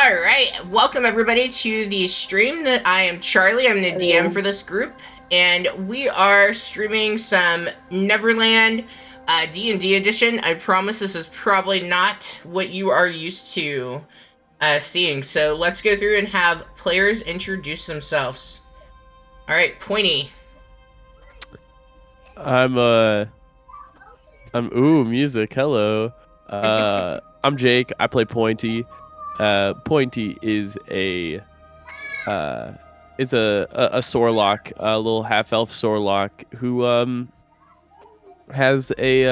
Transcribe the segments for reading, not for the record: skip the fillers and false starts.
All right, welcome everybody to the stream. That I am Charlie. I'm the DM for this group, and we are streaming some Neverland D&D edition. I promise this is probably not what you are used to seeing. So let's go through and have players introduce themselves. All right, Pointy. I'm music. Hello. I'm Jake. I play Pointy. Pointy is a Sorlock, a little half elf Sorlock who has he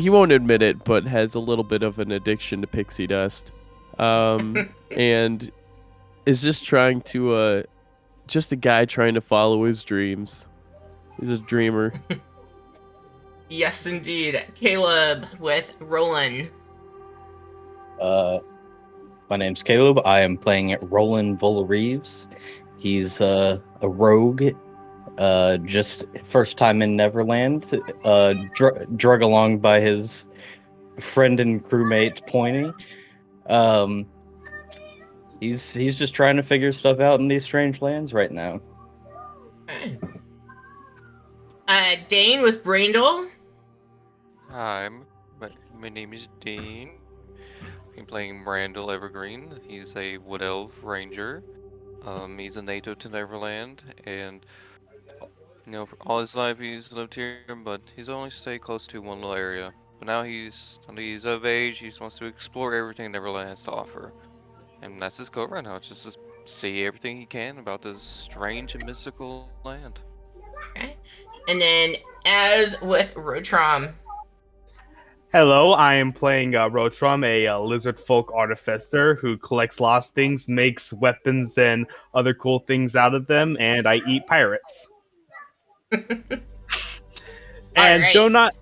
won't admit it, but has a little bit of an addiction to pixie dust. And is just trying to just a guy trying to follow his dreams. He's a dreamer. Yes, indeed. Caleb with Roland. My name's Caleb. I am playing Roland Reeves. He's a rogue, just first time in Neverland, drug along by his friend and crewmate Pointy. He's just trying to figure stuff out in these strange lands right now. Okay. Dane with Brandel. Hi, my name is Dean. I'm playing Randall Evergreen. He's a Wood Elf Ranger. He's a native to Neverland, and for all his life he's lived here, but he's only stayed close to one little area. But now he's of age. He wants to explore everything Neverland has to offer, and that's his goal right now. It's just to see everything he can about this strange and mystical land. Okay. And then, as with Rotrom. Hello, I am playing Rotrum, a lizard folk artificer who collects lost things, makes weapons and other cool things out of them, and I eat pirates. And right. do not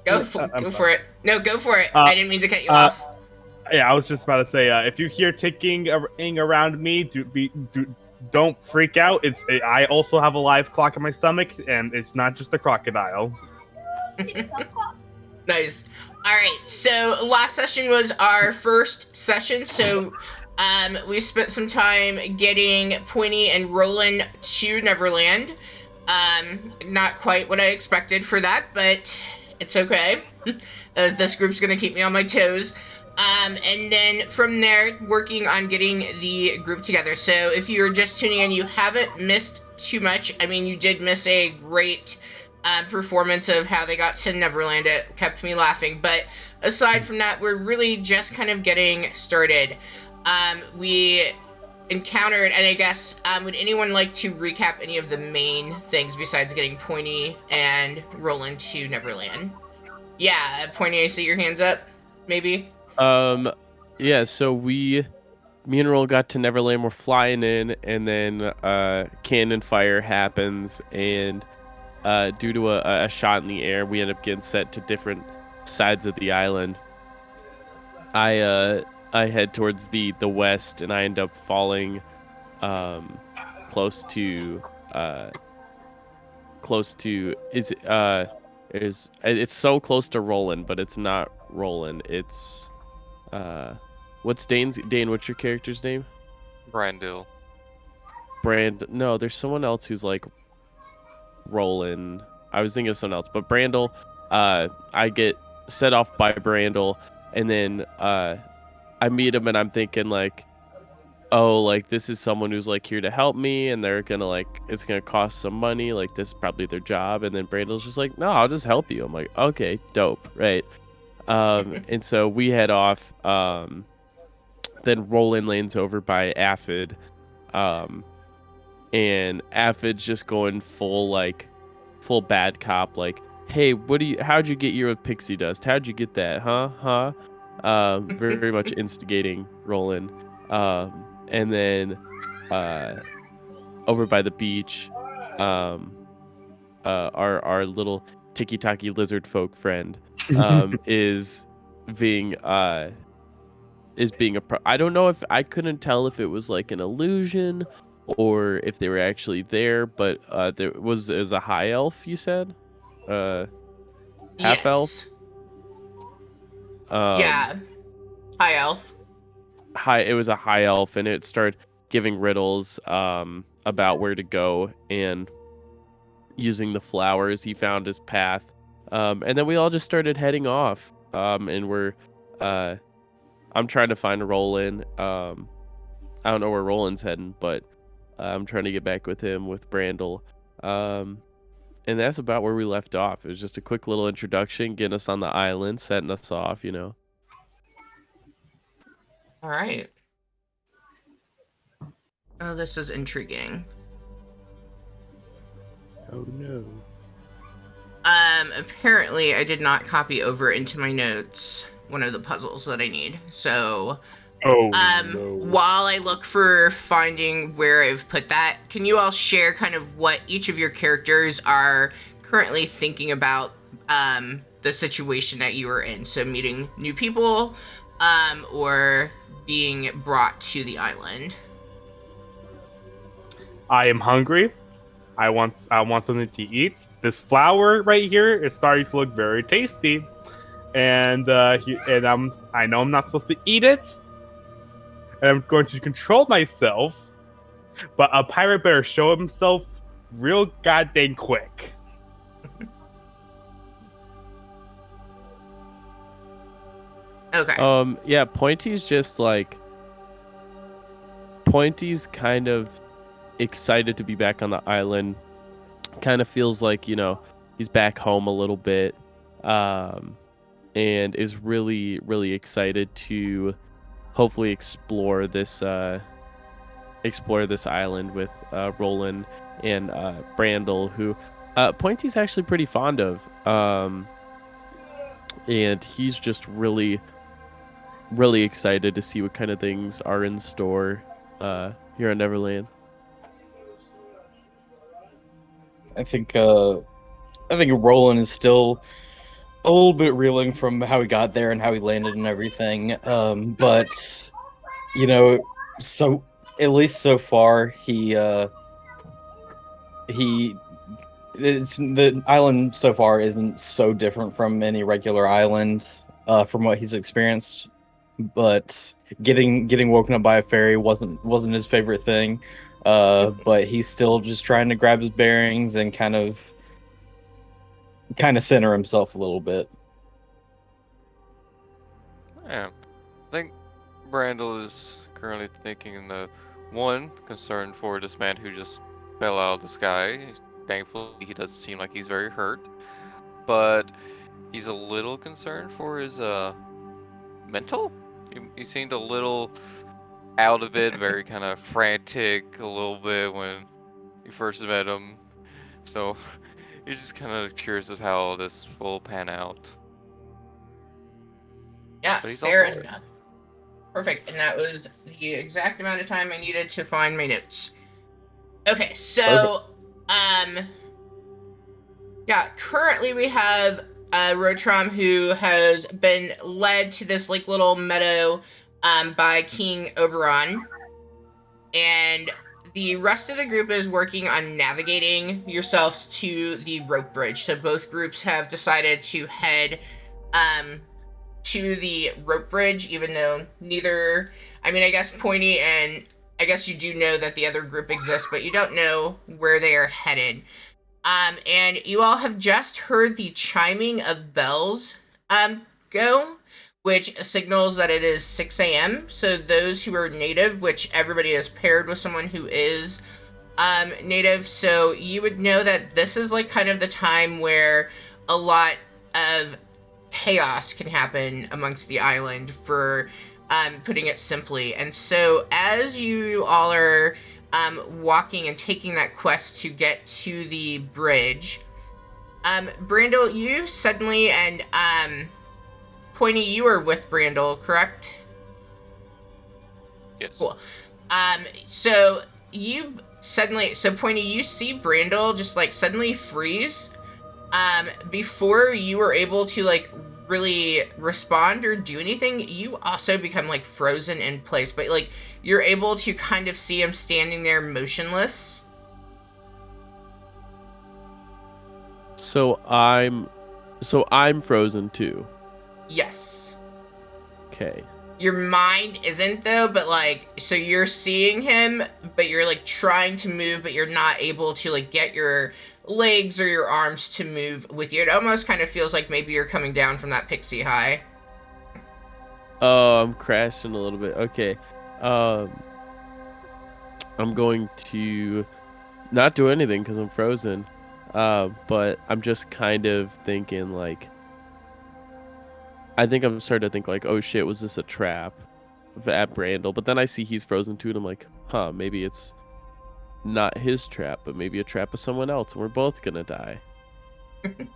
go for it. No, go for it. I didn't mean to cut you off. Yeah, I was just about to say, if you hear ticking around me, don't freak out. I also have a live clock in my stomach, and it's not just a crocodile. Nice. All right. So last session was our first session. So we spent some time getting Pointy and Roland to Neverland. Not quite what I expected for that, but it's okay. This group's gonna keep me on my toes. And then from there, working on getting the group together. So if you're just tuning in, you haven't missed too much. I mean, you did miss a great performance of how they got to Neverland. It kept me laughing. But aside from that, we're really just kind of getting started. We encountered, and I guess, would anyone like to recap any of the main things besides getting Pointy and Roland to Neverland? Yeah, Pointy, I see your hands up, maybe? Yeah, so me and Roll got to Neverland, we're flying in, and then cannon fire happens, and due to a shot in the air, we end up getting sent to different sides of the island. I head towards the west, and I end up falling close to it's so close to Roland, but it's not Roland. It's Dane, what's your character's name? Brandil. No, there's someone else who's like Roland. I was thinking of someone else, but Brandel, I get set off by Brandel, and then I meet him, and I'm thinking like, oh, like this is someone who's like here to help me, and they're gonna it's gonna cost some money, like this is probably their job. And then Brandel's just like, no, I'll just help you. I'm like, okay, dope, right? And so we head off. Then Roland lanes over by Aphid, and Aphid's just going full bad cop, like, hey, how'd you get your pixie dust? How'd you get that? Huh? Very much instigating Roland. And then over by the beach, our little tiki-taki lizard folk friend is being I don't know, if I couldn't tell if it was like an illusion or if they were actually there, but there was a high elf, you said? Half elf? Yeah. High elf. a high elf, and it started giving riddles about where to go, and using the flowers he found his path. And then we all just started heading off. And I'm trying to find Roland. I don't know where Roland's heading, but I'm trying to get back with him with Brandel. And that's about where we left off. It was just a quick little introduction, getting us on the island, setting us off, you know. All right. Oh, this is intriguing. Oh no. Apparently I did not copy over into my notes one of the puzzles that I need. So, Oh no. while I look for finding where I've put that, can you all share kind of what each of your characters are currently thinking about the situation that you are in? So meeting new people, or being brought to the island. I am hungry. I want something to eat. This flower right here is starting to look very tasty, and I know I'm not supposed to eat it, and I'm going to control myself. But a pirate better show himself real goddamn quick. Okay. Yeah, Pointy's kind of excited to be back on the island. Kind of feels like, you know, he's back home a little bit. And is really, really excited to hopefully explore this island with Roland and Brandel, who Pointy's actually pretty fond of. And he's just really, really excited to see what kind of things are in store here on Neverland. I think Roland is still a little bit reeling from how he got there and how he landed and everything. But you know, so at least so far it's the island so far isn't so different from any regular island from what he's experienced. But getting woken up by a fairy wasn't his favorite thing. But he's still just trying to grab his bearings and kind of center himself a little bit. Yeah. I think Brandel is currently thinking the one concern for this man who just fell out of the sky. Thankfully, he doesn't seem like he's very hurt, but he's a little concerned for his mental. He seemed a little out of it, very kind of frantic a little bit when you first met him. So he's just kind of curious of how this will pan out. Yeah, But he's all fair for it. enough. Perfect, and that was the exact amount of time I needed to find my notes. Okay, so, yeah, currently we have Rotram, who has been led to this, like, little meadow, by King Oberon, and the rest of the group is working on navigating yourselves to the rope bridge. So both groups have decided to head, to the rope bridge, even though neither, I mean, I guess Pointy and I guess you do know that the other group exists, but you don't know where they are headed. And you all have just heard the chiming of bells, go, which signals that it is 6 a.m. So those who are native, which everybody is paired with someone who is, native, so you would know that this is like kind of the time where a lot of chaos can happen amongst the island, for putting it simply. And so as you all are walking and taking that quest to get to the bridge, Brandel, you suddenly, and Pointy, you are with Brandel, correct? Yes. Cool. So you suddenly, so Pointy, you see Brandel just like suddenly freeze. Before you were able to like really respond or do anything, you also become like frozen in place, but like you're able to kind of see him standing there motionless. So I'm frozen too. Yes. Okay. Your mind isn't though, but like, so you're seeing him, but you're like trying to move, but you're not able to like get your legs or your arms to move with you. It almost kind of feels like maybe you're coming down from that pixie high. Oh, I'm crashing a little bit. Okay. I'm going to not do anything because I'm frozen. But I'm just kind of thinking like, I think I'm starting to think like, oh shit, was this a trap at Brandel? But then I see he's frozen too, and I'm like, huh, maybe it's not his trap, but maybe a trap of someone else, and we're both gonna die. And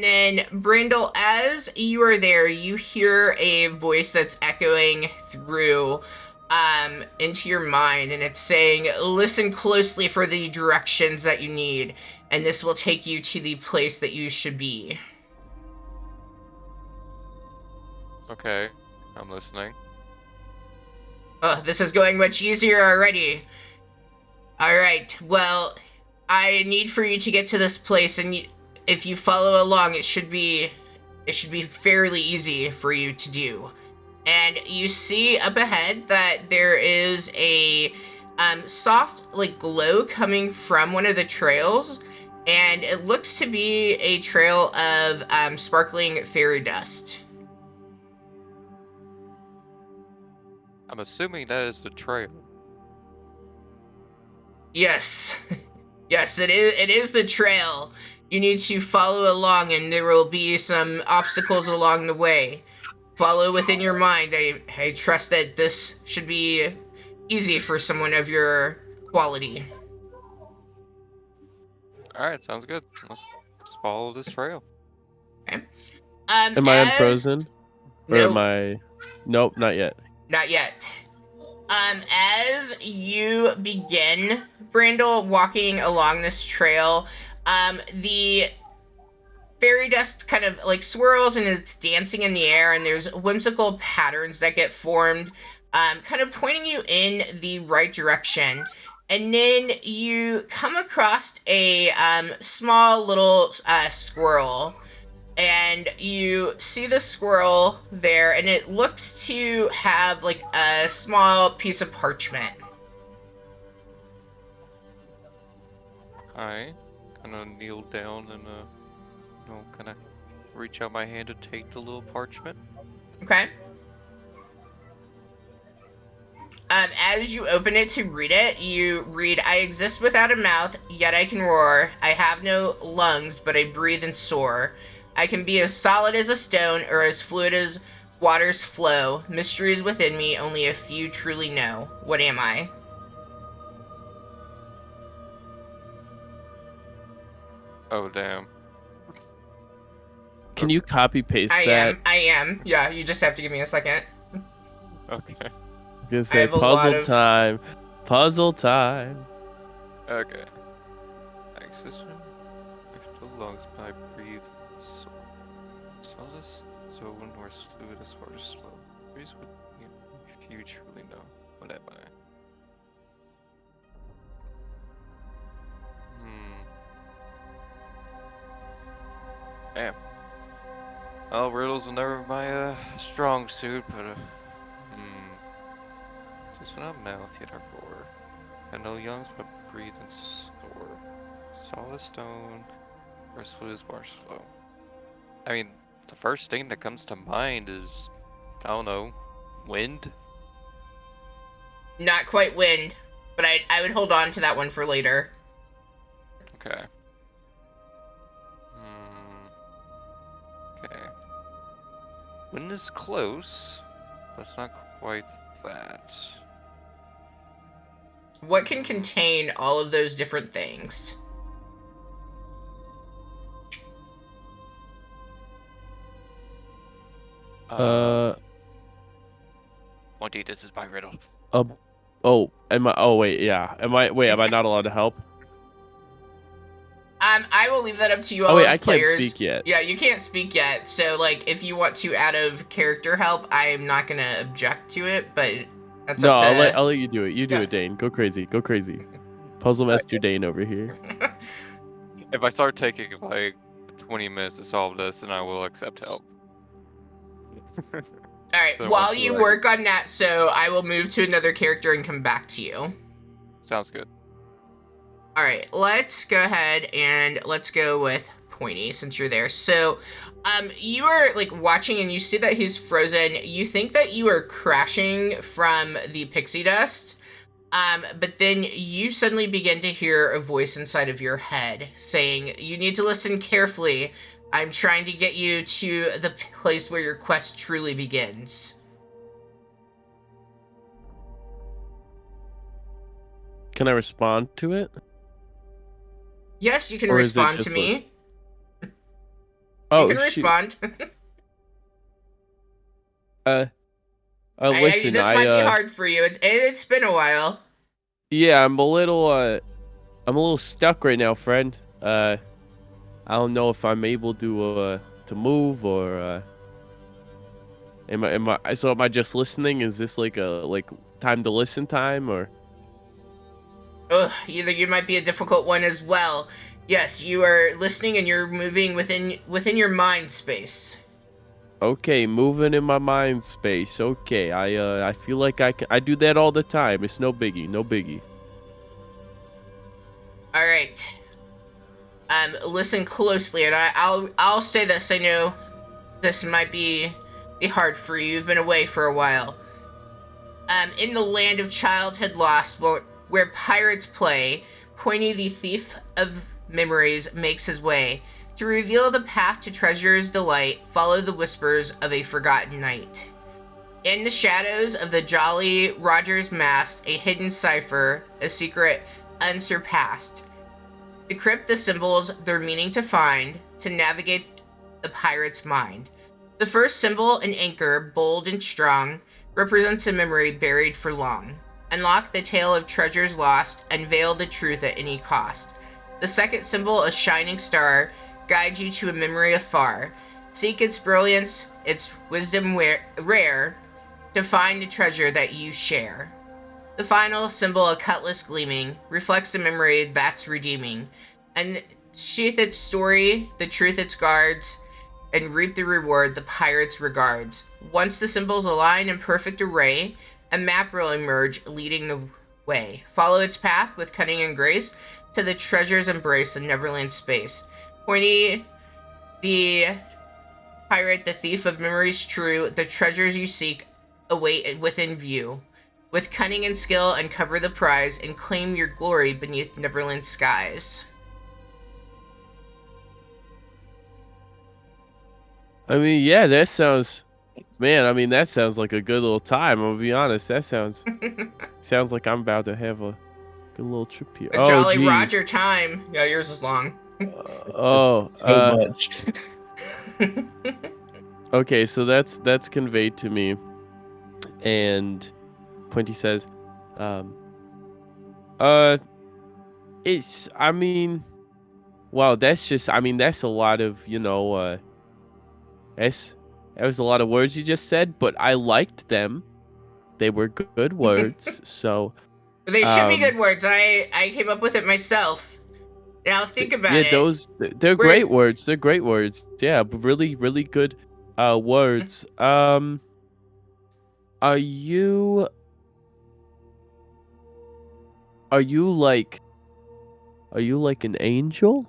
then, Brindle, as you are there, you hear a voice that's echoing through into your mind, and it's saying, listen closely for the directions that you need, and this will take you to the place that you should be. Okay, I'm listening. Oh, this is going much easier already. Alright, well, I need for you to get to this place, and if you follow along, it should be fairly easy for you to do. And you see up ahead that there is a soft like glow coming from one of the trails, and it looks to be a trail of sparkling fairy dust. I'm assuming that is the trail. Yes. Yes, it is the trail. You need to follow along, and there will be some obstacles along the way. Follow within your mind. I trust that this should be easy for someone of your quality. Alright, sounds good. Let's follow this trail. Okay. Am I unfrozen? Or Nope, am I? Nope, not yet. not yet. As you begin, Brandel, walking along this trail, the fairy dust kind of like swirls and it's dancing in the air, and there's whimsical patterns that get formed, kind of pointing you in the right direction. And then you come across a small little squirrel, and you see the squirrel there, and it looks to have like a small piece of parchment. I kind of kneel down and kind of reach out my hand to take the little parchment. Okay. As you open it to read it, you read, I exist without a mouth, yet I can roar. I have no lungs, but I breathe and soar. I can be as solid as a stone or as fluid as waters flow. Mysteries within me, only a few truly know. What am I? Oh, damn. Can you copy paste I that? am. Yeah, you just have to give me a second. Okay. I was gonna say have a lot puzzle of- time. Puzzle time. Okay. I exist. I have no lungs, but I breathe. So this stone or as fluid as water slow. Mysteries with me, if you truly know. What am I? Damn. Well, riddles are never my strong suit, but Just when I'm mouth, yet I roar. I know youngs, but breathe and soar. Solid stone, first foot is marsh flow. I mean, the first thing that comes to mind is, I don't know, wind? Not quite wind, but I would hold on to that one for later. Okay. Okay. Wind is close, but it's not quite that. What can contain all of those different things? Monty, this is my riddle. Am I? Oh wait, yeah. Am I not allowed to help? I will leave that up to you all Oh wait, as I players. can't speak yet. Yeah, you can't speak yet. So, like, if you want to out of character help, I'm not gonna object to it. But that's No, up to. I'll let you do it. You do Yeah. it, Dane. Go crazy. Go crazy. Puzzle Master Dane over here. If I start taking like 20 minutes to solve this, then I will accept help. All right. So While once you ready. work on that, so I will move to another character and come back to you. Sounds good. All right. Let's go ahead and let's go with Pointy since you're there. So, you are like watching and you see that he's frozen. You think that you are crashing from the pixie dust. But then you suddenly begin to hear a voice inside of your head saying, "You need to listen carefully. I'm trying to get you to the place where your quest truly begins." Can I respond to it? Yes, you can Or is it respond to just me. Oh, You can shoot. respond. Listen, this might be hard for you. It's been a while. yeah, I'm a little stuck right now, friend. I don't know if I'm able to move or am I just listening? Is this like a time to listen time or? Ugh, you might be a difficult one as well. Yes, you are listening and you're moving within your mind space. Okay, moving in my mind space. Okay, I feel like I do that all the time. It's no biggie, no biggie. All right. Listen closely, and I'll say this. I know this might be hard for you. You've been away for a while. In the land of childhood lost, where pirates play, Pointy the thief of memories makes his way. To reveal the path to treasure's delight, follow the whispers of a forgotten night. In the shadows of the Jolly Roger's mast, a hidden cipher, a secret unsurpassed. Decrypt the symbols, their meaning to find, to navigate the pirate's mind. The first symbol, an anchor, bold and strong, represents a memory buried for long. Unlock the tale of treasures lost, unveil the truth at any cost. The second symbol, a shining star, guides you to a memory afar. Seek its brilliance, its wisdom rare, to find the treasure that you share. The final symbol, a cutlass gleaming, reflects a memory that's redeeming. And sheath its story, the truth its guards, and reap the reward the pirates regards. Once the symbols align in perfect array, a map will emerge, leading the way. Follow its path with cunning and grace to the treasure's embrace of Neverland space. Pointy, the pirate, the thief of memories true, the treasures you seek await within view. With cunning and skill, uncover the prize and claim your glory beneath Neverland skies. I mean, yeah, that sounds, man. I mean, that sounds like a good little time. I'm gonna be honest. That sounds like I'm about to have a good little trip here. A Oh, Jolly geez. Roger time. Yeah, yours is long. So much. Okay, so that's conveyed to me, and Pointy says, it's. I mean, wow, that's just. I mean, that's a lot of that was a lot of words you just said, but I liked them. They were good words. So They should be good words. I came up with it myself. Now think about it. They're great words. They're great words. Yeah, but really, really good words. Are you like an angel?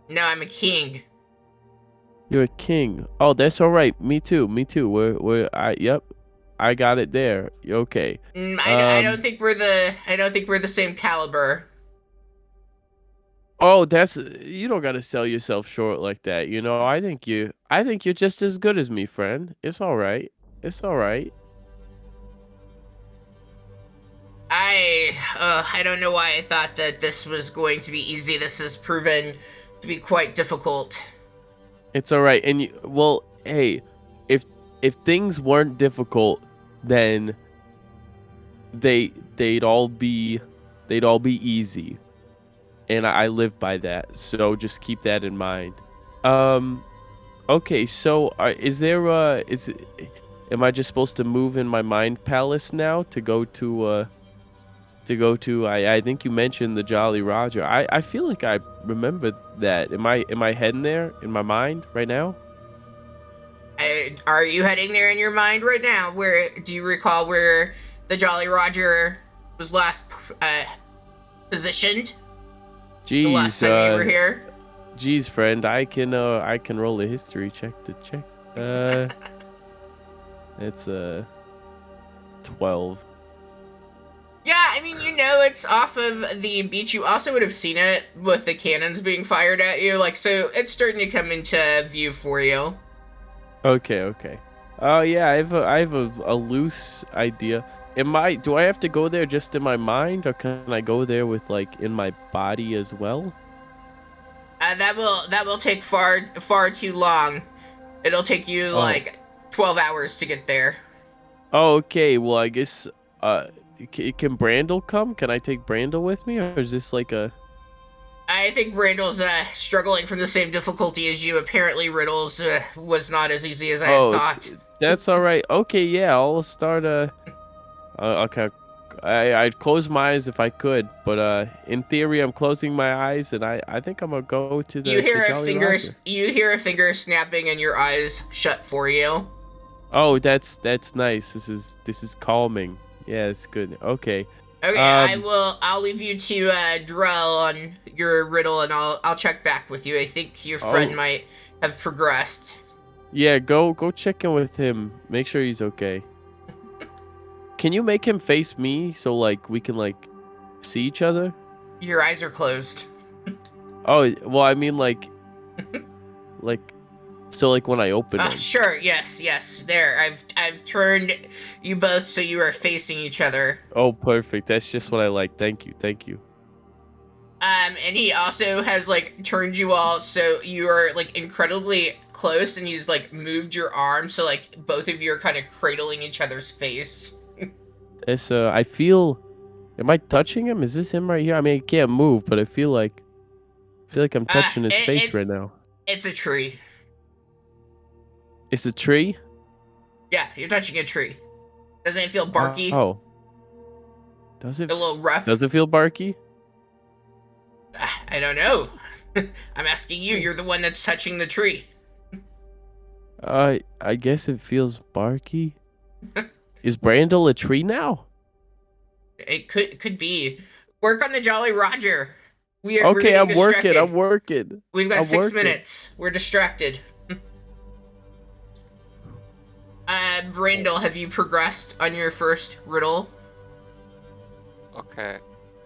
No, I'm a king. You're a king. Oh, that's all right. Me too. Yep. I got it there. Okay. I don't think we're the same caliber. Oh, you don't got to sell yourself short like that. I think you're just as good as me, friend. It's all right. It's all right. I don't know why I thought that this was going to be easy. This has proven to be quite difficult. It's all right. And hey, if things weren't difficult, then they'd all be easy. And I live by that. So just keep that in mind. Okay, so am I just supposed to move in my mind palace now to go to I think you mentioned the Jolly Roger. I feel like I remember that. Am I heading there in my mind right now? Are you heading there in your mind right now? Where do you recall where the Jolly Roger was last positioned? The last Jeez, time you were here? Geez, friend, I can roll a history check to check. It's 12. Yeah, I mean, you know it's off of the beach. You also would have seen it with the cannons being fired at you, like, so it's starting to come into view for you. Okay. Oh yeah, I have a loose idea. Do I have to go there just in my mind, or can I go there with like in my body as well? That will take far too long. It'll take you Oh. like 12 hours to get there. Oh, okay. Well, I guess can Brandel come? Can I take Brandel with me, or is this like a? I think Randall's struggling from the same difficulty as you. Apparently, Riddle's was not as easy as I had thought. That's all right. Okay, yeah, I'll start. Okay, I'd close my eyes if I could, but in theory, I'm closing my eyes, and I think I'm gonna go to the. You hear the a Jolly finger. Roger. You hear a finger snapping, and your eyes shut for you. Oh, that's nice. This is calming. Yeah, it's good. Okay. Okay, I'll leave you to dwell on your riddle, and I'll check back with you. I think your friend might have progressed. Yeah, go check in with him. Make sure he's okay. Can you make him face me so like we can like see each other? Your eyes are closed. Oh, well, I mean like so like when I open them. Sure, yes. There, I've turned you both so you are facing each other. Oh, perfect. That's just what I like. Thank you. And he also has like turned you all so you are like incredibly close, and he's like moved your arm so like both of you are kind of cradling each other's face. It's I feel. Am I touching him? Is this him right here? I mean, I can't move, but I feel like I'm touching his face right now. It's a tree. It's a tree? Yeah, you're touching a tree. Doesn't it feel barky? Oh. Does it? A little rough? Does it feel barky? I don't know. I'm asking you. You're the one that's touching the tree. I guess it feels barky. Is Brandel a tree now? It could be. Work on the Jolly Roger. Okay, I'm working. We've got 6 minutes. We're distracted. Brandel, have you progressed on your first riddle? Okay,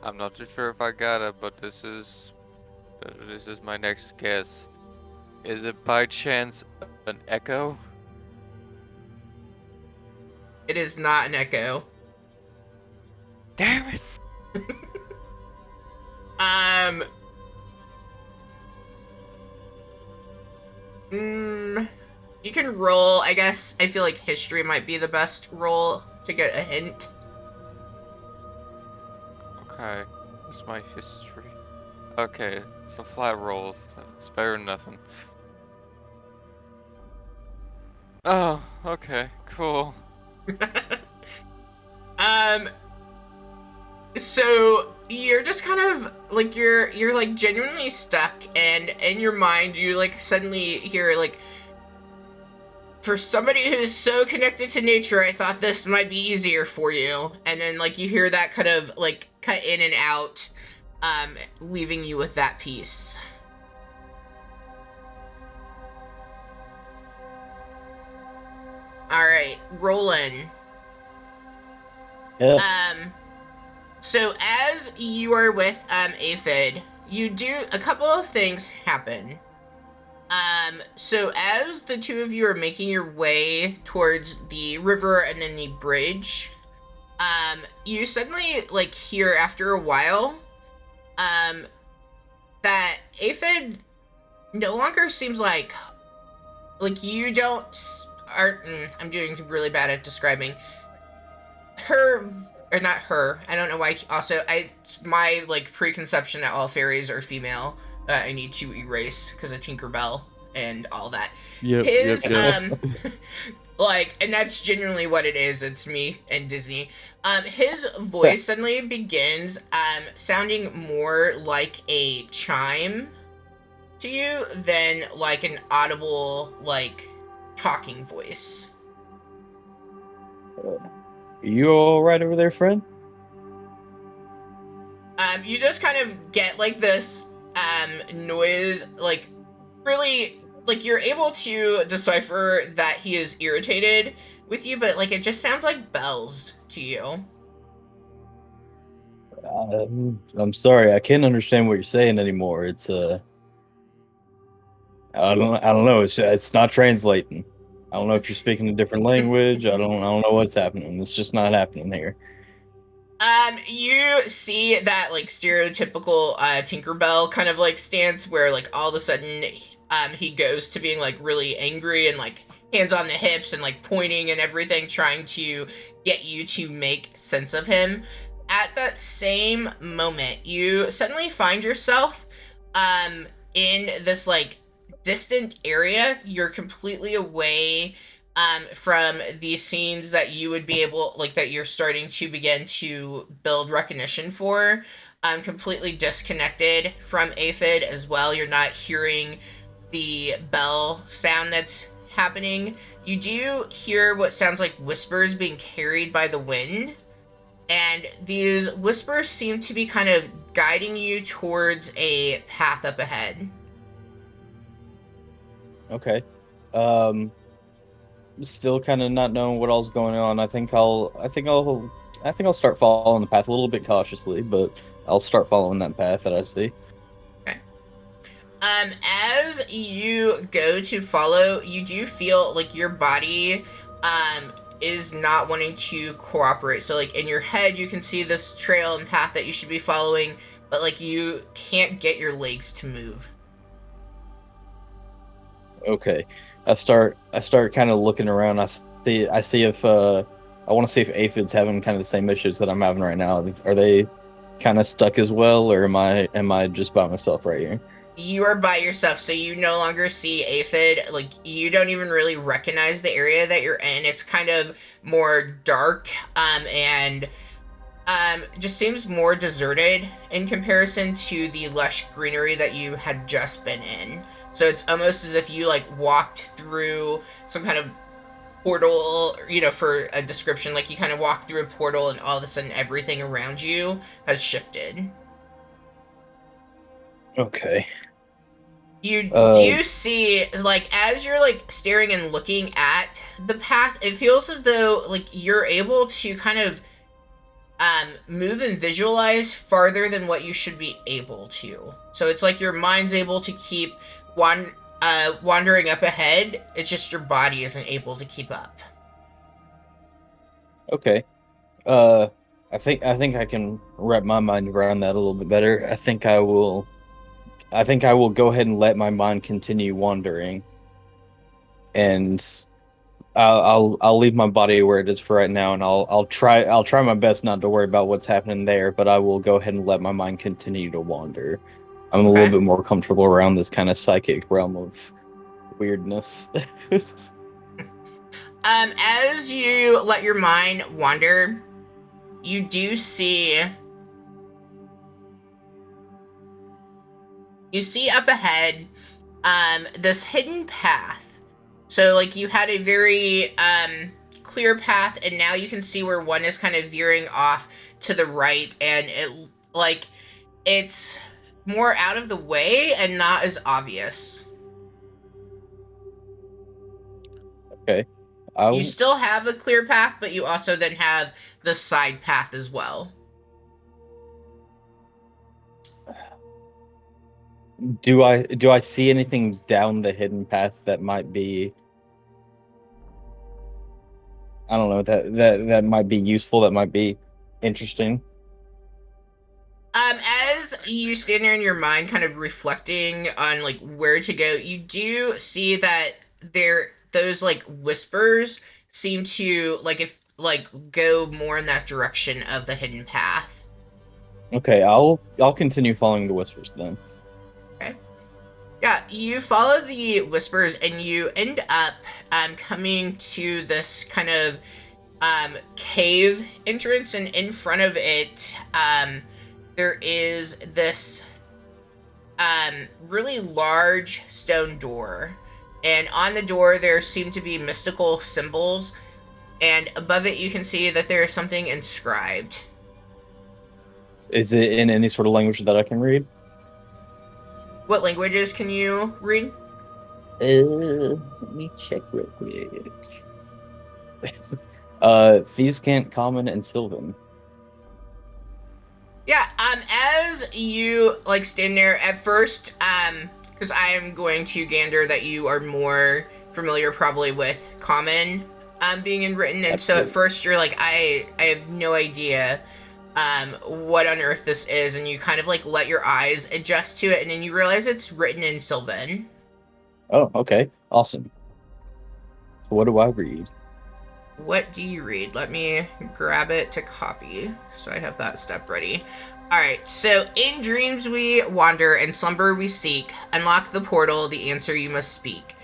I'm not too sure if I got it, but this is my next guess. Is it by chance an echo? It is not an echo. Damn it! You can roll, I guess. I feel like history might be the best roll to get a hint. Okay, what's my history? Okay, some flat rolls. It's better than nothing. Oh, okay, cool. So you're just kind of like you're like genuinely stuck, and in your mind you like suddenly hear like, for somebody who's so connected to nature, I thought this might be easier for you. And then like you hear that kind of like cut in and out, leaving you with that piece. All right, Roland. Yes. So as you are with Aphid, you do a couple of things happen. So as the two of you are making your way towards the river and then the bridge, you suddenly like hear after a while, that Aphid no longer seems like you I'm doing really bad at describing her, or not her. I don't know why. Also, it's my like preconception that all fairies are female. I need to erase because of Tinkerbell and all that. Yep. Like, and that's genuinely what it is. It's me and Disney. His voice suddenly begins sounding more like a chime to you than like an audible like talking voice. You all right over there, friend? You just kind of get like this noise, like really, like you're able to decipher that he is irritated with you, but like it just sounds like bells to you. I'm sorry, I can't understand what you're saying anymore. It's I don't know. It's not translating. I don't know if you're speaking a different language. I don't know what's happening. It's just not happening here. You see that like stereotypical Tinkerbell kind of like stance where like all of a sudden he goes to being like really angry and like hands on the hips and like pointing and everything, trying to get you to make sense of him. At that same moment, you suddenly find yourself in this like distant area. You're completely away from these scenes that you would be able, like, that you're starting to begin to build recognition for. Completely disconnected from Aphid as well. You're not hearing the bell sound that's happening. You do hear what sounds like whispers being carried by the wind, and these whispers seem to be kind of guiding you towards a path up ahead. Okay. Still kind of not knowing what all's going on. I think I'll start following the path a little bit cautiously, but I'll start following that path that I see. Okay. As you go to follow, you do feel like your body is not wanting to cooperate. So like in your head you can see this trail and path that you should be following, but like you can't get your legs to move. Okay. I start kind of looking around. I see if I want to see if Aphid's having kind of the same issues that I'm having right now. Are they kind of stuck as well, or am I just by myself right here? You are by yourself, so you no longer see Aphid. Like, you don't even really recognize the area that you're in. It's kind of more dark, and just seems more deserted in comparison to the lush greenery that you had just been in. So it's almost as if you, like, walked through some kind of portal, you know, for a description, like you kind of walk through a portal and all of a sudden everything around you has shifted. Okay. You do see, like, as you're, like, staring and looking at the path, it feels as though, like, you're able to kind of move and visualize farther than what you should be able to. So it's like your mind's able to keep wandering up ahead. It's just your body isn't able to keep up. Okay. I think I can wrap my mind around that a little bit better. I think I will go ahead and let my mind continue wandering, and I'll leave my body where it is for right now, and I'll try my best not to worry about what's happening there, but I will go ahead and let my mind continue to wander. I'm a little bit more comfortable around this kind of psychic realm of weirdness. As you let your mind wander, you do see up ahead this hidden path. So like you had a very clear path, and now you can see where one is kind of veering off to the right, and it's more out of the way and not as obvious. Okay. You still have a clear path, but you also then have the side path as well. Do I see anything down the hidden path that might be, I don't know, that might be useful, that might be interesting? As you stand there in your mind kind of reflecting on like where to go, you do see that those like whispers seem to go more in that direction of the hidden path. Okay, I'll continue following the whispers then. Okay. Yeah, you follow the whispers and you end up coming to this kind of cave entrance, and in front of it there is this really large stone door, And on the door, there seem to be mystical symbols. And above it, you can see that there is something inscribed. Is it in any sort of language that I can read? What languages can you read? Let me check real quick. Thieves' Common, and Sylvan. Yeah, as you, like, stand there at first, because I am going to gander that you are more familiar probably with Common, being in written, and so at first you're like, I have no idea, what on earth this is, and you kind of, like, let your eyes adjust to it, and then you realize it's written in Sylvan. Oh, okay. Awesome. What do I read? What do you read? Let me grab it to copy, so I have that step ready. Alright, so in dreams we wander, and slumber we seek. Unlock the portal, the answer you must speak.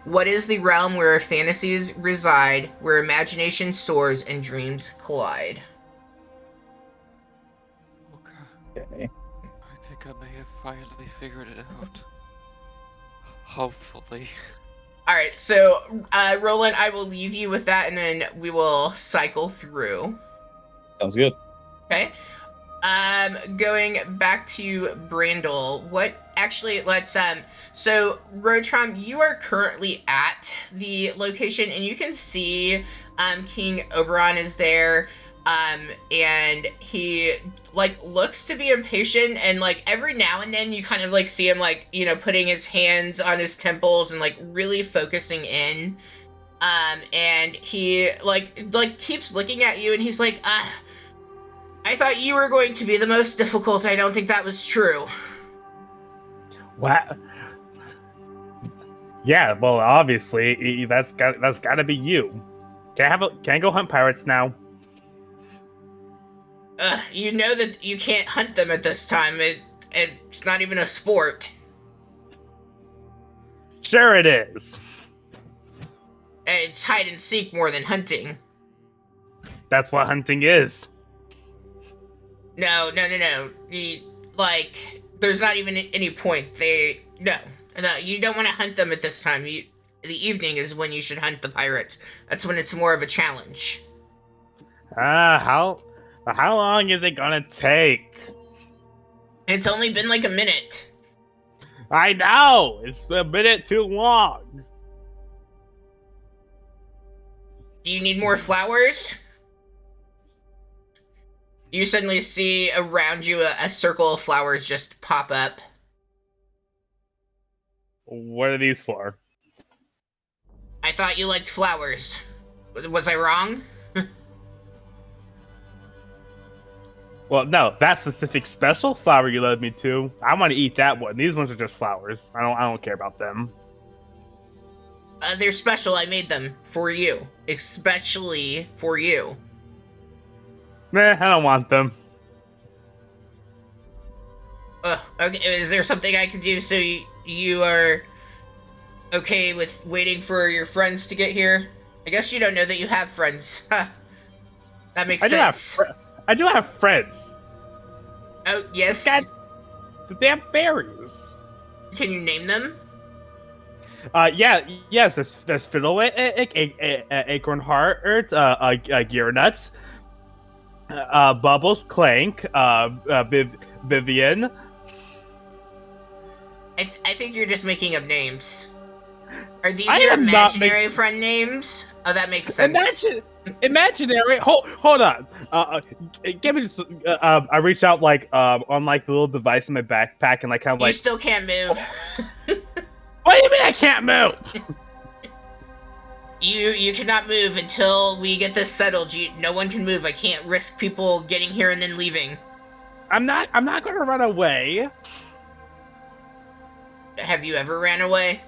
What is the realm where fantasies reside, where imagination soars and dreams collide? Okay. I think I may have finally figured it out. Hopefully. Alright, so, Roland, I will leave you with that, and then we will cycle through. Sounds good. Okay. Going back to Brandel, so, Rotrom, you are currently at the location, and you can see, King Oberon is there, and he, like, looks to be impatient, and, like, every now and then you kind of, like, see him, like, you know, putting his hands on his temples and, like, really focusing in, and he, like, keeps looking at you, and he's like, I thought you were going to be the most difficult. I don't think that was true. What? Yeah, well, obviously that's got to be you. Can I go hunt pirates now? You know that you can't hunt them at this time. It's not even a sport. Sure it is. It's hide and seek more than hunting. That's what hunting is. No. There's not even any point. No, you don't want to hunt them at this time. The evening is when you should hunt the pirates. That's when it's more of a challenge. How long is it gonna take? It's only been like a minute. I know! It's a minute too long. Do you need more flowers? You suddenly see around you a circle of flowers just pop up. What are these for? I thought you liked flowers. Was I wrong? Well, no, that specific special flower you led me to, I want to eat that one. These ones are just flowers. I don't care about them. They're special. I made them for you. Especially for you. Meh, I don't want them. Okay, is there something I can do so you are okay with waiting for your friends to get here? I guess you don't know that you have friends. Huh. That makes sense. I do have friends. Oh, yes? The damn fairies. Can you name them? Yes, there's Fiddle, Acorn Heart, Gear Nuts, Bubbles, Clank, Vivian. I think you're just making up names. Are these your imaginary friend names? Oh, that makes sense. Imaginary. Hold on. Give me. I reach out on the little device in my backpack and kind of You still can't move. What do you mean I can't move? You cannot move until we get this settled. No one can move. I can't risk people getting here and then leaving. I'm not going to run away. Have you ever ran away?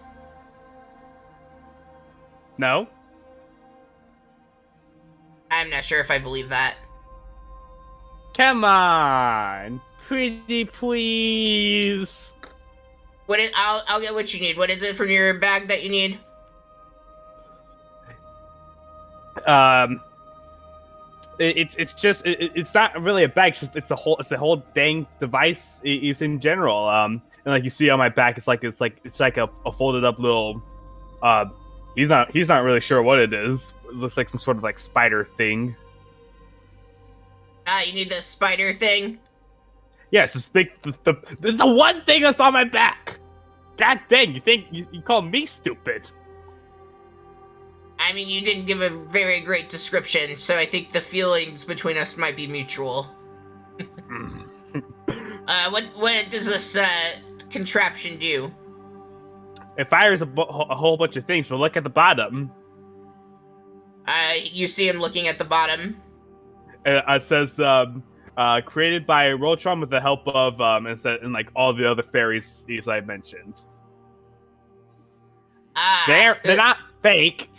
No. I'm not sure if I believe that. Come on, pretty please. I'll get what you need. What is it from your bag that you need? It's not really a bag. It's a whole dang device. Is in general. And like you see on my back, it's like a folded up little He's not really sure what it is. It looks like some sort of like spider thing. You need the spider thing? Yes, it's big. This is the one thing that's on my back. God dang! You think you call me stupid? I mean, you didn't give a very great description, so I think the feelings between us might be mutual. What does this contraption do? It fires a whole bunch of things, but look at the bottom. You see him looking at the bottom. It says created by Roltron with the help of and like all the other fairies I mentioned. They're not fake.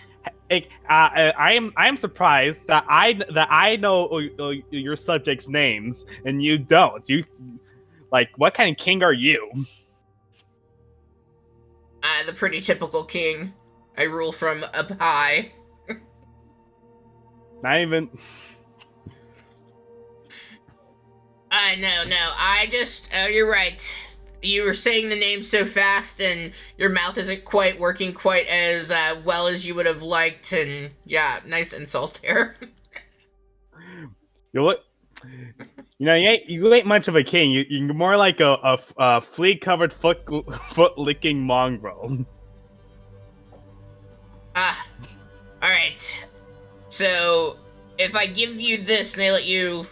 I am surprised that I know your subjects' names and you don't. You like, what kind of king are you? The pretty typical king. I rule from up high. Not even. No. I just. Oh, you're right. You were saying the name so fast, and your mouth isn't quite working quite as well as you would have liked. And yeah, nice insult there. You look. You know, you ain't much of a king. You're more like a flea-covered foot-licking mongrel. All right. So, if I give you this and they let you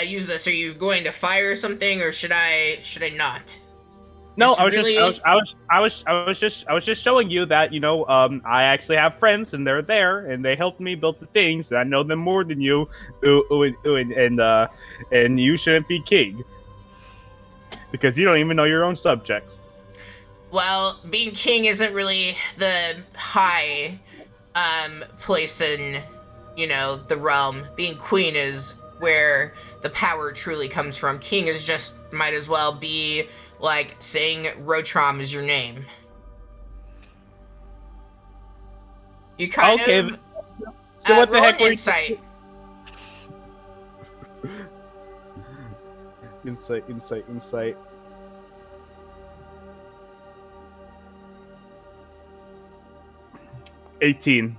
use this, are you going to fire something, or should I not? No, It's I was just showing you that, you know, I actually have friends and they're there and they helped me build the things and I know them more than you, and you shouldn't be king because you don't even know your own subjects. Well, being king isn't really the high place in, you know, the realm. Being queen is where the power truly comes from. King is just, might as well be like saying Rotram is your name. You kind of so what the roll heck an were insight. Insight. 18.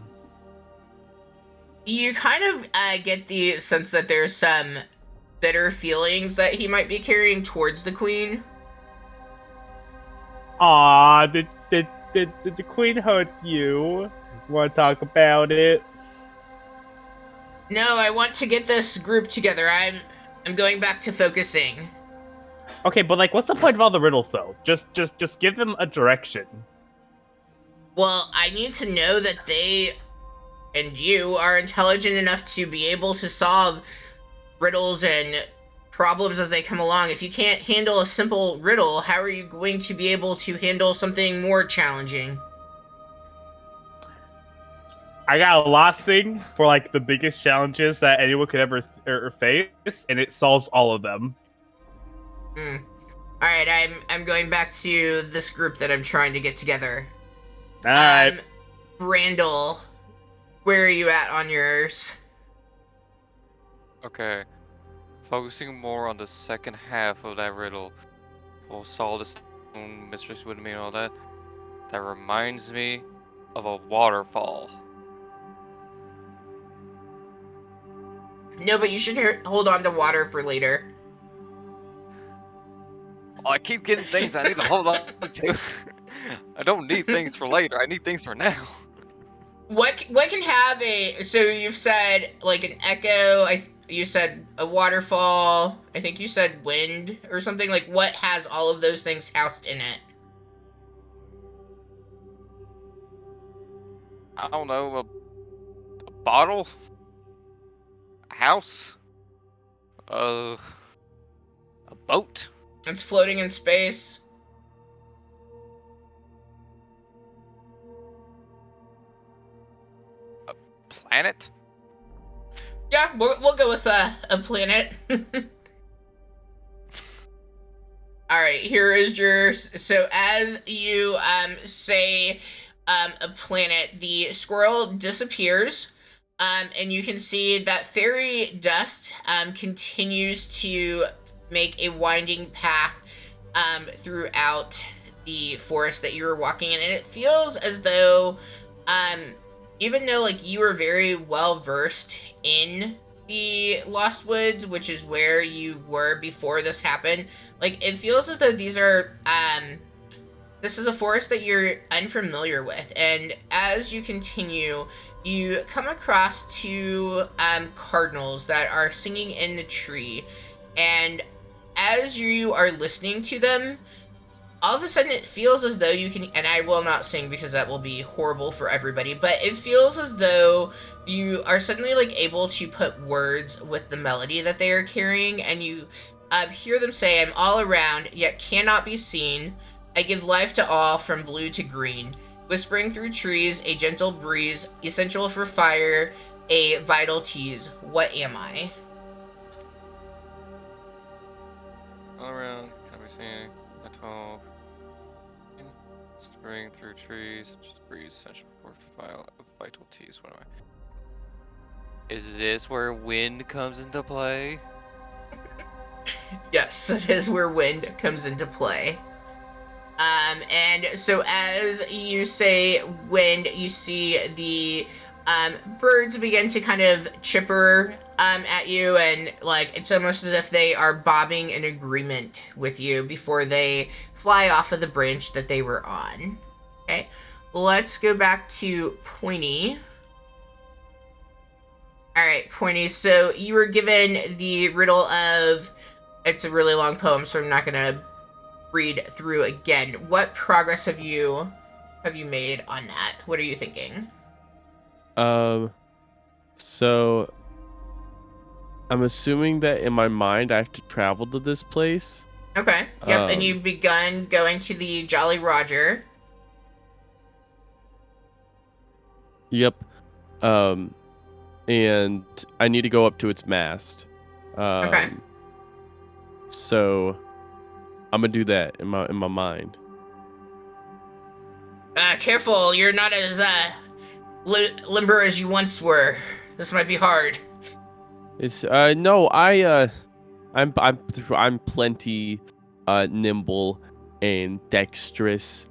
You kind of get the sense that there's some bitter feelings that he might be carrying towards the queen. Aw, did the queen hurt you? Want to talk about it? No, I want to get this group together. I'm going back to focusing. Okay, but like, what's the point of all the riddles though? Just give them a direction. Well, I need to know that they and you are intelligent enough to be able to solve riddles and problems as they come along. If you can't handle a simple riddle, how are you going to be able to handle something more challenging? I got a lost thing for like the biggest challenges that anyone could ever face, and it solves all of them. All right, I'm going back to this group that I'm trying to get together. All right, Randall, where are you at on yours? Okay. Focusing more on the second half of that riddle. We'll solve the stone mistress with me and all that. That reminds me of a waterfall. No, but you should hold on to water for later. Oh, I keep getting things I need to hold on to. I don't need things for later. I need things for now. What can have a, so you've said like an echo, you said a waterfall, I think you said wind or something, like what has all of those things housed in it? I don't know, a bottle? A house? A boat? It's floating in space. Planet? Yeah, we'll go with a planet. Alright, here is your, so as you say a planet, the squirrel disappears, and you can see that fairy dust continues to make a winding path throughout the forest that you were walking in, and it feels as though, even though like you were very well versed in the Lost Woods, which is where you were before this happened, like it feels as though this is a forest that you're unfamiliar with, and as you continue, you come across two cardinals that are singing in the tree, and as you are listening to them, all of a sudden it feels as though you can, and I will not sing because that will be horrible for everybody, but it feels as though you are suddenly like able to put words with the melody that they are carrying, and you hear them say, "I'm all around, yet cannot be seen. I give life to all, from blue to green. Whispering through trees, a gentle breeze, essential for fire, a vital tease. What am I?" All around, can we see the 12? Spring through trees, just breeze, essential for vital tease. What am I? Is this where wind comes into play? Yes, that is where wind comes into play. And so as you say wind, you see the birds begin to kind of chipper at you, and like it's almost as if they are bobbing in agreement with you before they fly off of the branch that they were on. Okay, let's go back to Pointy. All right, Pointy, so you were given the riddle of, it's a really long poem, so I'm not gonna read through again. What progress have you made on that? What are you thinking? So I'm assuming that in my mind I have to travel to this place. Okay. Yep. And you've begun going to the Jolly Roger. Yep. And I need to go up to its mast. Okay. So I'm gonna do that in my mind. Careful, you're not as limber as you once were. This might be hard. It's no, I'm plenty nimble and dexterous.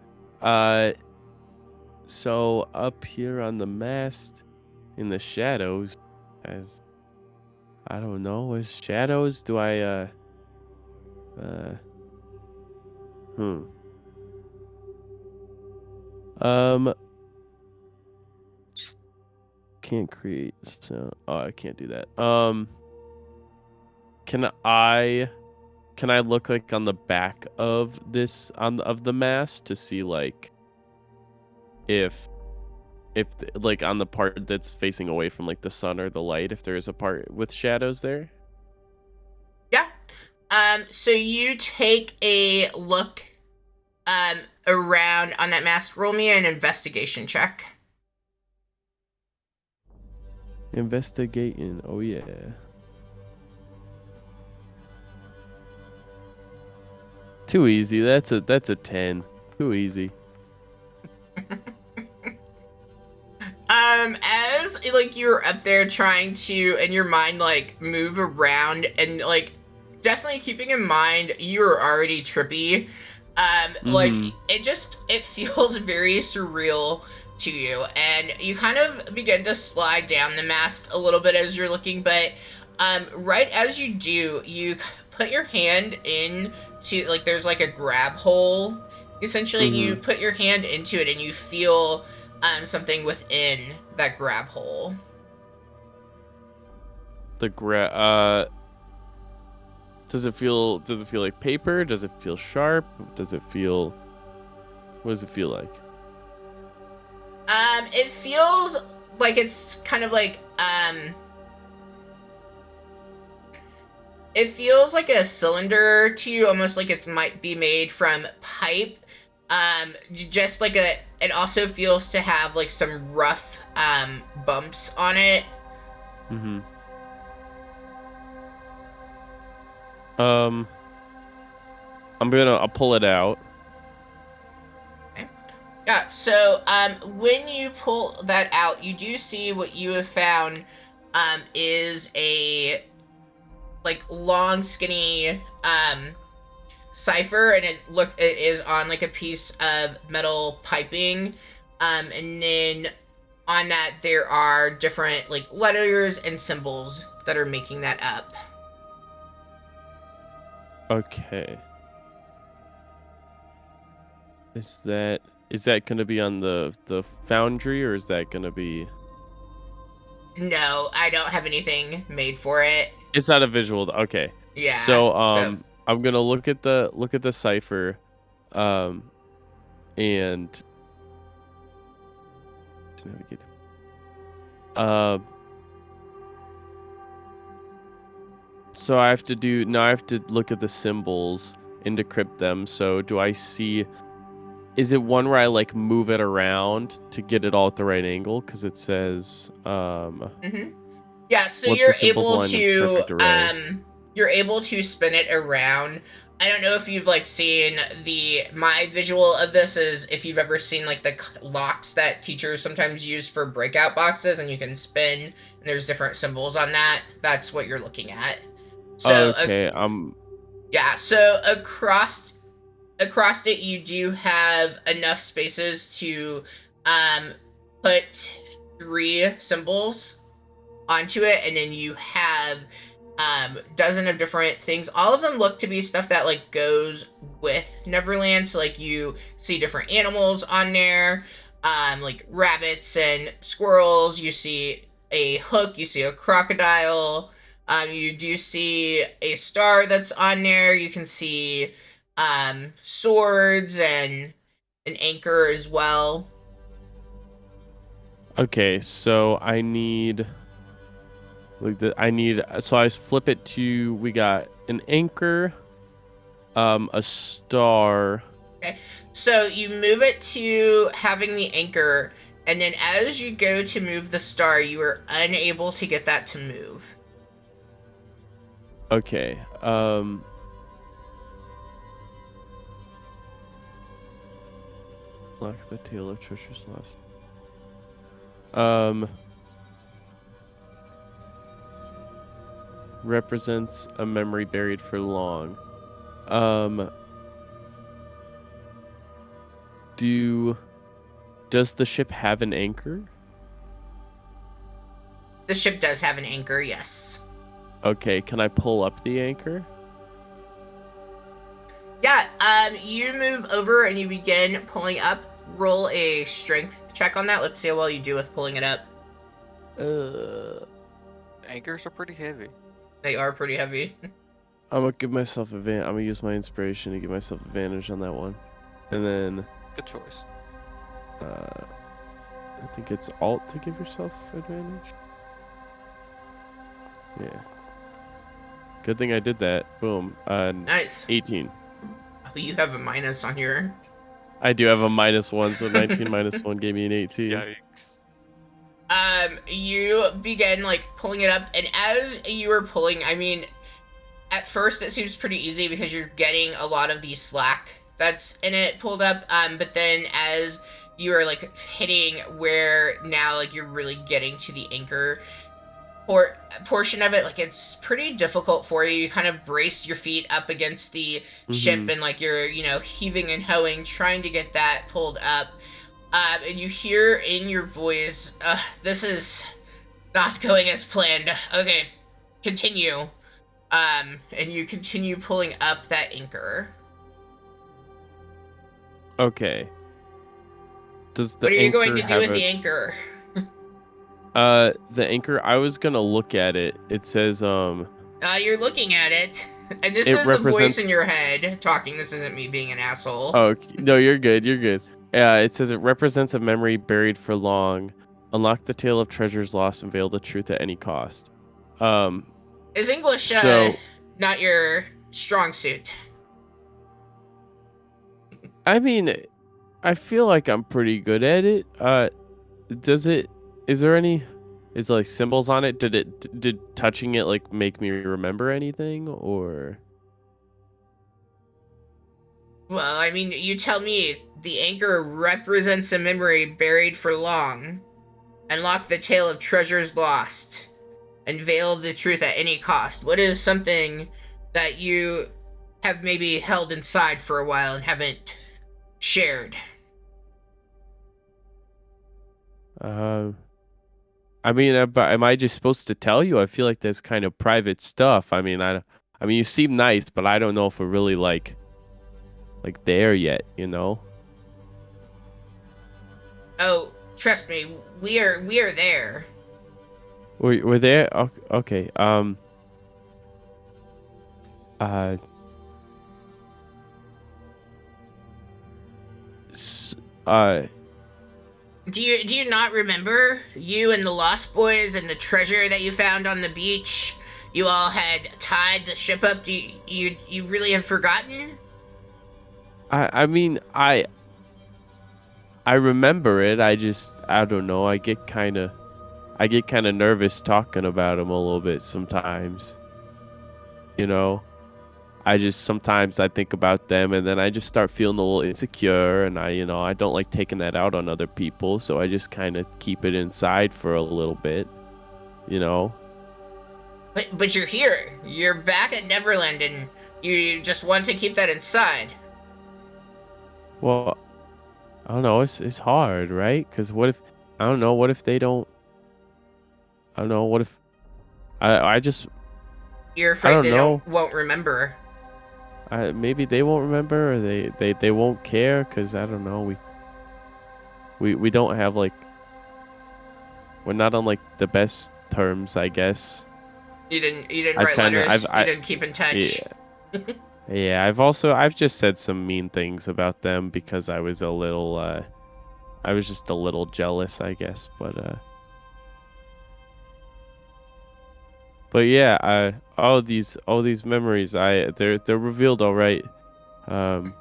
So up here on the mast in the shadows, as I don't know, as shadows, do I can't create sound. Oh, I can't do that. Can I look like on the back of this of the mast to see like if like on the part that's facing away from like the sun or the light, if there is a part with shadows there? Yeah. So you take a look around on that mast. Roll me an investigation check. Investigating. Oh yeah. Too easy. That's a 10. Too easy. As like you're up there trying to in your mind like move around and like definitely keeping in mind you're already trippy. Like it feels very surreal to you, and you kind of begin to slide down the mast a little bit as you're looking, but right as you do, you put your hand in to like there's like a grab hole essentially, and you put your hand into it and you feel something within that grab hole. The does it feel like paper? Does it feel sharp? What does it feel like? It feels like it's kind of like it feels like a cylinder to you, almost like it might be made from pipe. Just like it also feels to have like some rough bumps on it. I'll pull it out. Okay. Yeah, so when you pull that out, you do see what you have found is a like long skinny cipher, and it is on like a piece of metal piping, and then on that there are different like letters and symbols that are making that up. Okay. Is that gonna be on the foundry, or is that gonna be? No, I don't have anything made for it. It's not a visual. Okay. Yeah. So I'm gonna look at the cipher, and to navigate. So I have to look at the symbols and decrypt them. So do I see? Is it one where I like move it around to get it all at the right angle? Because it says Yeah, so what's you're the symbols able line in to perfect array? you're able to spin it around. I don't know if you've like seen my visual of this is if you've ever seen like the locks that teachers sometimes use for breakout boxes, and you can spin and there's different symbols on that. That's what you're looking at. So Okay. yeah, so across it you do have enough spaces to put 3 symbols onto it, and then you have dozen of different things. All of them look to be stuff that like goes with Neverland. So like you see different animals on there, like rabbits and squirrels. You see a hook, you see a crocodile, you do see a star that's on there. You can see swords and an anchor as well. Okay, so so I flip it to, we got an anchor, a star. Okay, so you move it to having the anchor, and then as you go to move the star, you are unable to get that to move. Okay, lock the tail of treasures lost. Represents a memory buried for long. Does the ship have an anchor? The ship does have an anchor, yes. Okay, can I pull up the anchor? Yeah, you move over and you begin pulling up. Roll a strength check on that. Let's see how well you do with pulling it up. Anchors are pretty heavy. They are pretty heavy. I'm gonna give myself advantage. I'm gonna use my inspiration to give myself advantage on that one, and then Good choice. I think it's Alt to give yourself advantage. Yeah. Good thing I did that. Boom. Nice. 18. Oh, you have a minus on your... I do have a -1, so 19 -1 gave me an 18. Yikes. You begin, like, pulling it up, and as you were pulling, I mean, at first it seems pretty easy because you're getting a lot of the slack that's in it pulled up, but then as you are, like, hitting where now, like, you're really getting to the anchor portion of it, like, it's pretty difficult for you. You kind of brace your feet up against the ship, and, like, you're, you know, heaving and hoeing, trying to get that pulled up. And you hear in your voice, this is not going as planned. Okay, continue. And you continue pulling up that anchor. Okay. Does the What are you going to anchor do have with the anchor? the anchor, I was gonna look at it. It says, You're looking at it. And this It is the voice represents- in your head talking. This isn't me being an asshole. oh, no, you're good. You're good. It says it represents a memory buried for long. Unlock the tale of treasures lost and veil the truth at any cost. Is English so- not your strong suit? I mean, I feel like I'm pretty good at it. Is there any, is there like symbols on it? Did touching it like make me remember anything, or? Well, I mean, you tell me. The anchor represents a memory buried for long. Unlock the tale of treasures lost. And veil the truth at any cost. What is something that you have maybe held inside for a while and haven't shared. I mean, but am I just supposed to tell you? I feel like that's kind of private stuff. I mean, you seem nice, but I don't know if we're really like there yet, you know? Oh, trust me, we are there. We're there. Okay. Uh. s- Uh. Do you not remember you and the Lost Boys and the treasure that you found on the beach? You all had tied the ship up. Do you really have forgotten? I mean, I remember it. I don't know. I get kind of nervous talking about them a little bit sometimes. You know, sometimes I think about them and then I just start feeling a little insecure and I don't like taking that out on other people, so I just kind of keep it inside for a little bit, you know. But you're here. You're back at Neverland, and you just want to keep that inside. Well, I don't know, it's hard, right? Cuz what if I don't know, what if they don't I don't know, what if I just You're I afraid don't they know. won't remember. Maybe they won't remember or they won't care cuz I don't know, we don't have like we're not on like the best terms, I guess. You didn't I've write kind of letters. You I didn't keep in yeah, touch. yeah, I've just said some mean things about them because I was a little I was just a little jealous, I guess, but yeah, all these memories, they're revealed all right. Um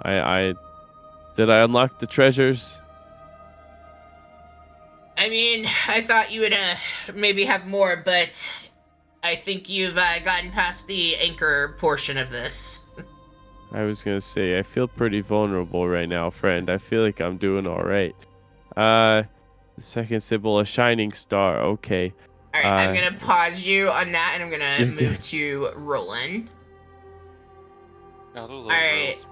I did I unlock the treasures? I mean, I thought you would maybe have more, but I think you've gotten past the anchor portion of this. I was going to say I feel pretty vulnerable right now, friend. I feel like I'm doing all right. Uh the second symbol, a shining star. Okay. All right, I'm gonna pause you on that, and I'm gonna Okay. move to Roland. I do All love right, Rose.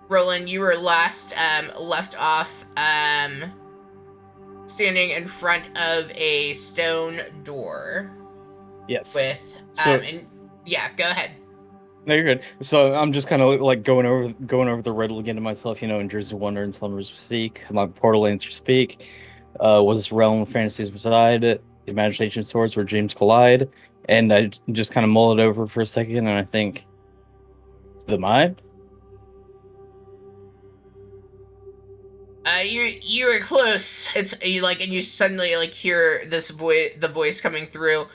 Roland, you were last left off standing in front of a stone door Yes. with So and yeah, go ahead. no, you're good. So I'm just kind of like going over the riddle again to myself. In Dreams of Wonder and Slumbers of Seek, my portal answers speak. Was this realm of fantasies reside? The imagination soars where dreams collide. And I just kind of mull it over for a second, and I think the mind. You were close. It's you like, and you suddenly like hear the voice coming through.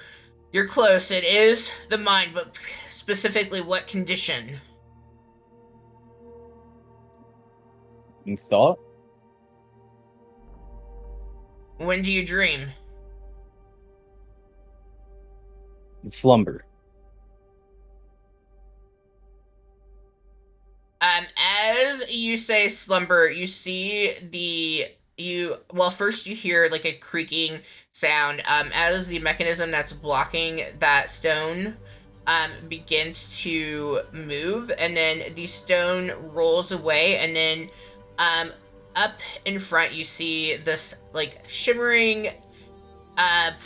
You're close. It is the mind, but specifically what condition? In thought, When do you dream? in slumber. As you say slumber, you see first you hear like a creaking sound, as the mechanism that's blocking that stone, begins to move, and then the stone rolls away, and then, up in front you see this, like, shimmering,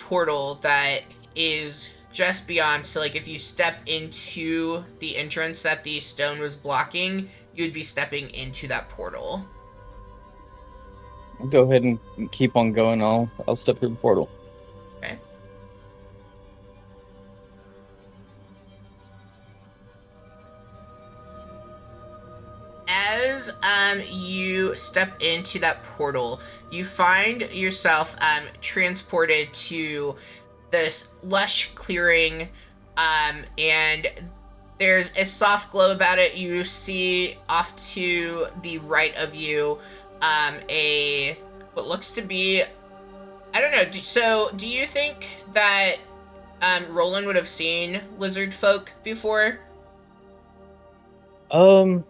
portal that is just beyond. So like if you step into the entrance that the stone was blocking, you'd be stepping into that portal. I'll go ahead and keep on going. I'll step through the portal. Okay. As you step into that portal, you find yourself transported to this lush clearing, and there's a soft glow about it. You see off to the right of you, a what looks to be, I don't know. So, do you think that Roland would have seen lizard folk before? Um,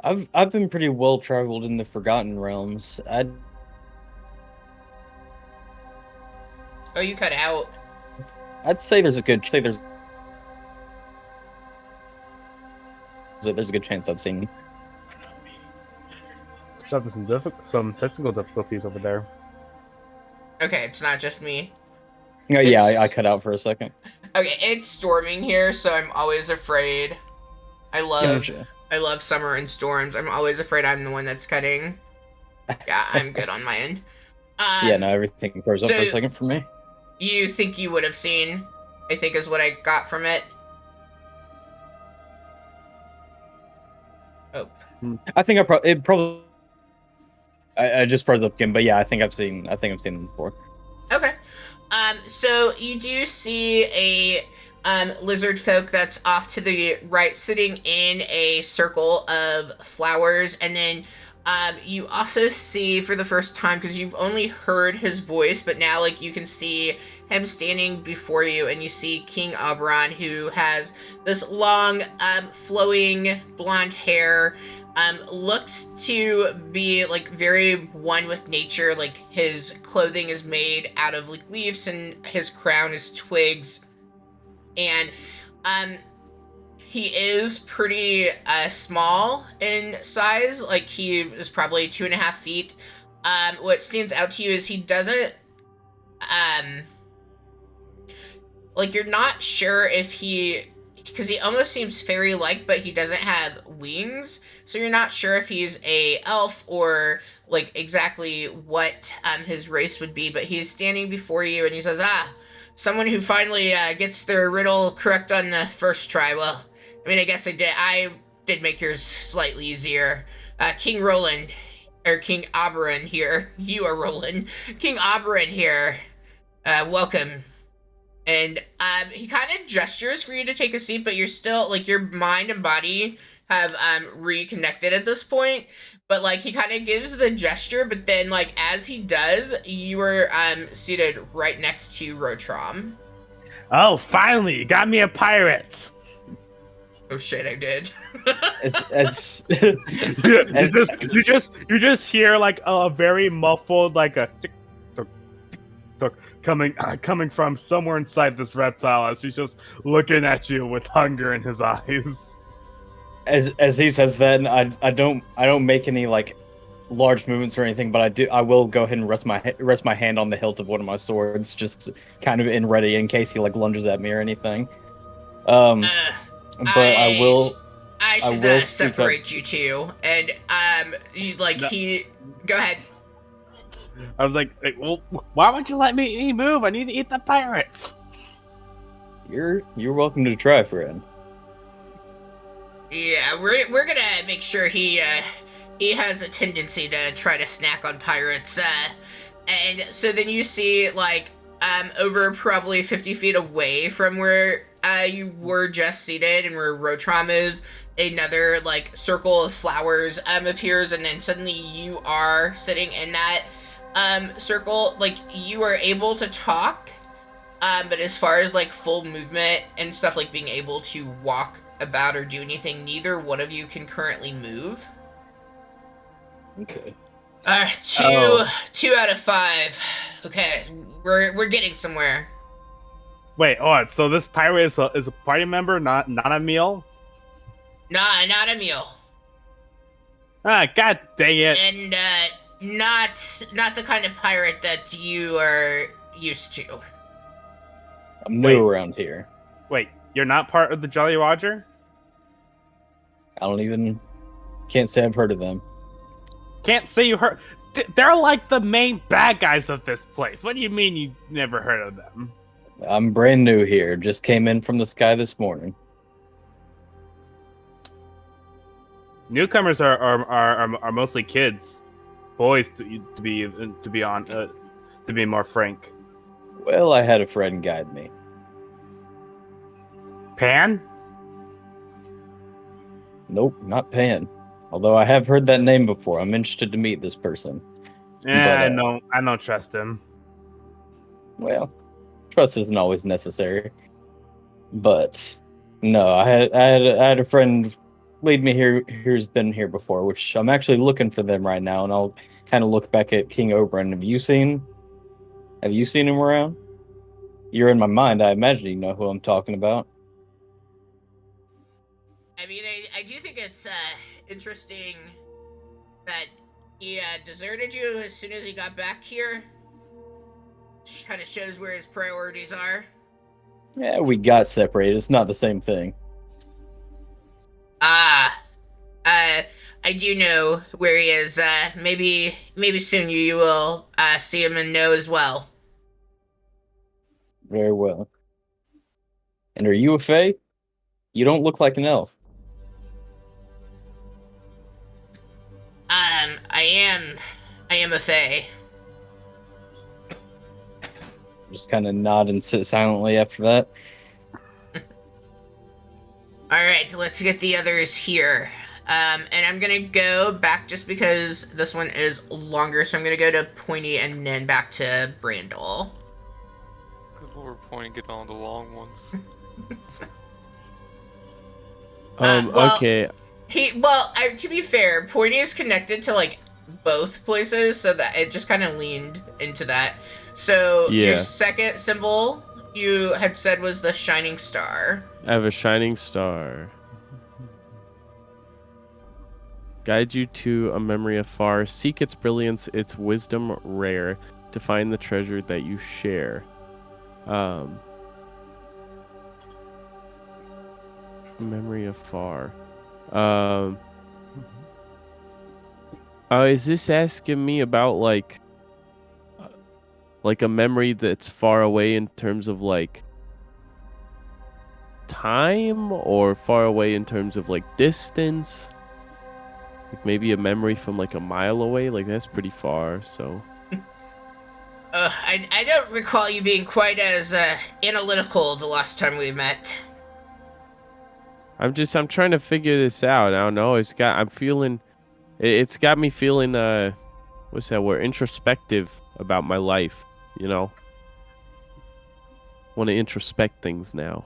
I've been pretty well traveled in the Forgotten Realms. Oh, you cut out. I'd say there's a good say there's it. There's a good chance I've seen him. Just having some technical difficulties over there. Okay, it's not just me. Yeah, It's- I cut out for a second. Okay, it's storming here, so I'm always afraid. Gotcha. I love summer and storms. I'm always afraid I'm the one that's cutting. Yeah, I'm good on my end. Yeah, no, everything froze up for a so- second for me. You think you would have seen, I think is what I got from it. Oh. I think it probably. I just froze up again, but yeah, I think I've seen them before. Okay. So you do see a lizard folk that's off to the right, sitting in a circle of flowers, and then you also see for the first time, because you've only heard his voice, but now like you can see him standing before you, and you see King Oberon, who has this long, flowing blonde hair. Looks to be like very one with nature. Like his clothing is made out of like leaves, and his crown is twigs. And he is pretty small in size. Like he is probably 2.5 feet. What stands out to you is he doesn't like, you're not sure if because he almost seems fairy-like, but he doesn't have wings, so you're not sure if he's a elf or like exactly what his race would be. But he's standing before you, and he says, someone who finally gets their riddle correct on the first try. Well, I mean, I guess I did make yours slightly easier. King Roland, or King Oberon here. You are Roland. King Oberon here. Welcome. And he kind of gestures for you to take a seat, but you're still, like, your mind and body have reconnected at this point. But, like, he kind of gives the gesture, but then, like, as he does, you are seated right next to Rotrom. Oh, finally, you got me a pirate. Oh shit, I did. You just hear like a very muffled, like a tick, tick, tick, coming from somewhere inside this reptile as he's just looking at you with hunger in his eyes. As he says that, I don't make any like large movements or anything, but I will go ahead and rest my hand on the hilt of one of my swords, just kind of in ready in case he like lunges at me or anything. But I will separate you two, and go ahead. I was like, well, why won't you let me move? I need to eat the pirates. You're welcome to try, friend. Yeah, we're gonna make sure he has a tendency to try to snack on pirates. And so then you see like over probably 50 feet away from where you were just seated and where Rotrom is, another like circle of flowers appears, and then suddenly you are sitting in that circle. Like, you are able to talk, but as far as like full movement and stuff, like being able to walk about or do anything, neither one of you can currently move. Okay. Two out of 5. Okay, we're getting somewhere. Wait, so this pirate is a party member, not a meal? Nah, not a meal. God dang it. And not the kind of pirate that you are used to. I'm new around here. Wait, you're not part of the Jolly Roger? Can't say I've heard of them. Can't say you heard. They're like the main bad guys of this place. What do you mean you never heard of them? I'm brand new here. Just came in from the sky this morning. Newcomers are mostly kids, boys to be more frank. Well, I had a friend guide me. Pan? Nope, not Pan. Although I have heard that name before. I'm interested to meet this person. Yeah, I don't trust him. Well, trust isn't always necessary. But no, I had a friend lead me here who's been here before, which I'm actually looking for them right now, and I'll kind of look back at King Oberon. Have you seen him around? You're in my mind. I imagine you know who I'm talking about. I mean, I do think it's interesting that he deserted you as soon as he got back here. Which kind of shows where his priorities are. Yeah, we got separated. It's not the same thing. Ah, I do know where he is. Maybe soon you will see him and know as well. Very well. And are you a fae? You don't look like an elf. I am a fae. Just kind of nod and sit silently after that. All right, let's get the others here. And I'm gonna go back just because this one is longer, so I'm gonna go to Pointy and then back to Brandel. Good lord, pointing get on the long ones. Well, Okay. To be fair, Pointy is connected to like both places, so that it just kind of leaned into that. So Yeah. your second symbol you had said was the shining star. I have a shining star. Guide you to a memory afar. Seek its brilliance, its wisdom rare, to find the treasure that you share. Memory afar. Is this asking me about like a memory that's far away in terms of like time, or far away in terms of like distance? Like maybe a memory from like a mile away? Like that's pretty far, so. I don't recall you being quite as analytical the last time we met. I'm trying to figure this out. I don't know. It's got me feeling what's that word? Introspective about my life, you know? Want to introspect things now.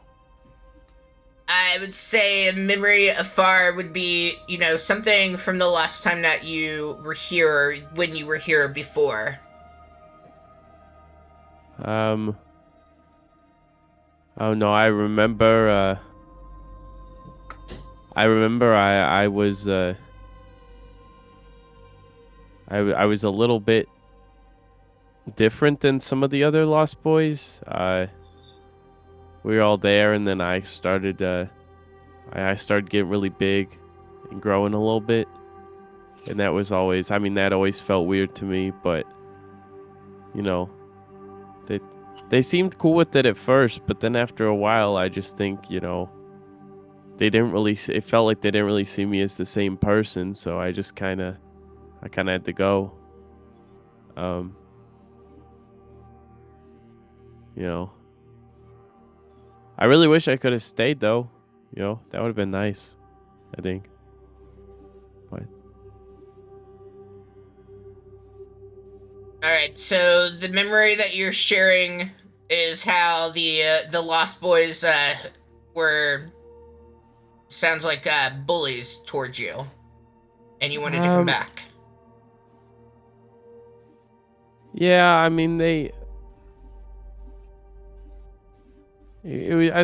I would say a memory afar would be, something from the last time that you were here, when you were here before. Oh no, I remember I was I was a little bit different than some of the other Lost Boys. We were all there, and then I started I started getting really big and growing a little bit, and that was always, that always felt weird to me, but they seemed cool with it at first, but then after a while I just think, they didn't really it felt like they didn't really see me as the same person, so I just kind of had to go. I really wish I could have stayed though. That would have been nice, I think. But All right, so the memory that you're sharing is how the Lost Boys were, sounds like bullies towards you, and you wanted to come back. yeah, I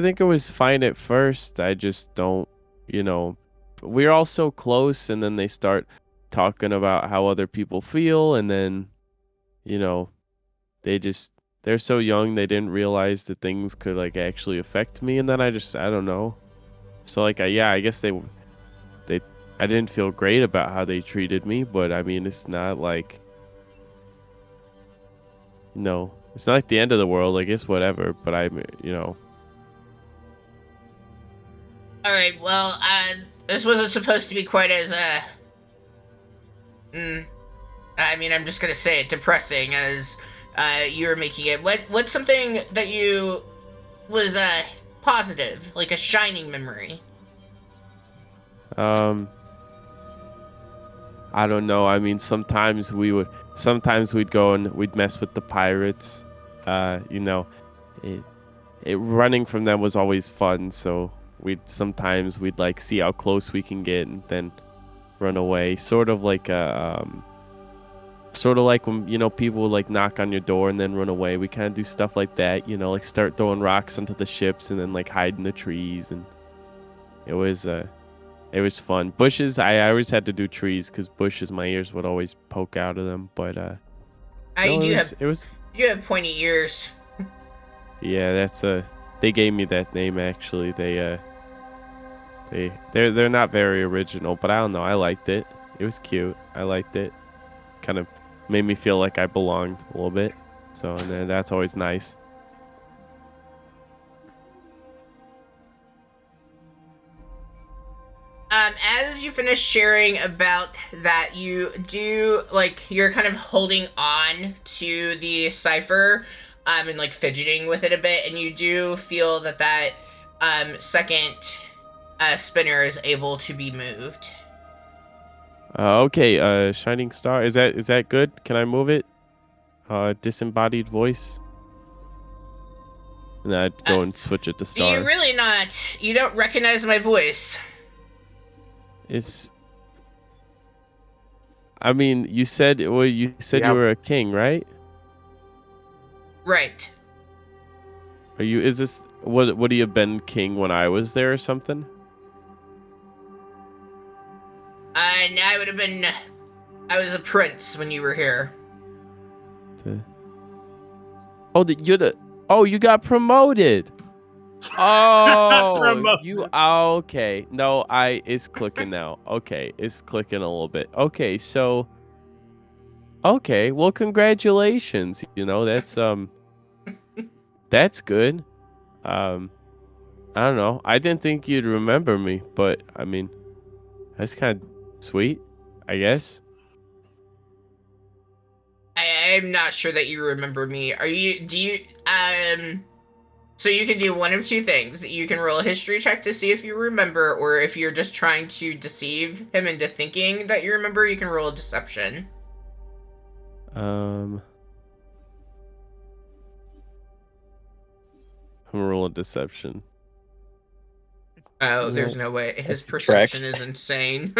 think it was fine at first. I just don't, we're all so close, and then they start talking about how other people feel, and then, they're so young, they didn't realize that things could like actually affect me, and then I don't know. So like, I guess I didn't feel great about how they treated me, but it's not like, it's not like the end of the world. I guess whatever, but All right, well, this wasn't supposed to be quite as I'm just gonna say it, depressing as you're making it. What's something that you was positive, like a shining memory? I don't know. Sometimes we'd go and we'd mess with the pirates. Running from them was always fun. So we'd like see how close we can get and then run away. Sort of like when people would like knock on your door and then run away. We kind of do stuff like that. Like start throwing rocks onto the ships and then like hide in the trees, and it was It was fun. Bushes, I always had to do trees because bushes, my ears would always poke out of them. But no, it was. You have pointy ears. Yeah, that's They gave me that name actually. They're not very original, but I don't know. I liked it. It was cute. I liked it. Kind of made me feel like I belonged a little bit. So, and then that's always nice. As you finish sharing about that, you do, like, you're kind of holding on to the cipher, and, like, fidgeting with it a bit, and you do feel that second, spinner is able to be moved. Okay, Shining Star. Is that good? Can I move it? Disembodied voice. And I'd go and switch it to Do Star. you really not? You don't recognize my voice. I mean, you said you Yeah. you were a king, right? Right. Is this would he have been king when I was there or something? And I was a prince when you were here. You got promoted. Oh, Promoted. okay. No, it's clicking now. Okay, it's clicking a little bit. Okay, so okay, well, congratulations. That's good. I don't know. I didn't think you'd remember me, but I mean, that's kind of sweet, I guess. I'm not sure that you remember me. So you can do one of two things. You can roll a history check to see if you remember, or if you're just trying to deceive him into thinking that you remember, you can roll a deception. I'm gonna roll a deception. Oh, there's no way. His If it perception tracks. is insane.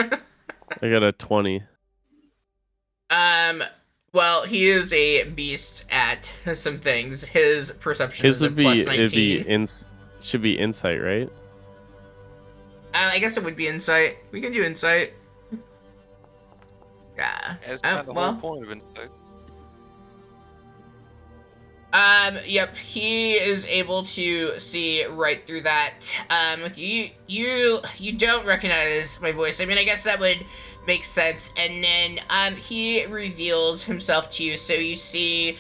I got a 20. Well, he is a beast at some things. His perception His is a would be plus 19. should be insight, right? I guess it would be insight. We can do insight. Yeah. That's kind of the well, whole point of insight. Yep, he is able to see right through that. With you don't recognize my voice. I mean, I guess that would make sense. And then, he reveals himself to you. So you see,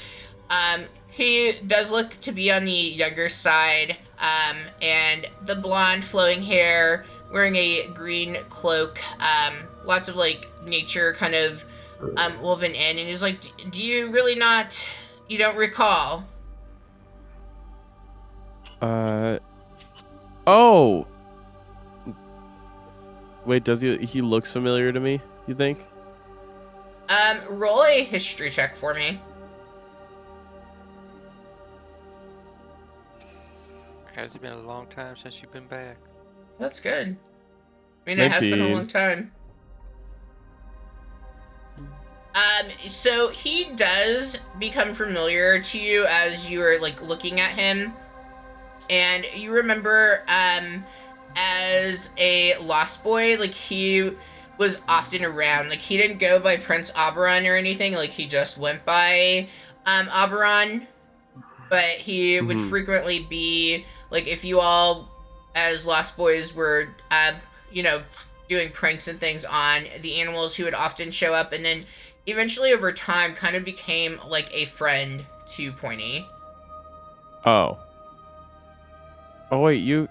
he does look to be on the younger side. And the blonde flowing hair, wearing a green cloak, lots of, like, nature kind of, woven in. And he's like, do you really not... You don't recall? Oh. Wait, does he looks familiar to me, you think? Roll a history check for me. Has it been a long time since you've been back? That's good. I mean, it has been a 19. long time. So he does become familiar to you as you are, like, looking at him. And you remember, as a Lost Boy, like, he was often around. Like, he didn't go by Prince Oberon or anything. Like, he just went by, Oberon. But he would frequently be, like, if you all, as Lost Boys, were, doing pranks and things on the animals, he would often show up. And then eventually, over time, kind of became, like, a friend to Pointy. Oh. Oh wait, you're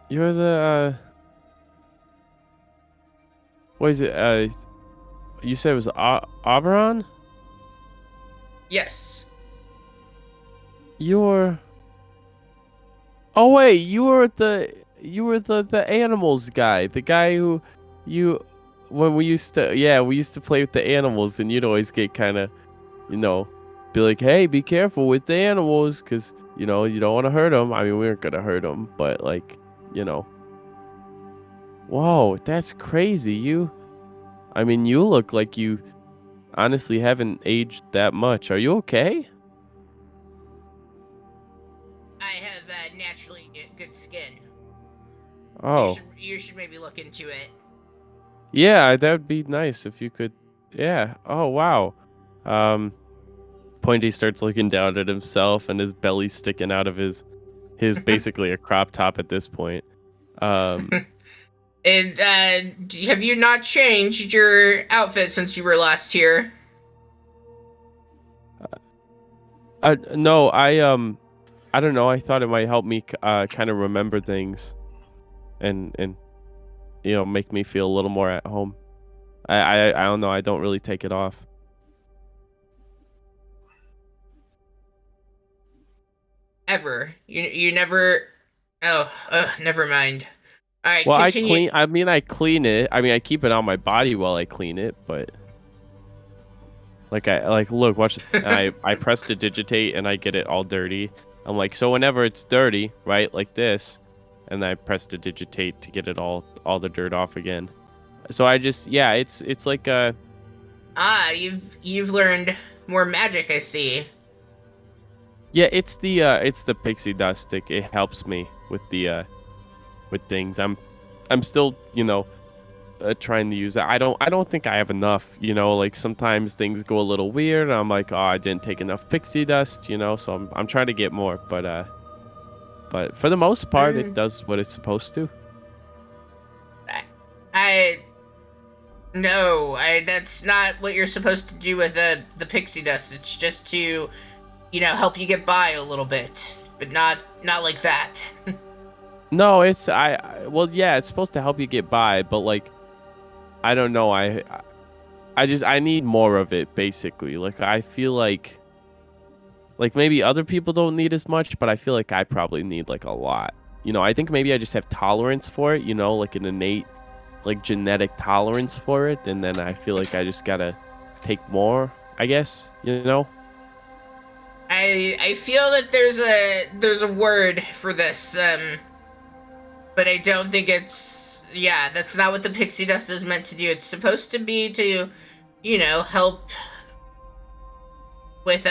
the what is it? You said it was Oberon? Yes. You're Oh wait, you were the animals guy, the guy who when we used to play with the animals, and you'd always get kind of, be like, hey, be careful with the animals, because you don't want to hurt them. I mean, we weren't gonna hurt them, but like, whoa, that's crazy. I mean, you look like you honestly haven't aged that much. Are you okay? I have naturally good skin. Oh, You should maybe look into it. yeah, that would be nice if you could. Yeah. Oh, wow. Pointy starts looking down at himself, and his belly's sticking out of his basically a crop top at this point. And have you not changed your outfit since you were last here? No, I don't know. I thought it might help me kind of remember things, and make me feel a little more at home. I don't know. I don't really take it off. Ever? You never? Oh, never mind. All right, Well, continue. I clean it. I mean, I keep it on my body while I clean it, but look, watch this. And I press to digitate, and I get it all dirty. I'm like, so whenever it's dirty, right, like this, and I press to digitate to get it all the dirt off again. So I just, yeah, it's like You've learned more magic, I see. yeah, it's the pixie dust. It helps me with the with things. I'm still, trying to use that. I don't think I have enough, like sometimes things go a little weird. I'm like, oh, I didn't take enough pixie dust, so I'm trying to get more, but for the most part it does what it's supposed to. No, that's not what you're supposed to do with the pixie dust. It's just to, help you get by a little bit, but not like that. No, well, yeah, it's supposed to help you get by, but like, I don't know. I need more of it, basically. Like, I feel like maybe other people don't need as much, but I feel like I probably need like a lot. I think maybe I just have tolerance for it, like an innate, like genetic tolerance for it. And then I feel like I just gotta take more, I guess, I feel that there's a word for this, but I don't think that's not what the pixie dust is meant to do. It's supposed to be to, help with,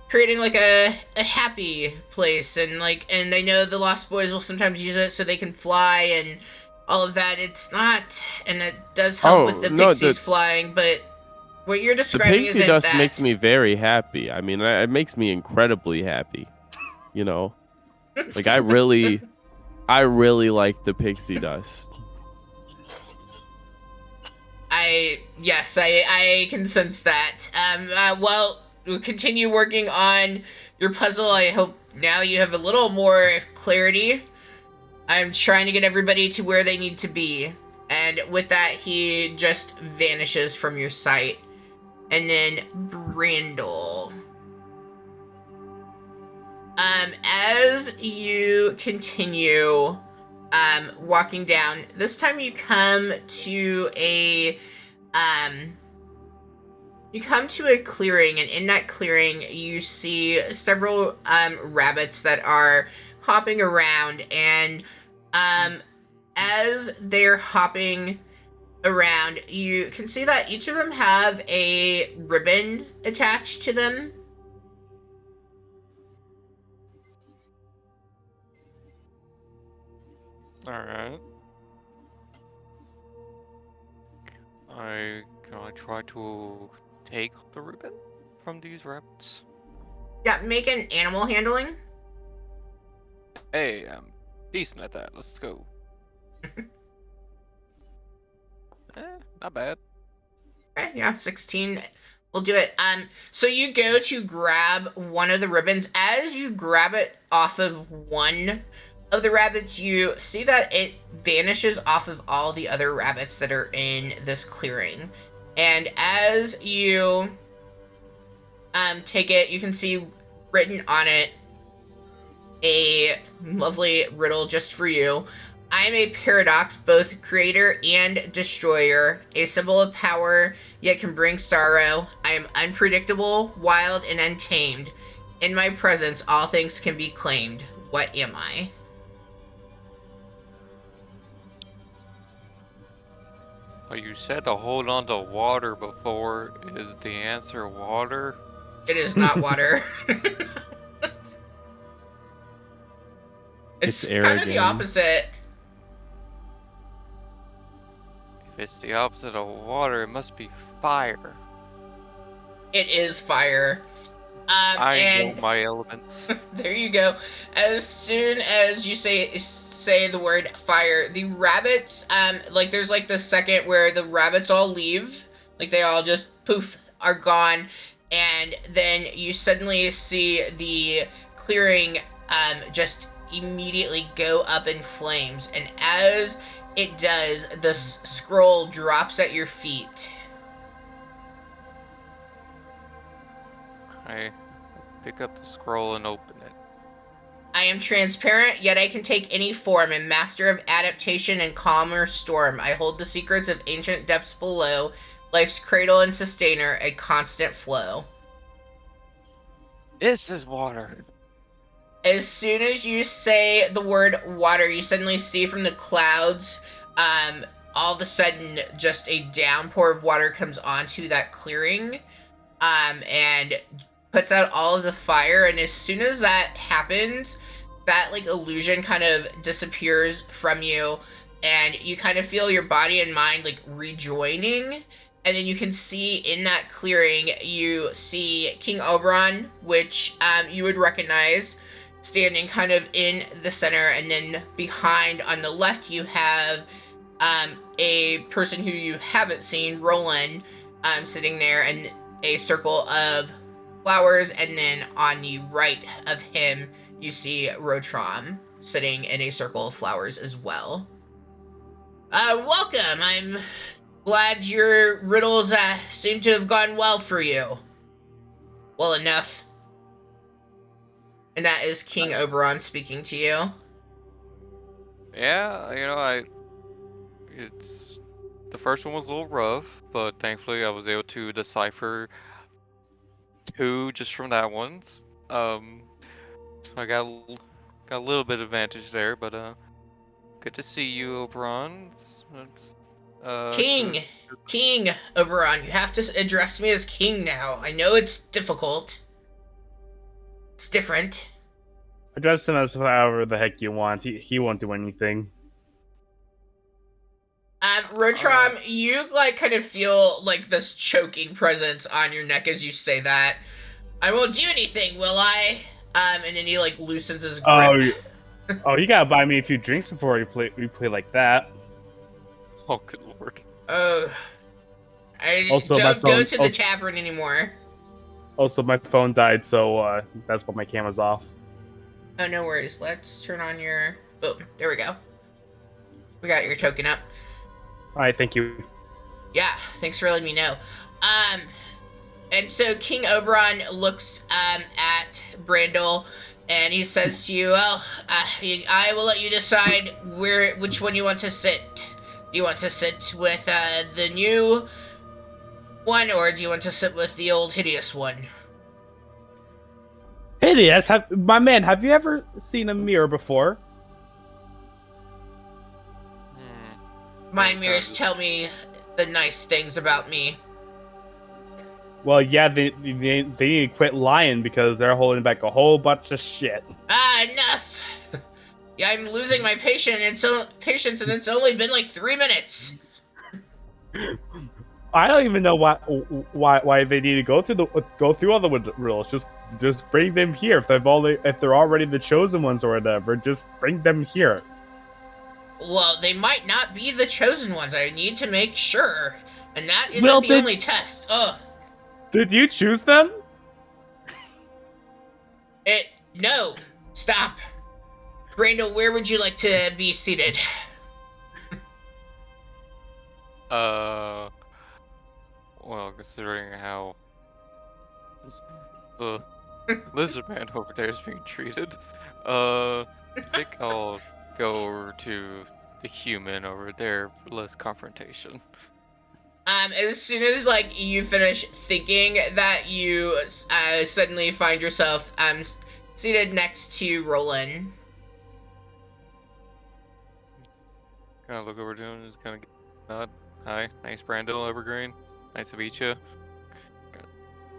creating like a happy place, and I know the Lost Boys will sometimes use it so they can fly and all of that. It's not, and it does help with the pixies flying, but what you're the describing pixie isn't dust that. makes me very happy. I mean, it makes me incredibly happy, like I really like the pixie dust. I can sense that. Well, we'll continue working on your puzzle. I hope now you have a little more clarity. I'm trying to get everybody to where they need to be. And with that, he just vanishes from your sight. And then Brandel. As you continue walking down, this time you come to a clearing, and in that clearing you see several rabbits that are hopping around, and as they're hopping around, you can see that each of them have a ribbon attached to them. Alright. Can I try to take the ribbon from these rabbits? Yeah, make an animal handling. Hey, I'm decent at that. Let's go. Not bad. Okay, yeah, 16 will do it. So you go to grab one of the ribbons. As you grab it off of one of the rabbits, you see that it vanishes off of all the other rabbits that are in this clearing. And as you take it, you can see written on it a lovely riddle just for you. I am a paradox, both creator and destroyer, a symbol of power, yet can bring sorrow. I am unpredictable, wild, and untamed. In my presence, all things can be claimed. What am I? Well, you said to hold on to water before. Is the answer water? It is not water. It's air kind of the again. opposite. It's the opposite of water. It must be fire. It is fire. I know And my elements. there you go. As soon as you say the word fire, the rabbits, like there's like the second where the rabbits all leave, like they all just poof are gone, and then you suddenly see the clearing just immediately go up in flames, and as it does, the scroll drops at your feet. I pick up the scroll and open it. I am transparent, yet I can take any form, and master of adaptation and calm or storm. I hold the secrets of ancient depths below, life's cradle and sustainer, a constant flow. This is water. As soon as you say the word water, you suddenly see from the clouds, all of a sudden, just a downpour of water comes onto that clearing, and puts out all of the fire. And as soon as that happens, that like illusion kind of disappears from you, and you kind of feel your body and mind like rejoining. And then you can see in that clearing, you see King Oberon, which you would recognize, standing kind of in the center. And then behind on the left, you have a person who you haven't seen, Roland, sitting there, and a circle of flowers. And then on the right of him, you see Rotram sitting in a circle of flowers as well. Welcome. I'm glad your riddles seem to have gone well for you. Well enough. And that is King Oberon speaking to you. Yeah, it's the first one was a little rough, but thankfully I was able to decipher two just from that one. So I got a little bit of advantage there, but good to see you, Oberon. King Oberon, you have to address me as King now. I know it's difficult. It's different. Address him as however the heck you want. He won't do anything. Rotram, you like kind of feel like this choking presence on your neck as you say that. I won't do anything, will I? And then he like loosens his grip. You gotta buy me a few drinks before we play like that. Oh, good lord. I Also, don't go to the tavern anymore. Also, my phone died, so that's why my camera's off. Oh, no worries. Let's turn on your... Boom. There we go. We got your token up. Alright, thank you. Yeah, thanks for letting me know. And so King Oberon looks at Brandel, and he says to you, well, I will let you decide which one you want to sit. Do you want to sit with the new one, or do you want to sit with the old hideous one? Hideous? My man, have you ever seen a mirror before? My mirrors tell me the nice things about me. Well, yeah, they need to quit lying because they're holding back a whole bunch of shit. Enough! Yeah, I'm losing my patience, and it's only been like 3 minutes. I don't even know why they need to go through all the rules. Just bring them here. If they're already the chosen ones or whatever, just bring them here. Well, they might not be the chosen ones. I need to make sure, and that isn't the only test. Ugh. Did you choose them? No. Stop. Brandel, where would you like to be seated? Well, considering how the lizard man over there is being treated, I think I'll go over to the human over there for less confrontation. As soon as, like, you finish thinking that, you suddenly find yourself, seated next to Roland. Kind of look over to him and just kind of nod. Hi, nice Brandel Evergreen. Nice to meet you.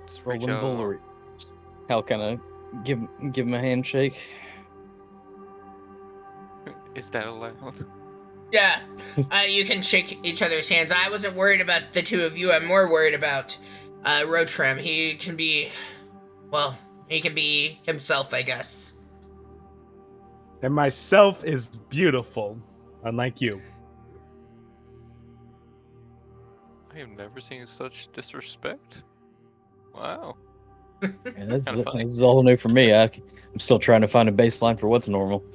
Just reach Roland out. Bullery. Hal kind of give him a handshake. Is that allowed? Yeah, you can shake each other's hands. I wasn't worried about the two of you. I'm more worried about Rotram. He can be himself, I guess. And myself is beautiful, unlike you. I have never seen such disrespect. Wow. Yeah, this Kinda funny. is all new for me. I'm still trying to find a baseline for what's normal.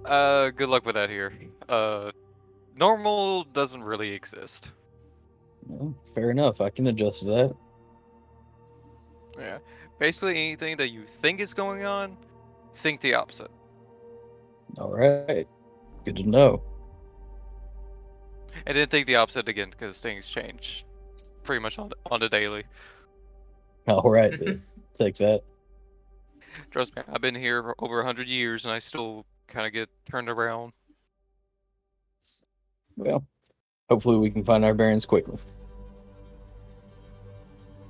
Good luck with that here. Normal doesn't really exist. Well, fair enough. I can adjust to that. Yeah. Basically, anything that you think is going on, think the opposite. All right. Good to know. And then think the opposite again, because things change pretty much on the daily. All right. Then. Take that. Trust me, I've been here for over 100 years, and I still kind of get turned around. Well, hopefully we can find our bearings quickly.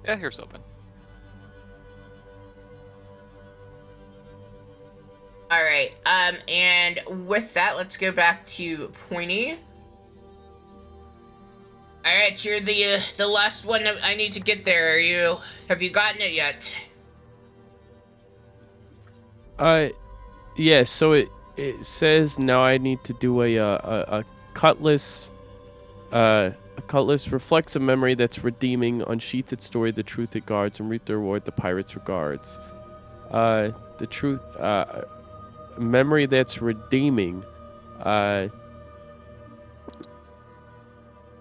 Yeah, here's open. All right. And with that, let's go back to Pointy. All right, you're the last one that I need to get there. Have you gotten it yet? Yeah. So it says now I need to do a cutlass. A cutlass reflects a memory that's redeeming. Unsheath its story, the truth it guards, and reap the reward the pirate's regards. The truth. Memory that's redeeming.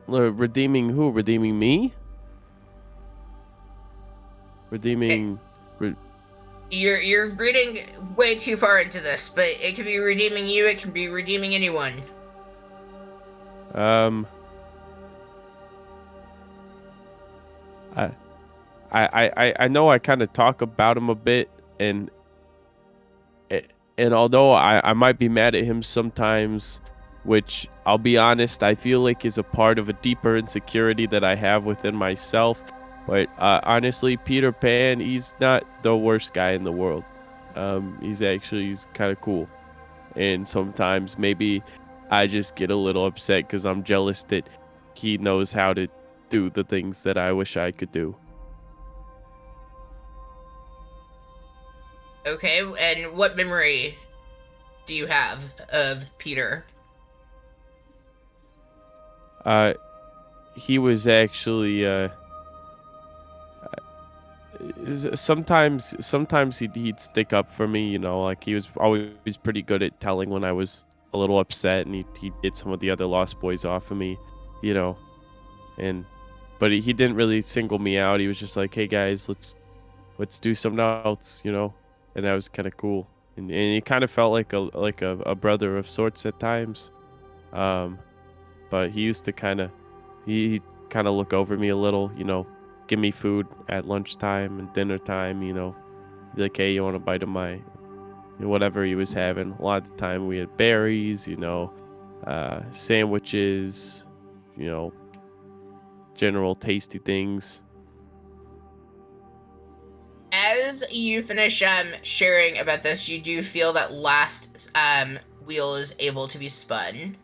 Redeeming who? Redeeming me? Redeeming. You're reading way too far into this, but it can be redeeming you. It can be redeeming anyone. I know I kind of talk about him a bit, and although I might be mad at him sometimes, which I'll be honest, I feel like is a part of a deeper insecurity that I have within myself. But honestly, Peter Pan, he's not the worst guy in the world. He's kind of cool. And sometimes maybe I just get a little upset because I'm jealous that he knows how to do the things that I wish I could do. Okay, and what memory do you have of Peter? He was actually sometimes he'd stick up for me, you know, like he was always pretty good at telling when I was a little upset, and he did some of the other Lost Boys off of me, you know, but he didn't really single me out. He was just like, hey guys, let's do something else, you know, and that was kind of cool, and he kind of felt like a brother of sorts at times, but he used to he kind of look over me a little, you know, give me food at lunchtime and dinner time, you know, be like, hey, you want a bite of my, whatever he was having. A lot of the time we had berries, you know, sandwiches, you know, general tasty things. As you finish sharing about this, you do feel that last wheel is able to be spun.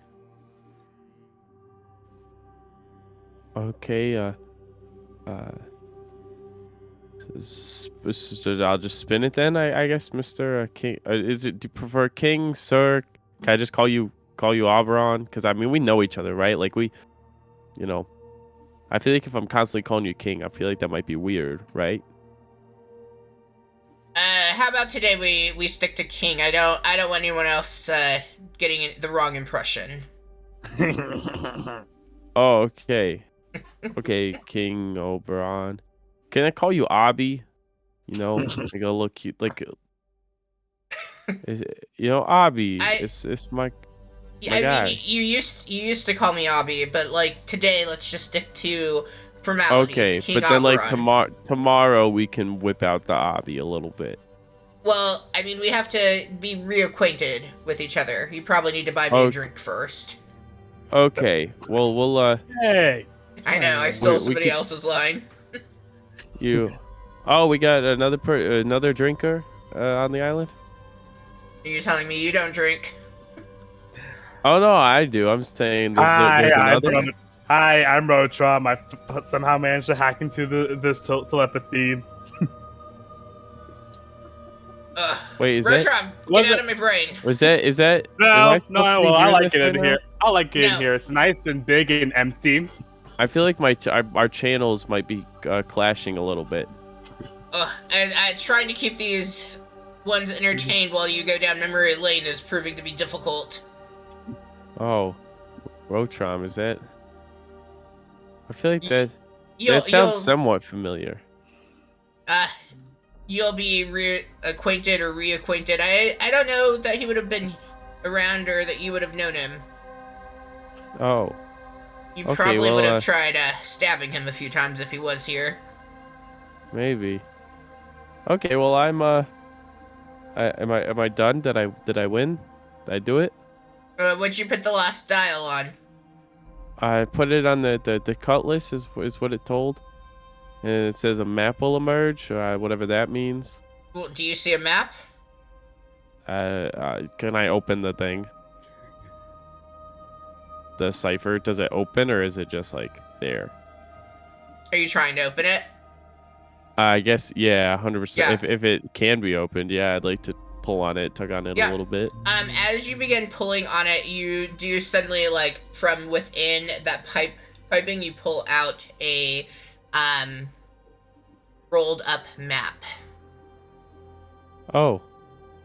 Okay, I'll just spin it then, I guess, Mr. King. Do you prefer King, Sir? Can I just call you Oberon? Because I mean, we know each other, right? Like you know, I feel like if I'm constantly calling you King, I feel like that might be weird, right? How about today we stick to King? I don't want anyone else getting the wrong impression. Oh, okay. Okay, King Oberon. Can I call you Abby? You know, like a look cute, like, you know, Abby. It's my guy. mean, you used to call me Abby, but like today, let's just stick to formalities. Okay, King but then like Oberon. tomorrow we can whip out the Abby a little bit. Well, I mean, we have to be reacquainted with each other. You probably need to buy me a drink first. Okay, well we'll Hey. I know, I stole We somebody could- else's line. Oh, we got another drinker on the island. Are you telling me you don't drink? Oh no, I do. I'm saying Hi, there's I'm another. Hi, I'm Rotrom. I somehow managed to hack into this telepathy. Ugh. Wait, is that Rotram, get Was out it? of my brain. was that is that? Am I No, no. supposed to be Well, I hearing like this it right in now? here. I like it in No. here. It's nice and big and empty. I feel like our channels might be clashing a little bit. And trying to keep these ones entertained while you go down memory lane is proving to be difficult. Oh, Rotrom, is that? I feel like Y- that sounds you'll somewhat familiar. uh you'll be acquainted or reacquainted. I don't know that he would have been around or that you would have known him. Oh, You okay. probably would Well, have tried stabbing him a few times if he was here. maybe. Okay. Well, am I done? Did I win? Did I do it? What'd you put the last dial on? I put it on the cutlass is what it told, and it says a map will emerge, whatever that means. Well, do you see a map? Can I open the thing? The cipher, does it open or is it just like there? Are you trying to open it? I guess yeah, 100%. Yeah. If it can be opened, yeah, I'd like to pull on it, tug on it Yeah. a little bit. As you begin pulling on it, you do suddenly, like, from within that piping, you pull out a, rolled up map. Oh,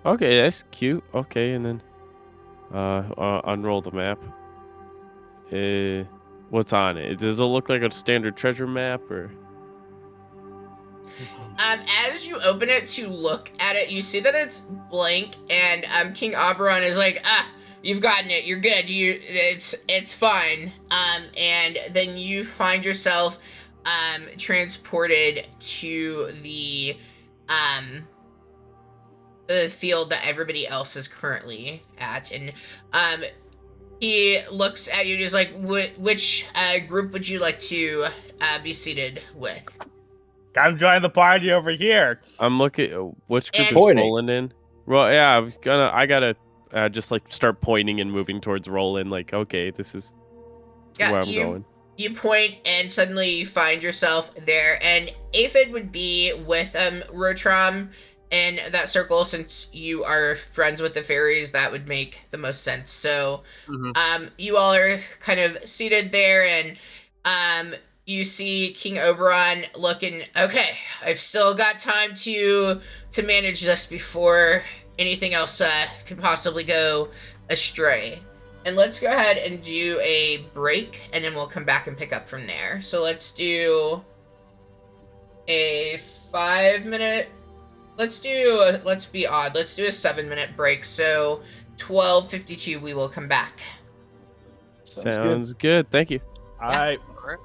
okay, that's cute. Okay, and then unroll the map. What's on it? Does it look like a standard treasure map or? As you open it to look at it, you see that it's blank, and King Oberon is like, you've gotten it, you're good, it's fine. And then you find yourself transported to the field that everybody else is currently at, and he looks at you and he's like, which group would you like to be seated with? Come join the party over here. I'm looking. Which group And- is Pointing. Roland in? Well, yeah, I gotta just like start pointing and moving towards Roland. Like, okay, this is Yeah, where I'm going. You point and suddenly you find yourself there, and Aphid would be with Rotram in that circle. Since you are friends with the fairies, that would make the most sense. So you all are kind of seated there, and you see King Oberon looking, okay, I've still got time to manage this before anything else can possibly go astray. And let's go ahead and do a break, and then we'll come back and pick up from there. So let's do a 5-minute. Let's be odd. Let's do a 7-minute break. So 12:52, we will come back. Sounds good. Thank you. All right. Alright.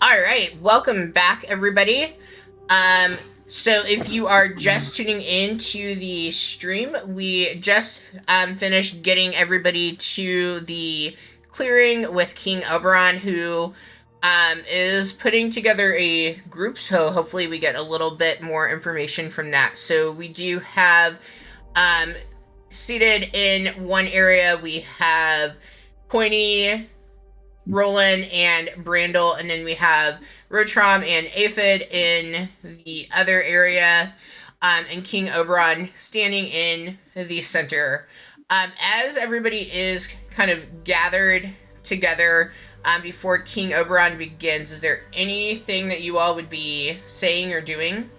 All right, welcome back, everybody. So if you are just tuning in to the stream, we just finished getting everybody to the clearing with King Oberon, who is putting together a group. So hopefully we get a little bit more information from that. So we do have seated in one area, we have Pointy, Roland, and Brandel, and then we have Rotrom and Aphid in the other area, and King Oberon standing in the center. As everybody is kind of gathered together before King Oberon begins, is there anything that you all would be saying or doing?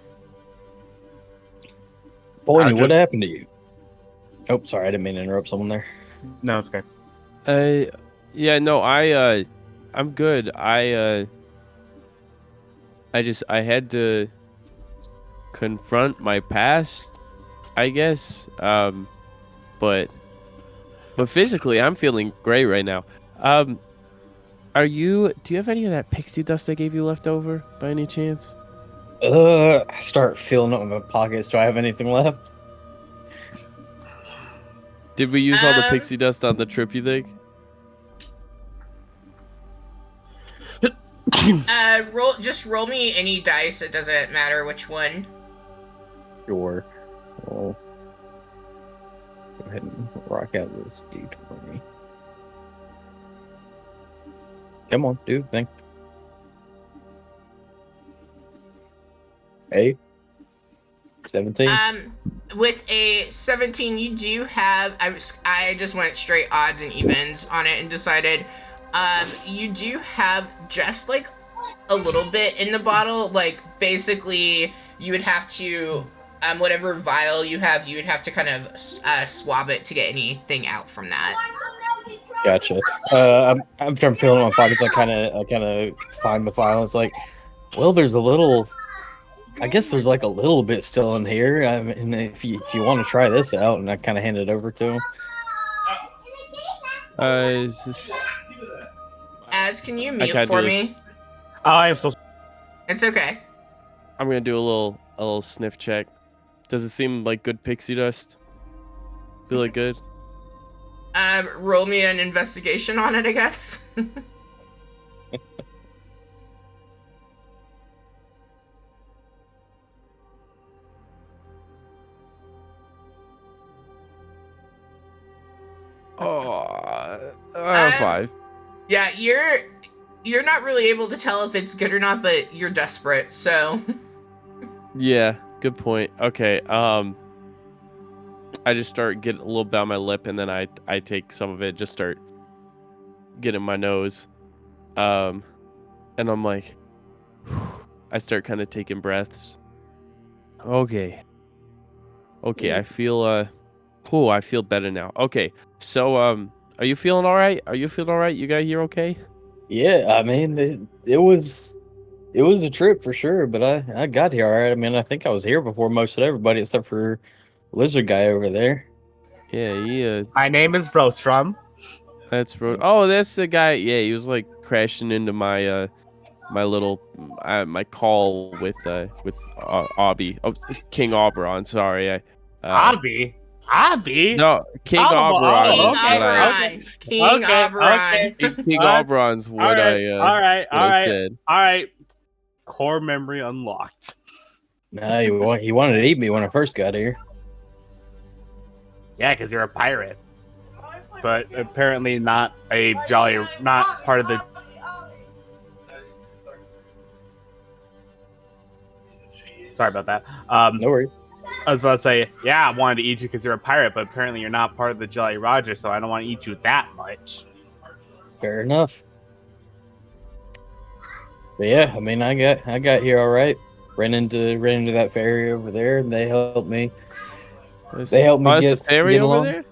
Boy, just- what happened to you? Oh, sorry, I didn't mean to interrupt someone there. No, it's okay. Yeah, no, I'm good. I had to confront my past, I guess. But physically, I'm feeling great right now. Do you have any of that pixie dust I gave you left over by any chance? I start feeling up in my pockets. Do I have anything left? Did we use all the Um, pixie dust on the trip, you think? Roll me any dice. It doesn't matter which one. Sure. Well, go ahead and rock out this D20. Come on, dude. Think. Hey. 17. With a 17, you do have. I just went straight odds and evens on it and decided. You do have just like a little bit in the bottle. Like basically, you would have to. Whatever vial you have, you would have to kind of swab it to get anything out from that. Gotcha. I'm trying to feel in my pockets. I kind of find the file. It's like, well, there's a little. I guess there's like a little bit still in here. I mean, if you want to try this out, and I kind of hand it over to him. Is this... Can you I mute can't for do it. me? I am so. It's okay. I'm gonna do a little sniff check. Does it seem like good pixie dust? Feel it good? Roll me an investigation on it, I guess. Oh, Um, 5. Yeah, you're not really able to tell if it's good or not, but you're desperate, so. Yeah, good point. Okay, I just start getting a little bit on my lip, and then I take some of it, just start getting my nose, and I'm like, I start kind of taking breaths. Okay, I feel cool. I feel better now. Okay, so are you feeling all right? You got here okay? Yeah, I mean, it was a trip for sure, but I got here all right. I mean, I think I was here before most of everybody except for Lizard Guy over there. Yeah. My name is Brotrum. That's road. Oh, that's the guy. Yeah, he was like crashing into my my little my call with Obby. Oh, King Oberon. Sorry, Abby? no, King Oh, King Oberon's okay, what I Oberon. okay, King okay, okay. Oberon. King All right, Oberon's all right, what I said. all right. Core memory unlocked. Nah, he wanted to eat me when I first got here. Yeah, because you're a pirate, but apparently not not part of the. Sorry about that. No worries. I was about to say, yeah, I wanted to eat you because you're a pirate, but apparently you're not part of the Jolly Roger, so I don't want to eat you that much. Fair enough. But yeah, I mean, I got here all right. Ran into that ferry over there, and they helped me. They helped me Is the ferry get over along. there?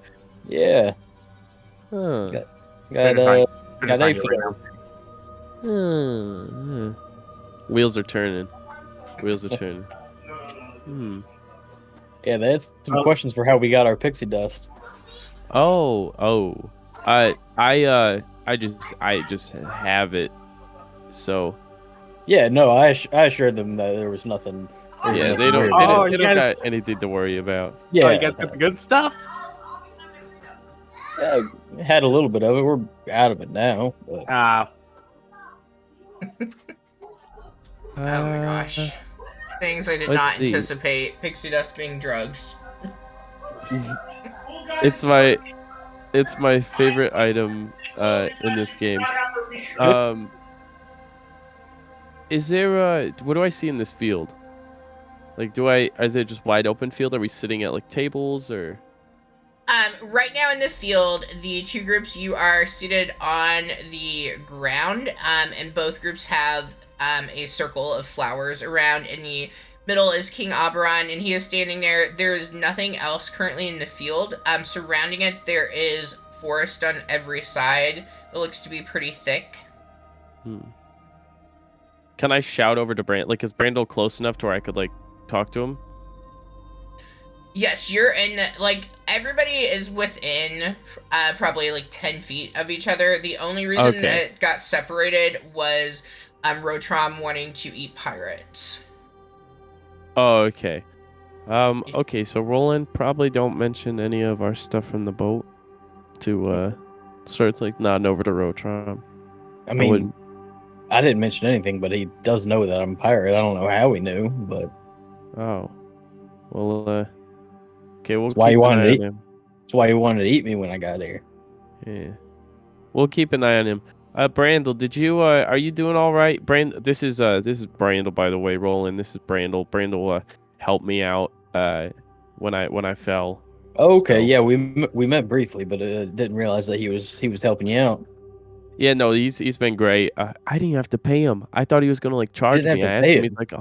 Yeah, Huh. got They're got just fine. They're got just a fine right ferry. Hmm. Wheels are turning. Wheels are turning. Hmm. Yeah, they had some Oh. questions for how we got our pixie dust. Oh. I just have it. So Yeah, no, I assured them that there was nothing. yeah, nothing they don't weird they about don't Oh, it. they you don't got guys. anything to worry about. Yeah, Oh, you guys got the good stuff? yeah, had a little bit of it. We're out of it now. But Oh my gosh. Things I did let's not see. anticipate. Pixie dust being drugs. It's my favorite item in this game. Is there what do I see in this field? Like is it just wide open field? Are we sitting at like tables or Right now in the field, the two groups, you are seated on the ground, and both groups have a circle of flowers around. In the middle is King Oberon, and he is standing there. There is nothing else currently in the field. Surrounding it, there is forest on every side. It looks to be pretty thick. Can I shout over to Brand? Like, is Brandel close enough to where I could like talk to him? Yes, you're in, like, everybody is within probably like 10 feet of each other. The only reason that it got separated was Rotrom wanting to eat pirates. Oh, okay. Okay, so Roland, probably don't mention any of our stuff from the boat to starts like nodding over to Rotrom. I mean, I didn't mention anything, but he does know that I'm a pirate. I don't know how he knew, but oh, well, okay, we'll that's why keep he an wanted eye to on eat. him. That's why he wanted to eat me when I got here. Yeah, we'll keep an eye on him. Brandel, did you are you doing all right? This is Brandel, by the way. Roland, this is Brandel. Brandel helped me out when I fell. Okay, So. yeah, we met briefly, but didn't realize that he was helping you out. Yeah, no, he's been great. I didn't have to pay him. I thought he was gonna like charge didn't have me. to I asked pay him. him. He's like,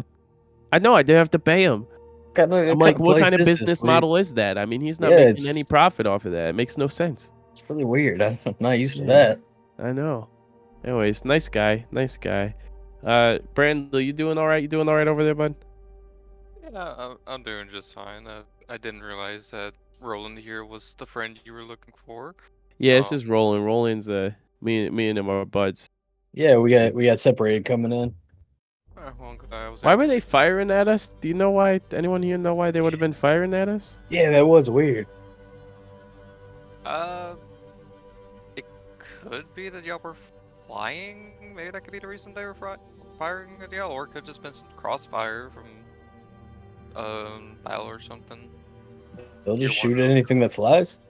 I know I didn't have to pay him. I'm like, what kind of business Weird? model is that? I mean, he's not Yeah, making any profit off of that. It makes no sense. It's really weird. I'm not used to Yeah. that. I know. Anyways, nice guy. Brandel, you doing all right? You doing all right over there, bud? Yeah, I'm doing just fine. I didn't realize that Roland here was the friend you were looking for. Yeah, this is Roland. Roland's me and him are buds. Yeah, we got separated coming in. Well, I'm glad I was Why able were they firing at us? Do you know why? Anyone here know why they would have been firing at us? Yeah, that was weird. It could be that y'all were flying. Maybe that could be the reason they were firing at y'all, or it could have just been some crossfire from battle or something. They'll just Either one shoot at of anything that flies.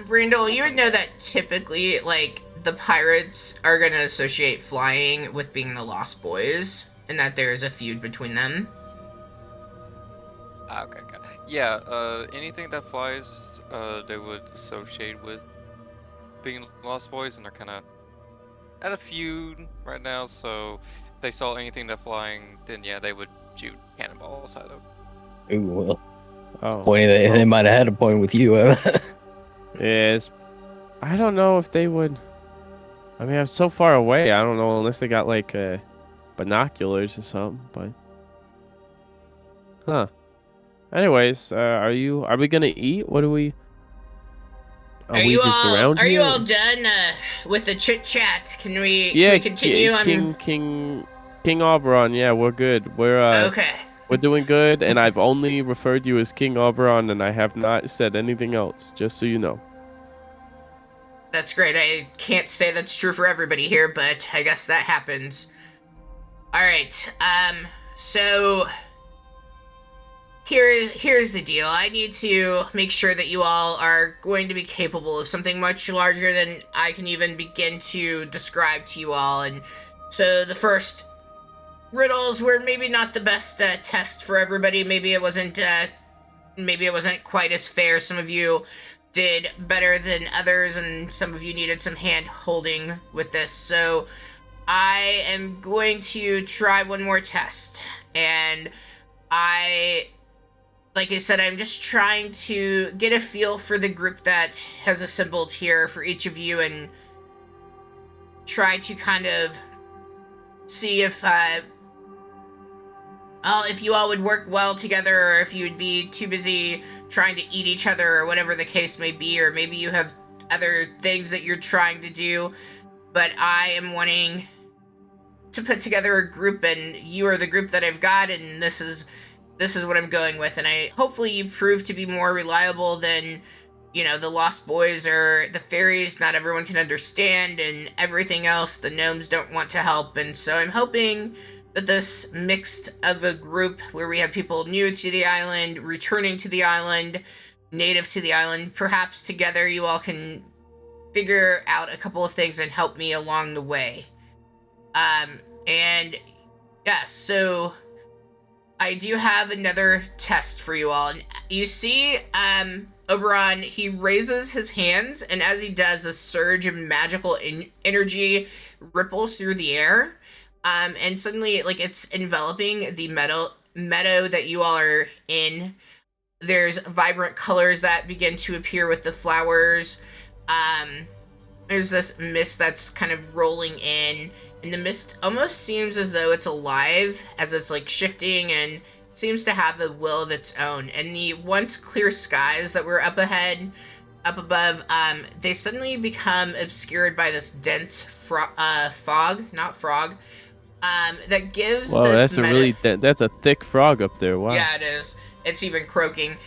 Brindle, you would know that typically, like, the pirates are gonna associate flying with being the Lost Boys, and that there is a feud between them. Okay. Yeah, anything that flies, they would associate with being Lost Boys, and they're kind of at a feud right now, so if they saw anything that flying, then yeah, they would shoot cannonballs at it. Ooh, well. Oh, Pointy, they might have had a point with you. yes. I don't know if they would. I mean, I'm so far away. I don't know unless they got like binoculars or something. But, huh? Anyways, are we gonna eat? What do we Are we just around Are here? you all done with the chit chat? Can we Yeah, continue? King Oberon. Yeah, we're good. Okay. We're doing good, and I've only referred you as King Oberon, and I have not said anything else. Just so you know. That's great. I can't say that's true for everybody here, but I guess that happens. All right. So here's the deal. I need to make sure that you all are going to be capable of something much larger than I can even begin to describe to you all. And so the first riddles were maybe not the best test for everybody. Maybe it wasn't quite as fair. Some of you did better than others, and some of you needed some hand holding with this. So I am going to try one more test, and like I said, I'm just trying to get a feel for the group that has assembled here for each of you, and try to kind of see if you all would work well together, or if you would be too busy trying to eat each other, or whatever the case may be, or maybe you have other things that you're trying to do. But I am wanting to put together a group, and you are the group that I've got, and this is what I'm going with. And hopefully you prove to be more reliable than, the Lost Boys or the fairies. Not everyone can understand, and everything else. The gnomes don't want to help, and so I'm hoping that this mixed of a group where we have people new to the island, returning to the island, native to the island, perhaps together you all can figure out a couple of things and help me along the way. And yeah, so I do have another test for you all. And you see, Oberon, he raises his hands, and as he does, a surge of magical energy ripples through the air. And suddenly, it's enveloping the meadow that you all are in. There's vibrant colors that begin to appear with the flowers. There's this mist that's kind of rolling in, and the mist almost seems as though it's alive, as it's shifting and seems to have a will of its own. And the once clear skies that were up above, they suddenly become obscured by this dense fog, not frog, that gives Whoa, this that's a thick frog up there. Wow. Yeah, it is. It's even croaking.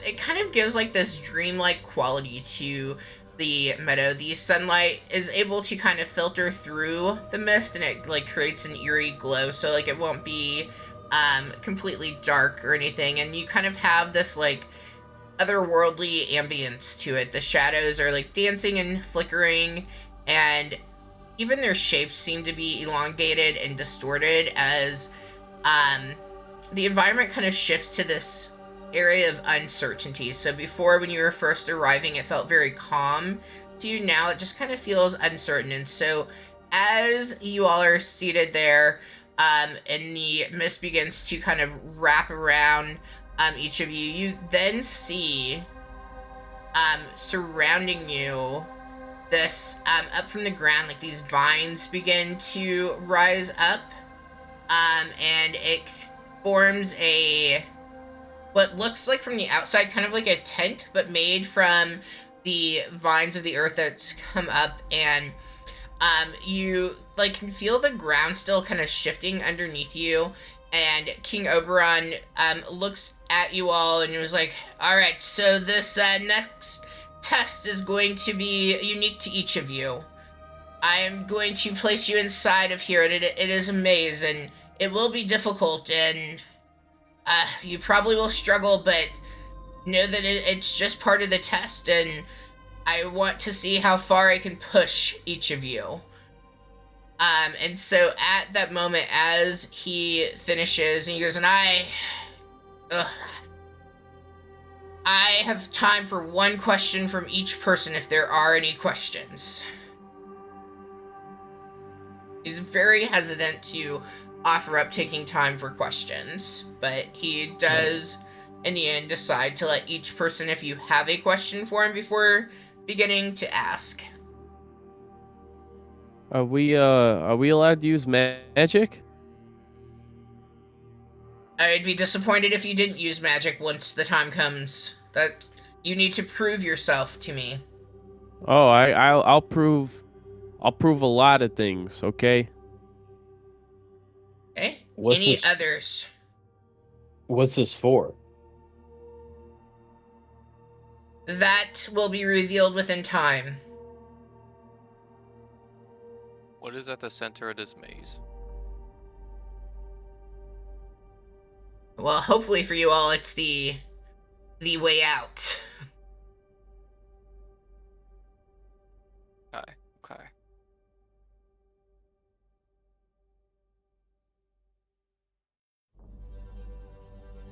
It kind of gives this dreamlike quality to the meadow. The sunlight is able to kind of filter through the mist, and it creates an eerie glow, so it won't be completely dark or anything. And you kind of have this otherworldly ambience to it. The shadows are dancing and flickering, and even their shapes seem to be elongated and distorted as the environment kind of shifts to this area of uncertainty. So before, when you were first arriving, it felt very calm to you. Now it just kind of feels uncertain. And so as you all are seated there, and the mist begins to kind of wrap around each of you, you then see surrounding you this up from the ground, these vines begin to rise up, and it forms what looks like from the outside kind of like a tent, but made from the vines of the earth that's come up. And you can feel the ground still kind of shifting underneath you. And King Oberon looks at you all and was like, all right, so this next test is going to be unique to each of you. I am going to place you inside of here, and it is a maze, and it will be difficult, and you probably will struggle, but know that it's just part of the test, and I want to see how far I can push each of you. And so at that moment, as he finishes, and he goes, and I have time for one question from each person if there are any questions. He's very hesitant to offer up taking time for questions, but he does, in the end, decide to let each person, if you have a question for him, before beginning to ask. Are we allowed to use magic? I'd be disappointed if you didn't use magic once the time comes. That you need to prove yourself to me. Oh, I'll prove a lot of things, okay? Okay. What's Any this? others? What's this for? That will be revealed within time. What is at the center of this maze? Well, hopefully for you all, it's the way out. Okay.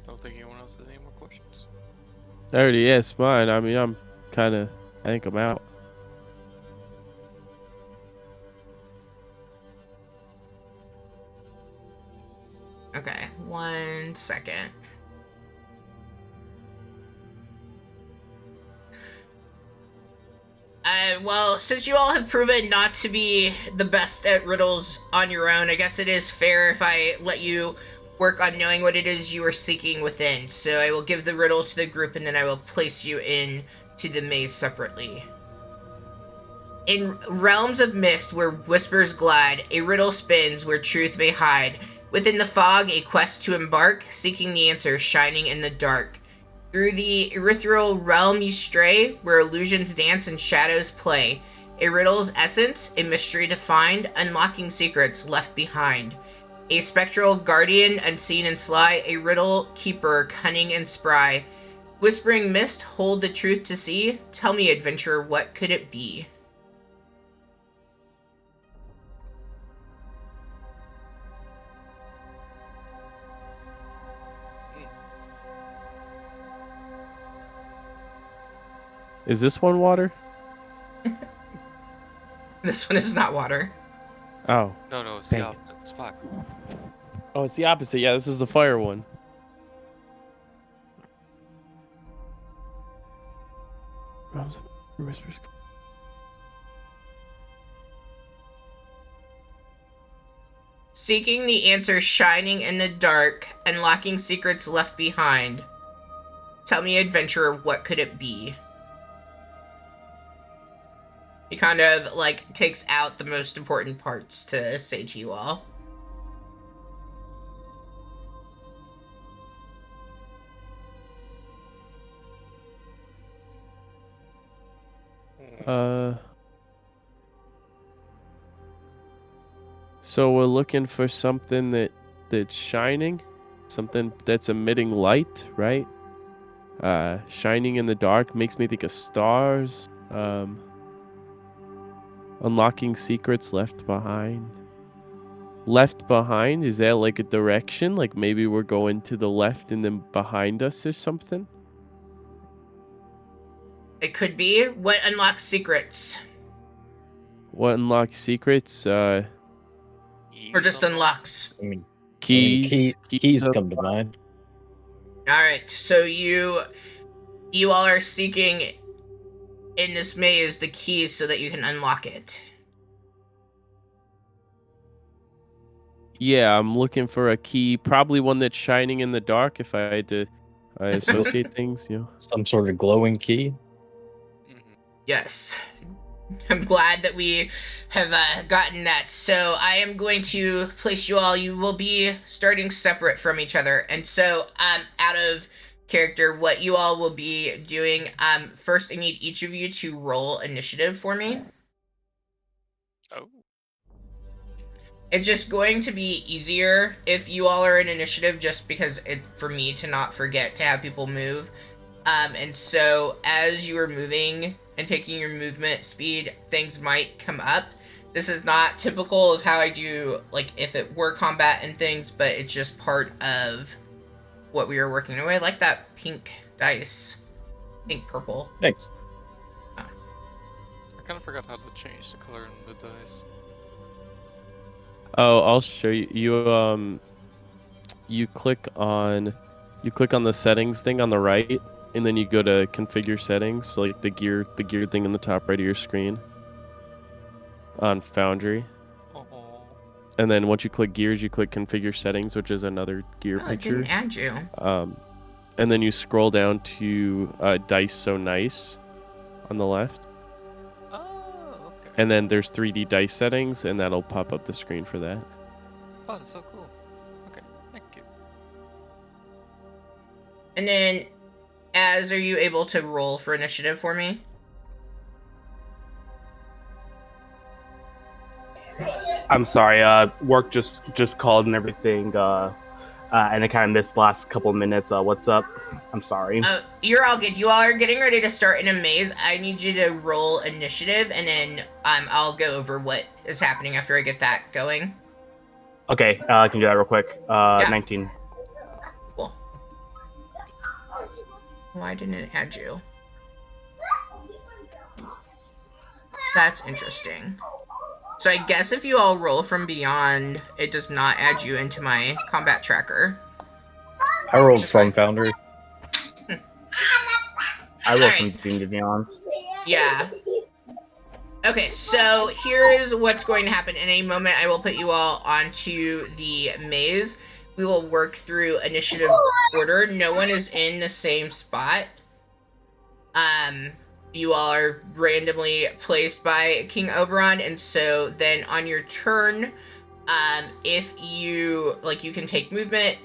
Don't think anyone else has any more questions. I already asked mine. I mean, I think I'm out. Okay, 1 second. Well, since you all have proven not to be the best at riddles on your own, I guess it is fair if I let you work on knowing what it is you are seeking within. So I will give the riddle to the group and then I will place you in to the maze separately. In realms of mist where whispers glide, a riddle spins where truth may hide. Within the fog, a quest to embark, seeking the answer shining in the dark. Through the ethereal realm you stray, where illusions dance and shadows play. A riddle's essence, a mystery to find, unlocking secrets left behind. A spectral guardian, unseen and sly, a riddle keeper, cunning and spry. Whispering mist, hold the truth to see. Tell me, adventurer, what could it be? Is this one water? This one is not water. Oh. No, it's Dang the it. opposite. It's fire. Oh, it's the opposite. Yeah, this is the fire one. Whispers. Seeking the answer shining in the dark, unlocking secrets left behind. Tell me, adventurer, what could it be? He kind of, like, takes out the most important parts to say to you all. So we're looking for something that's shining, something that's emitting light, right? Shining in the dark makes me think of stars. Unlocking secrets left behind. Left behind, is that like a direction? Like maybe we're going to the left and then behind us is something? It could be. What unlocks secrets? What unlocks secrets? Or just unlocks? I mean, Keys. keys come to mind. Alright, so you all are seeking in this maze the keys so that you can unlock it. Yeah, I'm looking for a key, probably one that's shining in the dark if I had to associate things, you know. Some sort of glowing key. Yes. I'm glad that we have gotten that. So I am going to place you all. You will be starting separate from each other. And so out of character, what you all will be doing, first I need each of you to roll initiative for me. Oh. It's just going to be easier if you all are in initiative, just because for me to not forget to have people move. And so as you are moving and taking your movement speed, things might come up. This is not typical of how I do, like, if it were combat and things, but it's just part of what we are working on. I like that pink dice. Pink purple. Thanks. I kind of forgot how to change the color in the dice. Oh, I'll show you. You click on the settings thing on the right, and then you go to configure settings, so like the gear thing in the top right of your screen on Foundry. Oh. And then once you click gears, you click configure settings, which is another gear Oh, picture. it didn't add you. And then you scroll down to Dice So Nice on the left. And then there's 3D dice settings, and that'll pop up the screen for that. Oh, that's so cool. Okay, thank you. And then, Az, are you able to roll for initiative for me? I'm sorry. Work just called and everything. And I kind of missed the last couple of minutes. What's up? I'm sorry. You're all good. You all are getting ready to start in a maze. I need you to roll initiative, and then I'll go over what is happening after I get that going. Okay, I can do that real quick. Yeah. 19. Cool. Why didn't it add you? That's interesting. So I guess if you all roll from beyond, it does not add you into my combat tracker. I rolled Just from fine. Foundry. I rolled Alright. from Between Beyond. Yeah. Okay, so here is what's going to happen. In a moment, I will put you all onto the maze. We will work through initiative order. No one is in the same spot. You all are randomly placed by King Oberon, and so then on your turn, if you, like, you can take movement.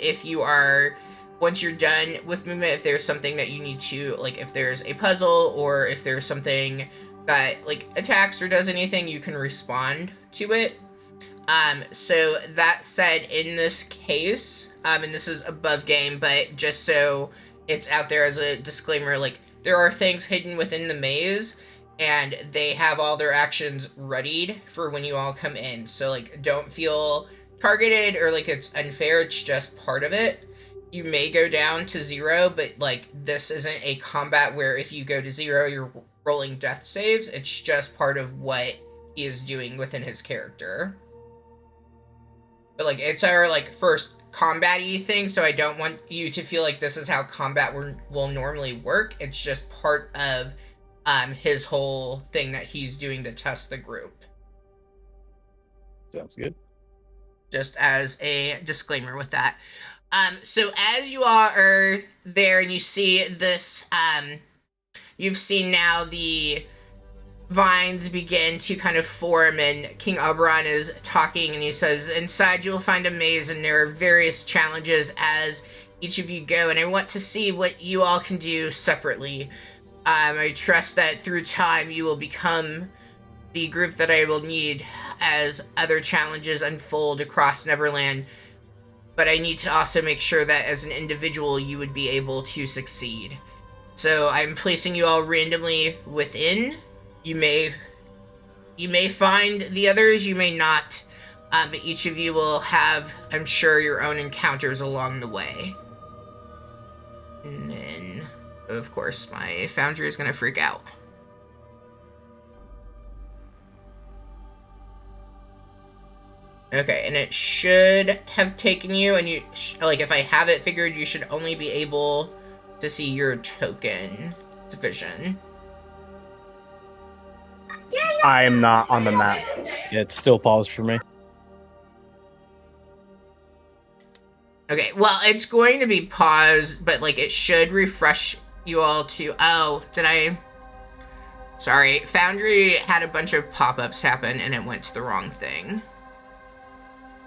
If you are, once you're done with movement, if there's something that you need to, like, if there's a puzzle, or if there's something that, like, attacks or does anything, you can respond to it. So that said, in this case, and this is above game, but just so it's out there as a disclaimer, like, there are things hidden within the maze, and they have all their actions readied for when you all come in. So, like, don't feel targeted or like it's unfair. It's just part of it. You may go down to 0, but, like, this isn't a combat where if you go to 0, you're rolling death saves. It's just part of what he is doing within his character. But, like, it's our, like, first combat-y thing, so I don't want you to feel like this is how combat will normally work. It's just part of his whole thing that he's doing to test the group. Sounds good. Just as a disclaimer with that. So as you all are there and you see this, you've seen now the vines begin to kind of form, and King Oberon is talking, and he says, inside you will find a maze, and there are various challenges as each of you go, and I want to see what you all can do separately. I trust that through time you will become the group that I will need as other challenges unfold across Neverland, but I need to also make sure that as an individual you would be able to succeed. So I'm placing you all randomly within. You may find the others, you may not, but each of you will have, I'm sure, your own encounters along the way. And then, of course, my Foundry is going to freak out. Okay, and it should have taken you, and you, like, if I have it figured, you should only be able to see your token division. I am not on the map. Yeah, it's still paused for me. Okay, well, it's going to be paused, but, like, it should refresh you all to... Oh, did I... Sorry, Foundry had a bunch of pop-ups happen, and it went to the wrong thing.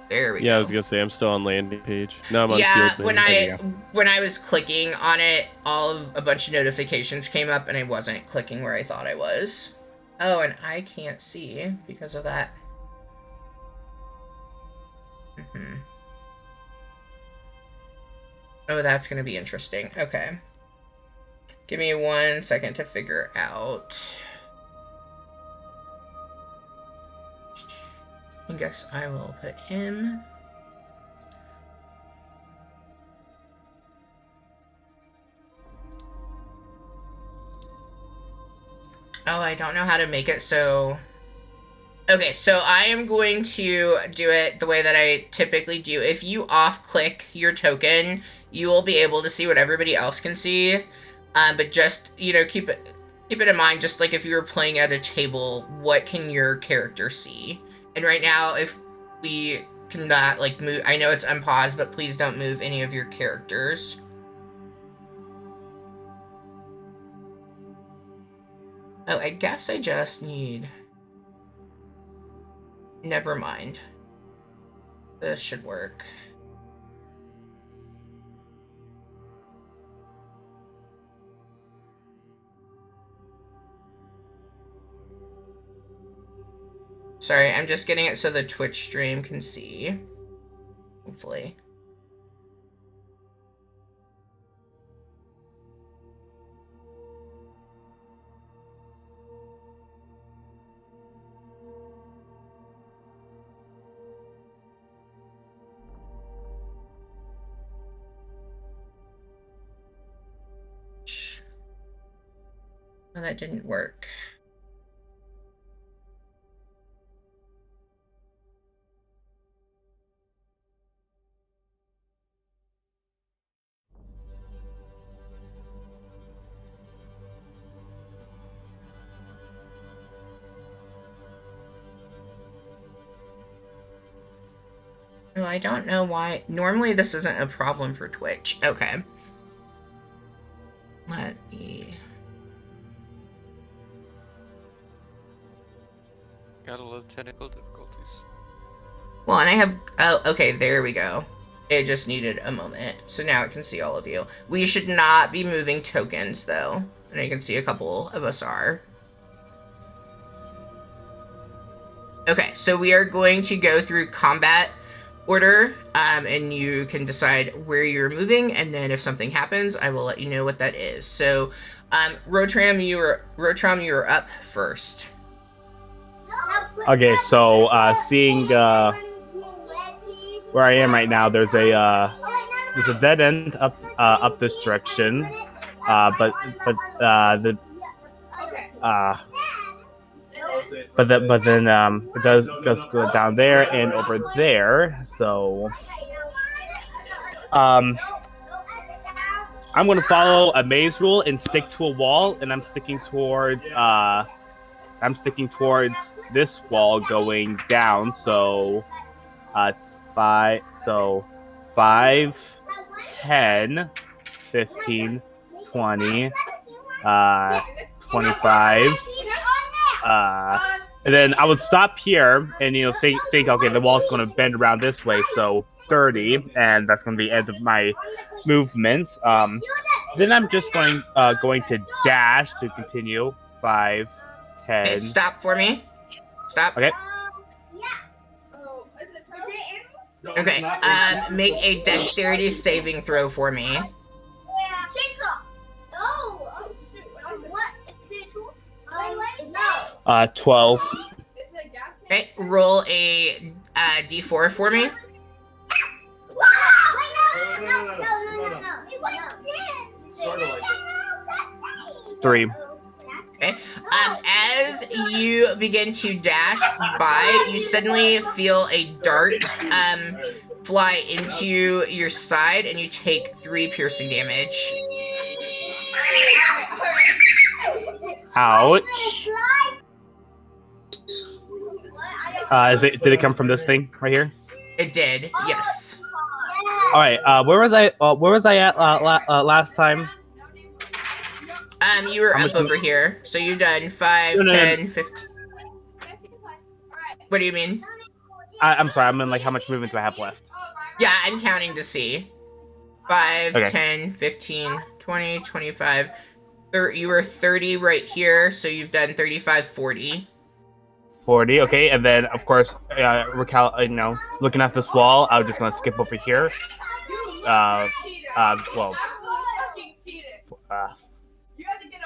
There we go. Yeah, I was gonna say I'm still on landing page. No, I'm on Yeah, field. when I was clicking on it, a bunch of notifications came up, and I wasn't clicking where I thought I was. Oh, and I can't see because of that. Oh, that's going to be interesting. Okay. Give me 1 second to figure out. I guess I will put him. Oh, I don't know how to make it so... Okay, so I am going to do it the way that I typically do. If you off-click your token, you will be able to see what everybody else can see. But just, you know, keep it in mind, just like if you were playing at a table, what can your character see? And right now, if we cannot, like, move... I know it's unpaused, but please don't move any of your characters. Oh, I guess I just need... Never mind. This should work. Sorry, I'm just getting it so the Twitch stream can see. Hopefully. Oh, that didn't work. No, I don't know why. Normally this isn't a problem for Twitch. Okay. Let me... Got a little technical difficulties. Well, and I have... Oh, okay, there we go. It just needed a moment. So now it can see all of you. We should not be moving tokens, though. And I can see a couple of us are. Okay, so we are going to go through combat order, and you can decide where you're moving, and then if something happens, I will let you know what that is. So, Rotram, you are up first. Okay, so seeing where I am right now, there's a dead end up this direction, but then it does go down there and over there. So I'm gonna follow a maze rule and stick to a wall, and I'm sticking towards this wall going down. So 5, 10, 15, 20, 25. And then I would stop here and think okay, the wall's going to bend around this way, so 30, and that's going to be the end of my movement. Then I'm just going to dash to continue. 5, 10. Okay, stop for me. Stop. Okay. Okay. Make a dexterity saving throw for me. 12. Okay, roll a d4 for me. Three. Okay. As you begin to dash by, you suddenly feel a dart fly into your side, and you take 3 piercing damage. Ouch. Did it come from this thing right here? It did, yes. All right. Where was I at last time? You were up over here. So you've done 5, 10, 15. What do you mean? I'm sorry. I'm in how much movement do I have left? Yeah, I'm counting to see. 5, Okay. 10, 15, 20, 25. You were 30 right here, so you've done 35, 40. 40. Okay, and then of course, looking at this wall, I'm just gonna skip over here.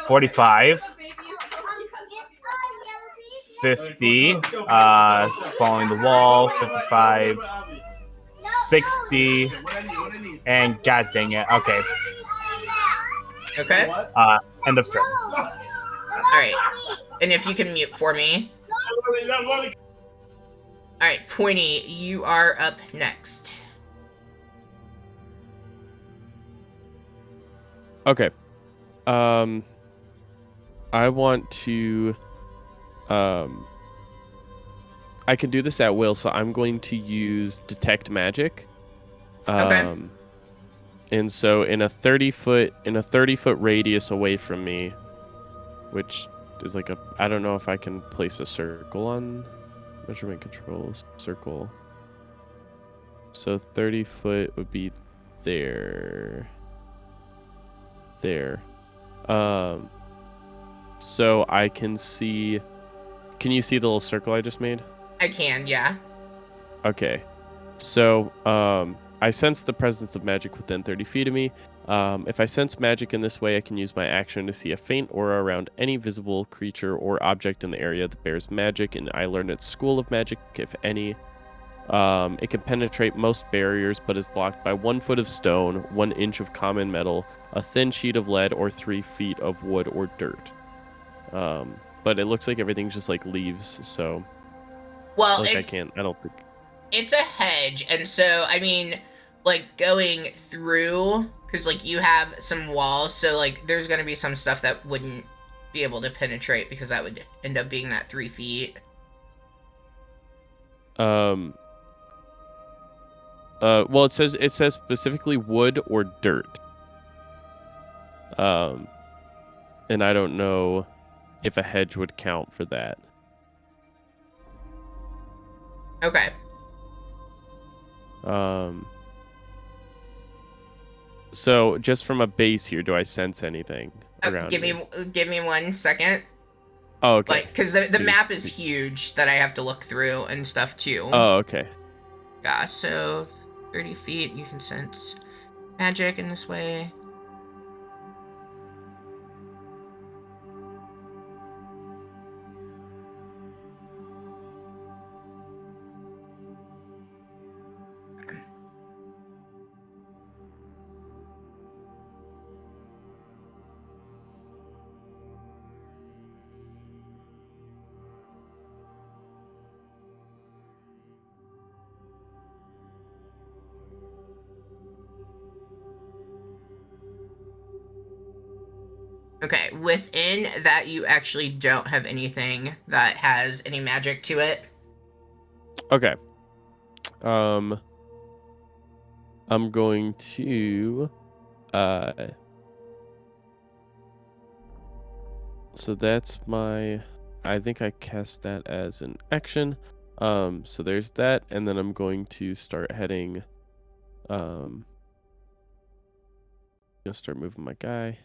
45. 50. Following the wall. 55. 60. And god dang it. Okay. Okay? End of turn. Alright. And if you can mute for me. Alright, Pointy, you are up next. Okay. I want to I can do this at will, so I'm going to use detect magic. Okay. And so in a 30-foot radius away from me, which is I don't know if I can place a circle on Measurement controls, circle. So 30 foot would be there. There. So I can see. Can you see the little circle I just made? I can, yeah. Okay. So, I sense the presence of magic within 30 feet of me. If I sense magic in this way, I can use my action to see a faint aura around any visible creature or object in the area that bears magic, and I learned at School of Magic, if any. It can penetrate most barriers, but is blocked by 1 foot of stone, 1 inch of common metal, a thin sheet of lead, or 3 feet of wood or dirt. But it looks like everything's just like leaves, so Well, like I don't think. it's a hedge, and so I mean, like going through, because like you have some walls, so like there's gonna be some stuff that wouldn't be able to penetrate because that would end up being that 3 feet. Well, it says specifically wood or dirt. And I don't know if a hedge would count for that. Okay. So just from a base here, do I sense anything around Give me 1 second. Oh, okay. Like, because the Please. map is huge that I have to look through and stuff too. Oh, okay. Yeah, so 30 feet, you can sense magic in this way. Okay, within that you actually don't have anything that has any magic to it. Okay. I'm going to so that's my, I think I cast that as an action. So there's that, and then I'm going to start heading, gonna start moving my guy.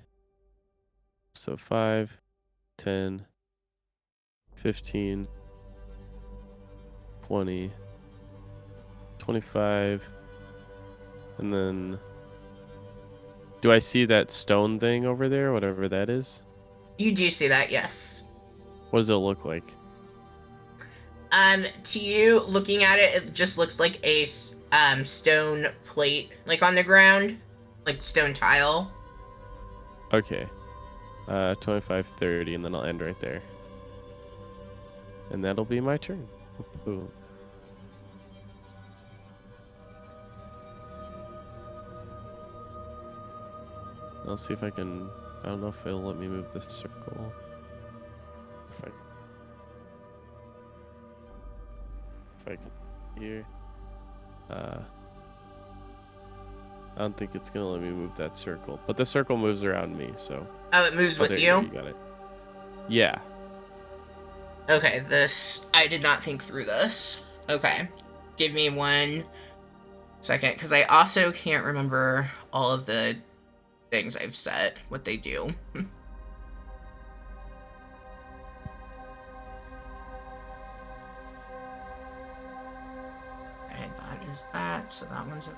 So 5, 10, 15, 20, 25, and then do I see that stone thing over there, whatever that is? You do see that, yes. What does it look like? To you, looking at it, it just looks like a stone plate, like on the ground, like stone tile. Okay. 25, 30, and then I'll end right there. And that'll be my turn. Boom. I'll see if I can, I don't know if it'll let me move this circle. If I can here. I don't think it's gonna let me move that circle, but the circle moves around me, so. Oh, it moves with there you? You got it. Yeah. Okay, I did not think through this. Okay. Give me 1 second, because I also can't remember all of the things I've set, what they do. And that is that, so that one's...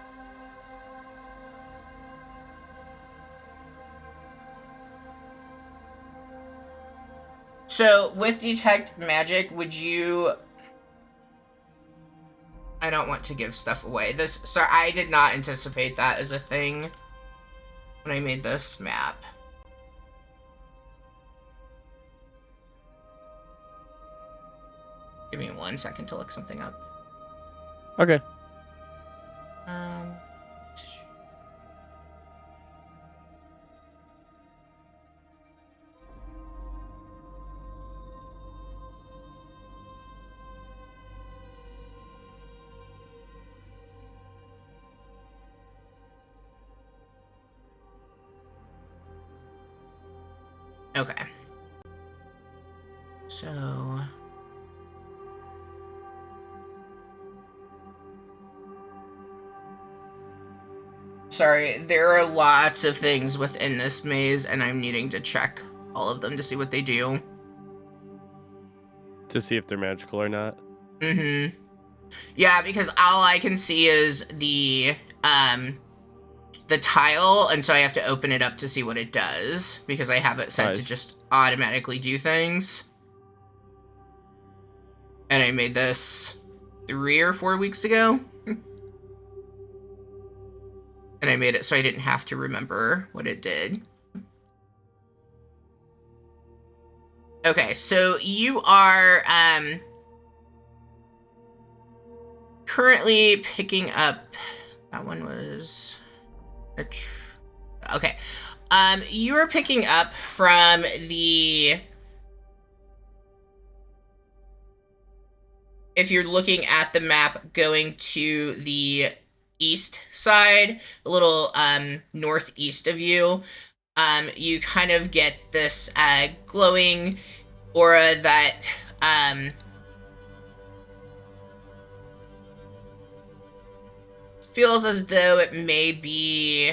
So, with Detect Magic, would you... I don't want to give stuff away. Sorry, I did not anticipate that as a thing when I made this map. Give me 1 second to look something up. Okay. Okay. So... sorry. There are lots of things within this maze, and I'm needing to check all of them to see what they do. To see if they're magical or not. Mm-hmm. Yeah, because all I can see is the tile, and so I have to open it up to see what it does, because I have it set to Nice. just automatically do things. And I made this 3 or 4 weeks ago. And I made it so I didn't have to remember what it did. Okay, so you are currently picking up... That one was... Okay. You are picking up from the... If you're looking at the map going to the east side, a little northeast of you, you kind of get this glowing aura that feels as though it may be...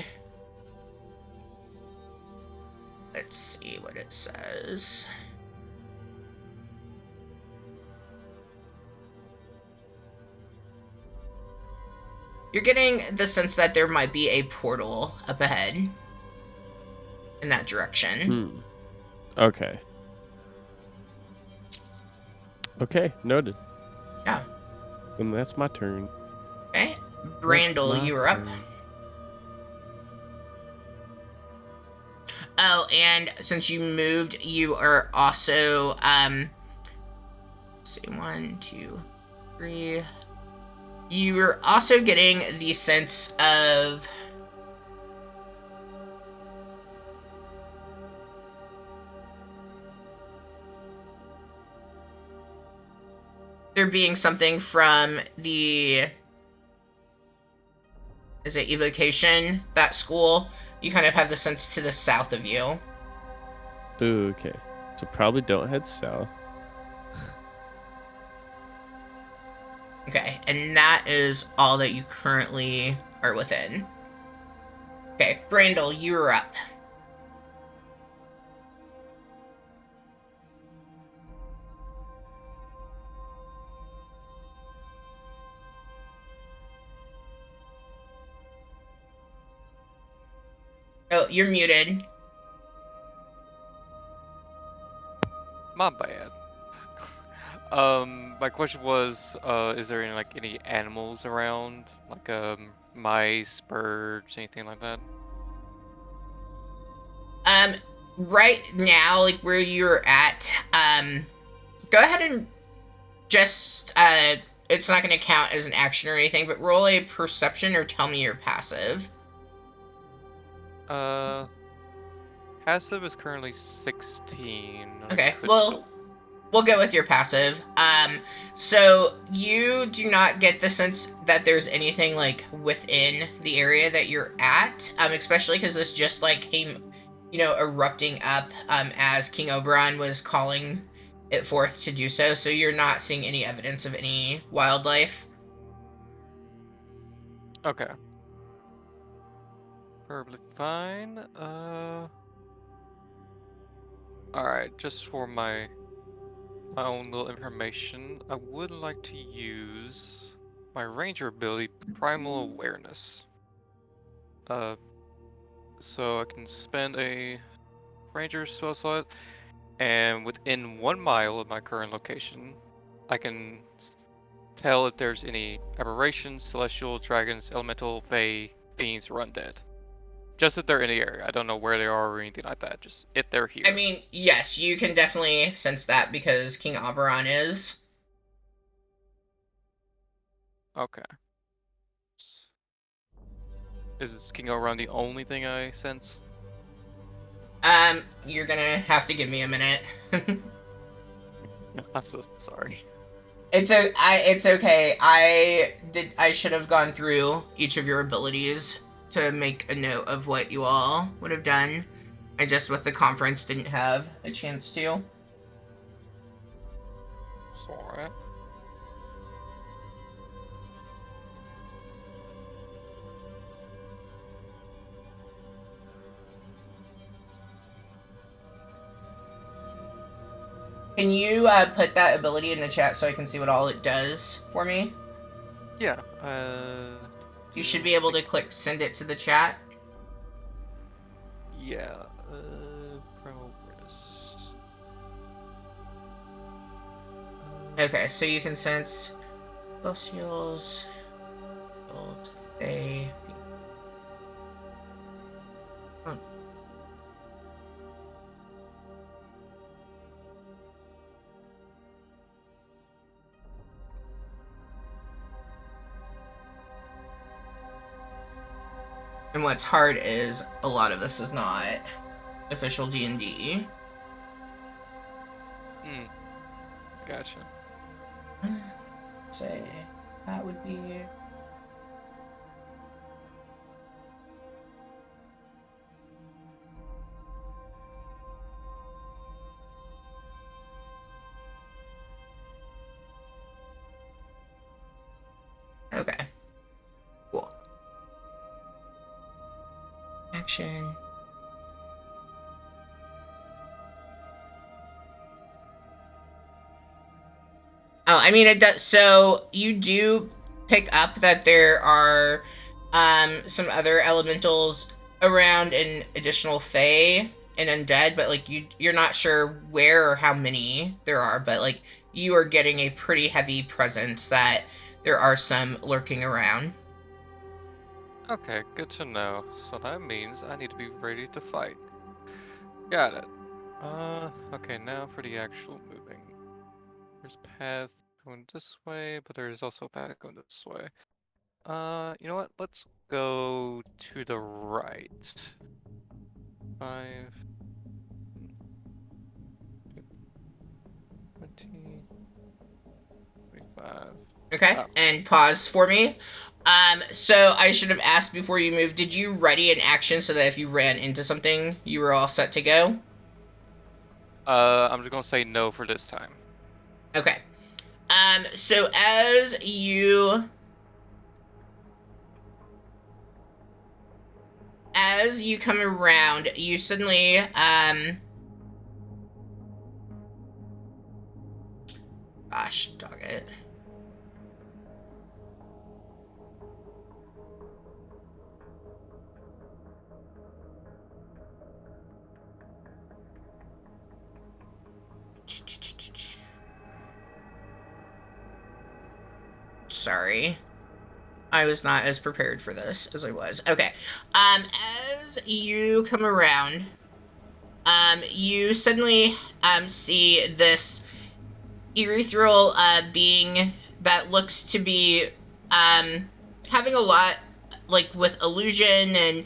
Let's see what it says. You're getting the sense that there might be a portal up ahead in that direction. Okay. Okay, noted. Yeah. And that's my turn. Okay. Brandel, you are up. Oh, and since you moved, you are also, let's see, 1, 2, 3. You are also getting the sense of there being something from the... Is it Evocation? That school? You kind of have the sense to the south of you. Ooh, okay. So probably don't head south. Okay, and that is all that you currently are within. Okay, Brandel, you're up. Oh, you're muted. My bad. My question was, is there any animals around, like mice, birds, anything like that? Right now, like where you're at, go ahead and just, it's not gonna count as an action or anything, but roll a perception or tell me your passive. Passive is currently 16. Okay, well, we'll go with your passive. So you do not get the sense that there's anything like within the area that you're at, especially because this just like came, erupting up as King Oberon was calling it forth to do so. So you're not seeing any evidence of any wildlife. Okay. Perfectly fine. Alright, just for my own little information, I would like to use my ranger ability, Primal Awareness. So I can spend a ranger spell slot, and within 1 mile of my current location, I can tell if there's any aberrations, celestial, dragons, elemental, fae, fiends, or undead. Just if they're in the area. I don't know where they are or anything like that. Just if they're here. I mean, yes, you can definitely sense that because King Oberon is. Okay. Is King Oberon the only thing I sense? You're gonna have to give me a minute. I'm so sorry. It's okay. I should have gone through each of your abilities to make a note of what you all would have done. I just, with the conference, didn't have a chance to. It's alright. Can you put that ability in the chat so I can see what all it does for me? Yeah. You should be able to click send it to the chat. Yeah. Progress. Okay, so you can sense celestials, Fae. And what's hard is a lot of this is not official D&D. Gotcha. Say that would be okay. Cool. Action. Oh, I mean, it does. So you do pick up that there are some other elementals around, and additional Fae and undead, but like you're not sure where or how many there are, but like you are getting a pretty heavy presence that there are some lurking around. Okay, good to know. So that means I need to be ready to fight. Got it. Okay, now for the actual moving. There's a path going this way, but there's also a path going this way. You know what? Let's go to the right. 5, 20, 25. Okay, Oh. and pause for me. So I should have asked before you moved, did you ready an action so that if you ran into something, you were all set to go? I'm just gonna say no for this time. Okay. So as you come around, you suddenly, gosh, dog it. Sorry. I was not as prepared for this as I was. Okay. As you come around, you suddenly, see this ethereal, being that looks to be, having a lot, like, with illusion, and,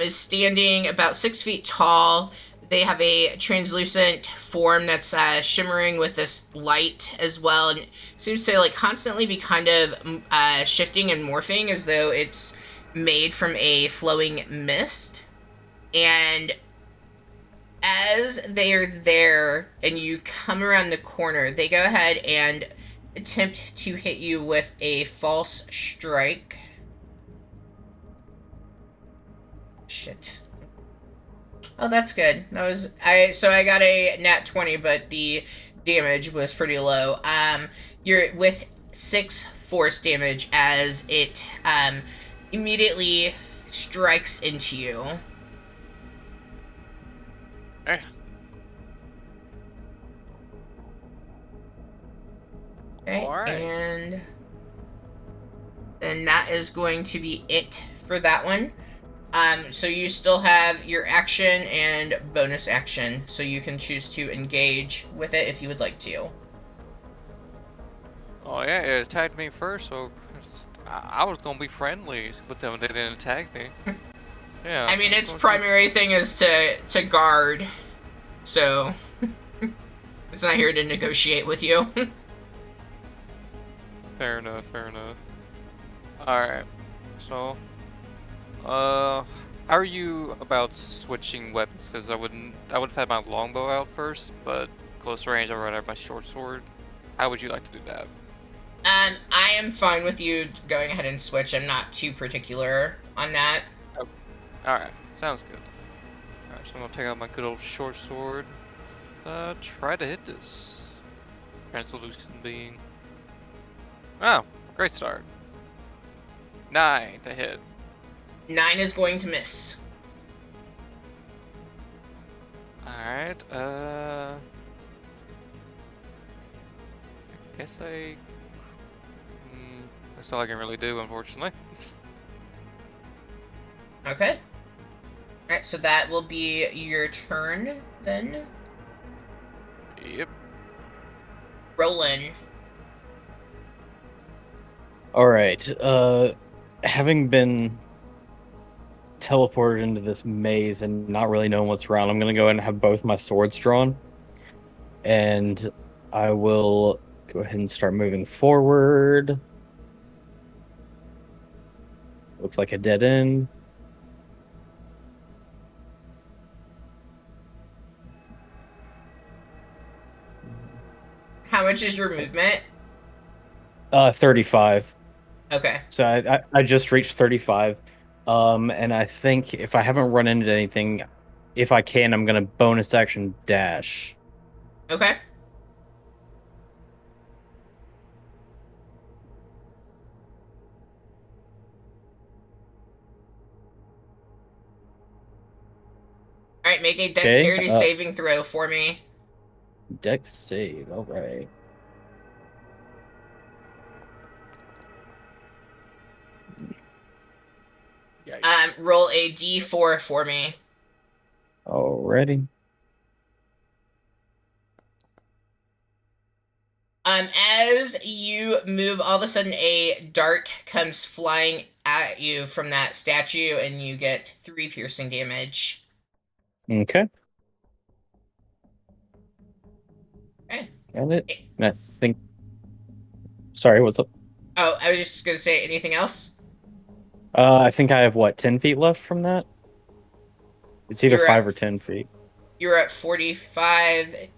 is standing about 6 feet tall. They have a translucent form that's shimmering with this light as well, and seems to like constantly be kind of shifting and morphing as though it's made from a flowing mist. And as they are there and you come around the corner, they go ahead and attempt to hit you with a false strike. Shit. Oh, that's good. So I got a nat 20, but the damage was pretty low. You're with 6 force damage as it immediately strikes into you. Eh. Okay, Alright. and then that is going to be it for that one. So you still have your action and bonus action, so you can choose to engage with it if you would like to. Oh yeah, it attacked me first, so I was gonna be friendly with them. They didn't attack me. Yeah. I mean, its primary thing is to guard, so it's not here to negotiate with you. Fair enough. Fair enough. All right. So, how are you about switching weapons? Because I would have had my longbow out first, but close range I would have my short sword. How would you like to do that? I am fine with you going ahead and switch. I'm not too particular on that. Alright, sounds good. Alright, so I'm gonna take out my good old short sword. Try to hit this. Translucent being. Oh, great start. 9 to hit. 9 is going to miss. Alright, guess that's all I can really do, unfortunately. Okay. Alright, so that will be your turn, then. Yep. Roland. All right. Having been teleported into this maze and not really knowing what's around, I'm gonna go ahead and have both my swords drawn, and I will go ahead and start moving forward. Looks like a dead end. How much is your movement? 35. Okay. So I just reached 35. And I think if I haven't run into anything, if I can, I'm gonna bonus action dash. Okay. Alright, make a dexterity saving throw for me. Dex save, all right. Roll a d4 for me. Alrighty. As you move, all of a sudden a dart comes flying at you from that statue, and you get 3 piercing damage. Okay. Okay. Got it. And I think. Sorry, what's up? Oh, I was just gonna say, anything else? I think I have what, 10 feet left from that? It's either You're 5 at- or 10 feet. You're at 45.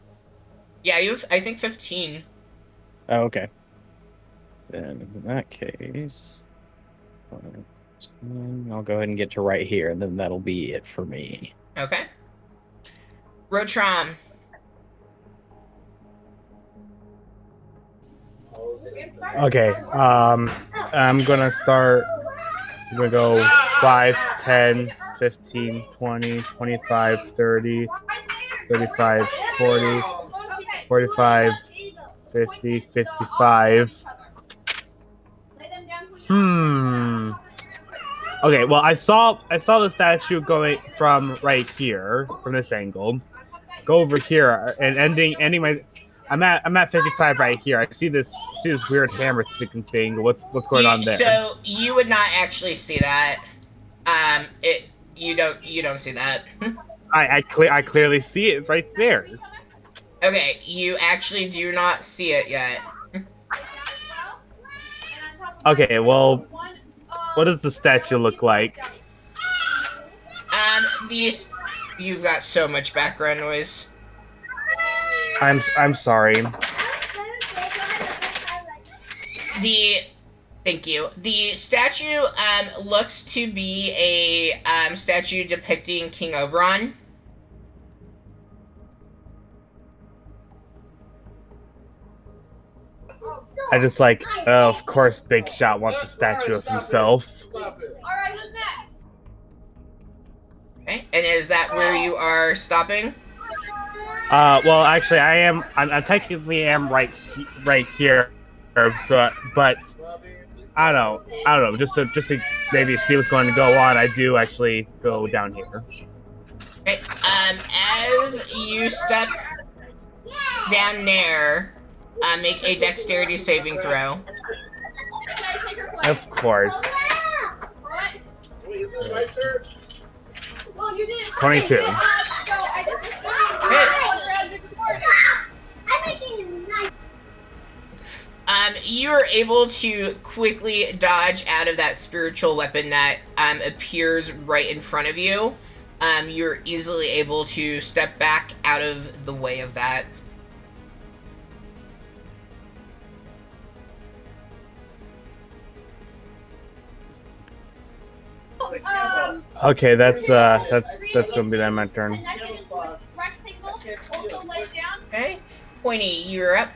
Yeah, you have, I think, 15. Oh, okay. Then in that case, I'll go ahead and get to right here, and then that'll be it for me. Okay. Rotram. Okay. I'm gonna start. I'm gonna go 5, 10, 15, 20, 25, 30, 35, 40, 45, 50, 55. Okay, well, I saw the statue going from right here, from this angle. Go over here and ending my. I'm at 55 right here. I see this weird hammer sticking thing. What's going on there? So you would not actually see that. You don't see that. I clearly see it right there. Okay, you actually do not see it yet. Okay, well, what does the statue look like? These, you've got so much background noise. I'm sorry. Thank you. The statue looks to be a statue depicting King Oberon. I just like, of course, Big Shot wants a statue of himself. Okay, and is that where you are stopping? Well, actually, I technically am right here, so, but I don't know. Just to maybe see what's going to go on, I do actually go down here. Okay, as you step down there, make a dexterity saving throw. Of course. 22. You are able to quickly dodge out of that spiritual weapon that appears right in front of you. You're easily able to step back out of the way of that. Okay, that's gonna be then my turn. Pointy, you're up.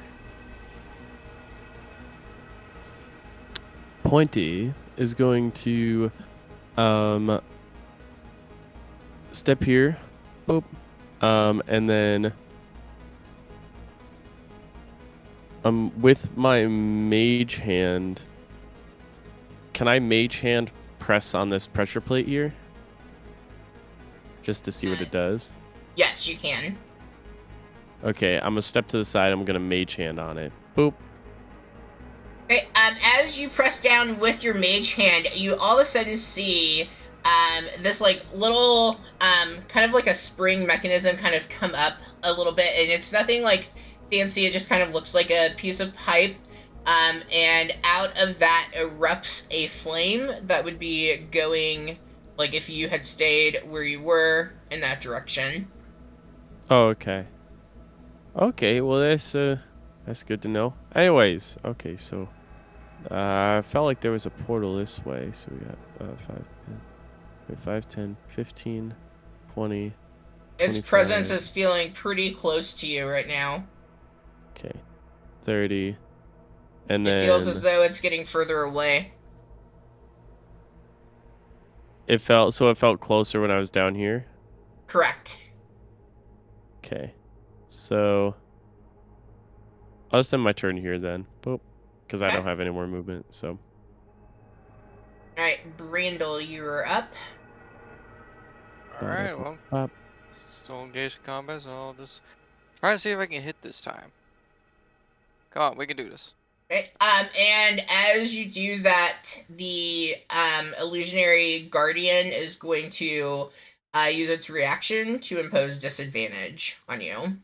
Pointy is going to step here. Boop. And then with my mage hand, can I mage hand press on this pressure plate here? Just to see what it does. Yes, you can. Okay, I'm gonna step to the side. I'm gonna mage hand on it. Boop. Okay, as you press down with your mage hand, you all of a sudden see this like little kind of like a spring mechanism kind of come up a little bit, and it's nothing like fancy. It just kind of looks like a piece of pipe, and out of that erupts a flame that would be going like if you had stayed where you were in that direction. Oh, okay. Okay, well that's good to know. Anyways, okay, so I felt like there was a portal this way, so we got 5, 10, 15, 20. Its 25. presence is feeling pretty close to you right now. Okay, 30, and then It feels as though it's getting further away. it felt closer when I was down here. Correct. Okay, so I'll just end my turn here then. Boop, because I don't have any more movement. So Alright, Brandel, you're up. Alright, well, Pop. still engaged in combat, so I'll just try to see if I can hit this time. Come on, we can do this. Okay, and as you do that, the illusionary guardian is going to use its reaction to impose disadvantage on you.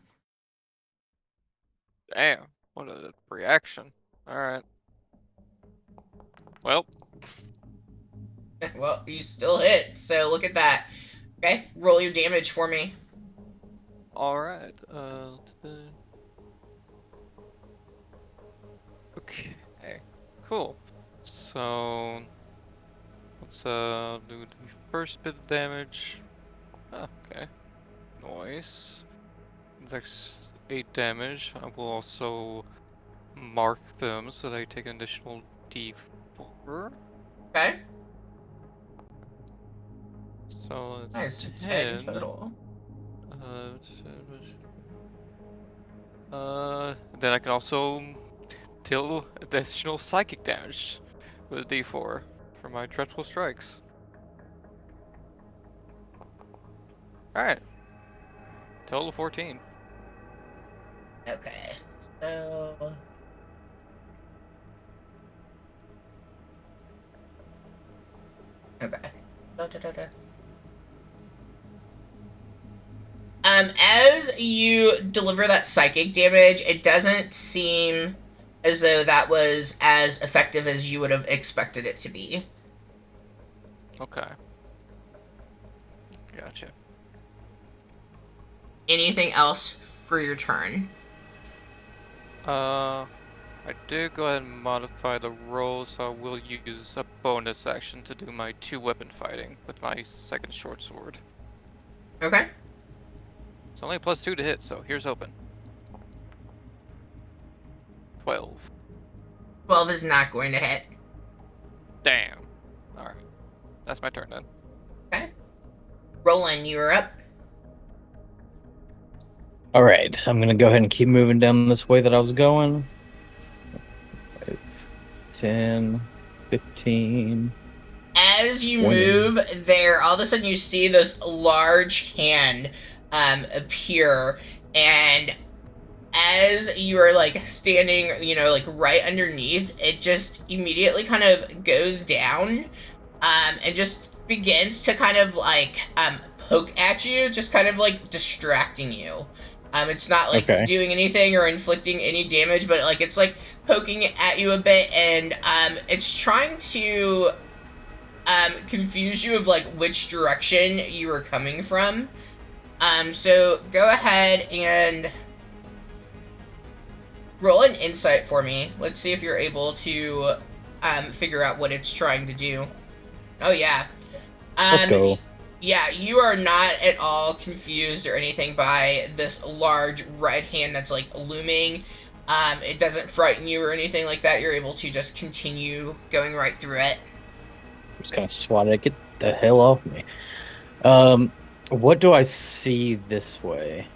Damn, what a reaction. Alright. Well, Well, you still hit, so look at that. Okay, roll your damage for me. alright. Okay, cool. So, let's do the first bit of damage. Okay, nice. That's 8 damage. I will also mark them so they take an additional d4. Okay, So it's nice. 10 total. Then I can also deal additional psychic damage with a d4 for my dreadful strikes. Alright. Total 14. Okay, so... Okay. As you deliver that psychic damage, it doesn't seem as though that was as effective as you would have expected it to be. Okay. Gotcha. Anything else for your turn? I did go ahead and modify the roll, so I will use a bonus action to do my 2-weapon fighting with my second short sword. Okay. It's only a +2 to hit, so here's hoping. 12. 12 is not going to hit. Damn. Alright. That's my turn then. Okay. Roland, you're up. All right, I'm gonna go ahead and keep moving down this way that I was going. 5, 10, 15. As you 20. move there, all of a sudden you see this large hand appear, and as you are like standing, you know, like right underneath, it just immediately kind of goes down, and just begins to kind of like poke at you, just kind of like distracting you. It's not like Okay. doing anything or inflicting any damage, but like it's like poking at you a bit, and it's trying to confuse you of like which direction you were coming from. So go ahead and roll an insight for me. Let's see if you're able to figure out what it's trying to do. Oh yeah. Let's go. Yeah, you are not at all confused or anything by this large red hand that's like looming. It doesn't frighten you or anything like that. You're able to just continue going right through it. I'm just gonna swat it. Get the hell off me. What do I see this way?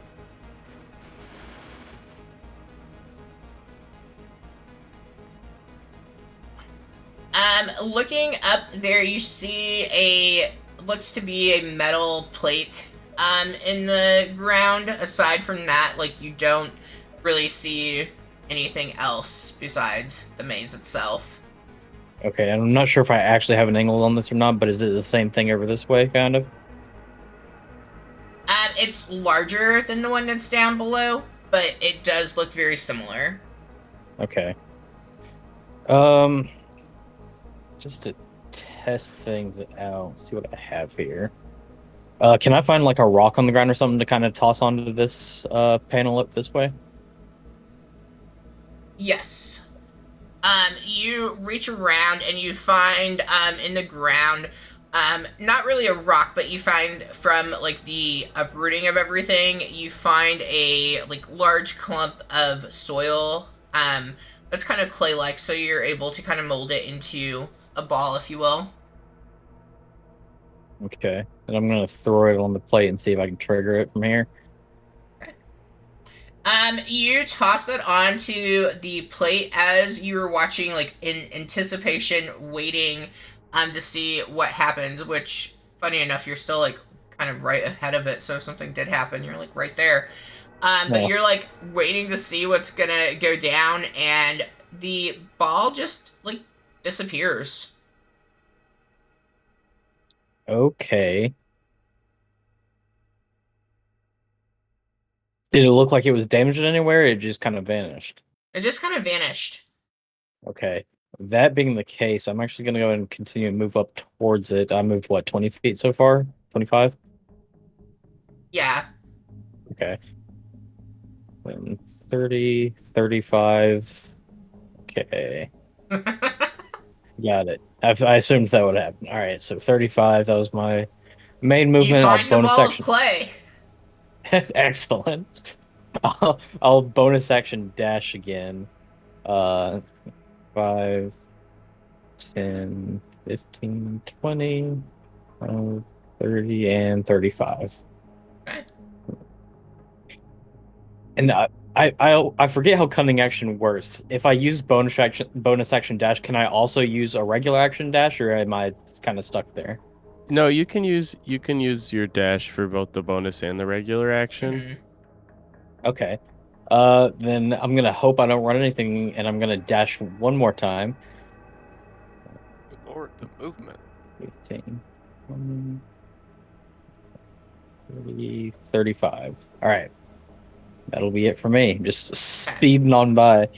Looking up there, you see looks to be a metal plate, in the ground. Aside from that, like, you don't really see anything else besides the maze itself. Okay, and I'm not sure if I actually have an angle on this or not, but is it the same thing over this way, kind of? It's larger than the one that's down below, but it does look very similar. Okay. Just to test things out, see what I have here. Can I find like a rock on the ground or something to kind of toss onto this panel up this way? Yes. You reach around and you find, in the ground, not really a rock, but you find from, like, the uprooting of everything, you find a, like, large clump of soil, that's kind of clay-like, so you're able to kind of mold it into a ball, if you will. Okay, and I'm gonna throw it on the plate and see if I can trigger it from here. You toss it onto the plate as you were watching, like, in anticipation, waiting, to see what happens, which, funny enough, you're still, like, kind of right ahead of it, so if something did happen, you're, like, right there. But Yeah. you're, like, waiting to see what's gonna go down, and the ball just, like, disappears. Okay. Did it look like it was damaged anywhere? Or it just kind of vanished. It just kind of vanished. Okay. That being the case, I'm actually gonna go ahead and continue to move up towards it. I moved what, 20 feet so far? 25? Yeah. Okay. Then 30, 35. Okay. Got it. I assumed that would happen. All right, so 35. That was my main You movement. I'll find the bonus ball of action. clay. Excellent. I'll bonus action dash again. 5, 10, 15, 20, 30, and 35. Okay. And I forget how cunning action works. If I use bonus action dash, can I also use a regular action dash, or am I kind of stuck there? No, you can use your dash for both the bonus and the regular action. Mhm. Okay. Then I'm gonna hope I don't run anything, and I'm gonna dash one more time. Good lord, the movement. 15, 20, 30, 35. All right. That'll be it for me. Just speeding on by.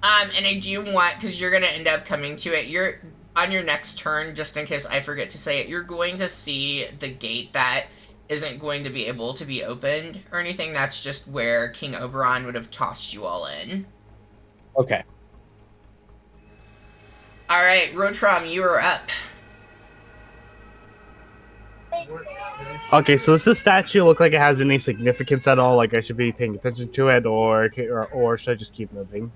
And I do want, because you're gonna end up coming to it, you're on your next turn, just in case I forget to say it, you're going to see the gate that isn't going to be able to be opened or anything. That's just where King Oberon would have tossed you all in. Okay. Alright, Rotrom, you are up. Okay, so does this statue look like it has any significance at all? Like I should be paying attention to it, or should I just keep moving?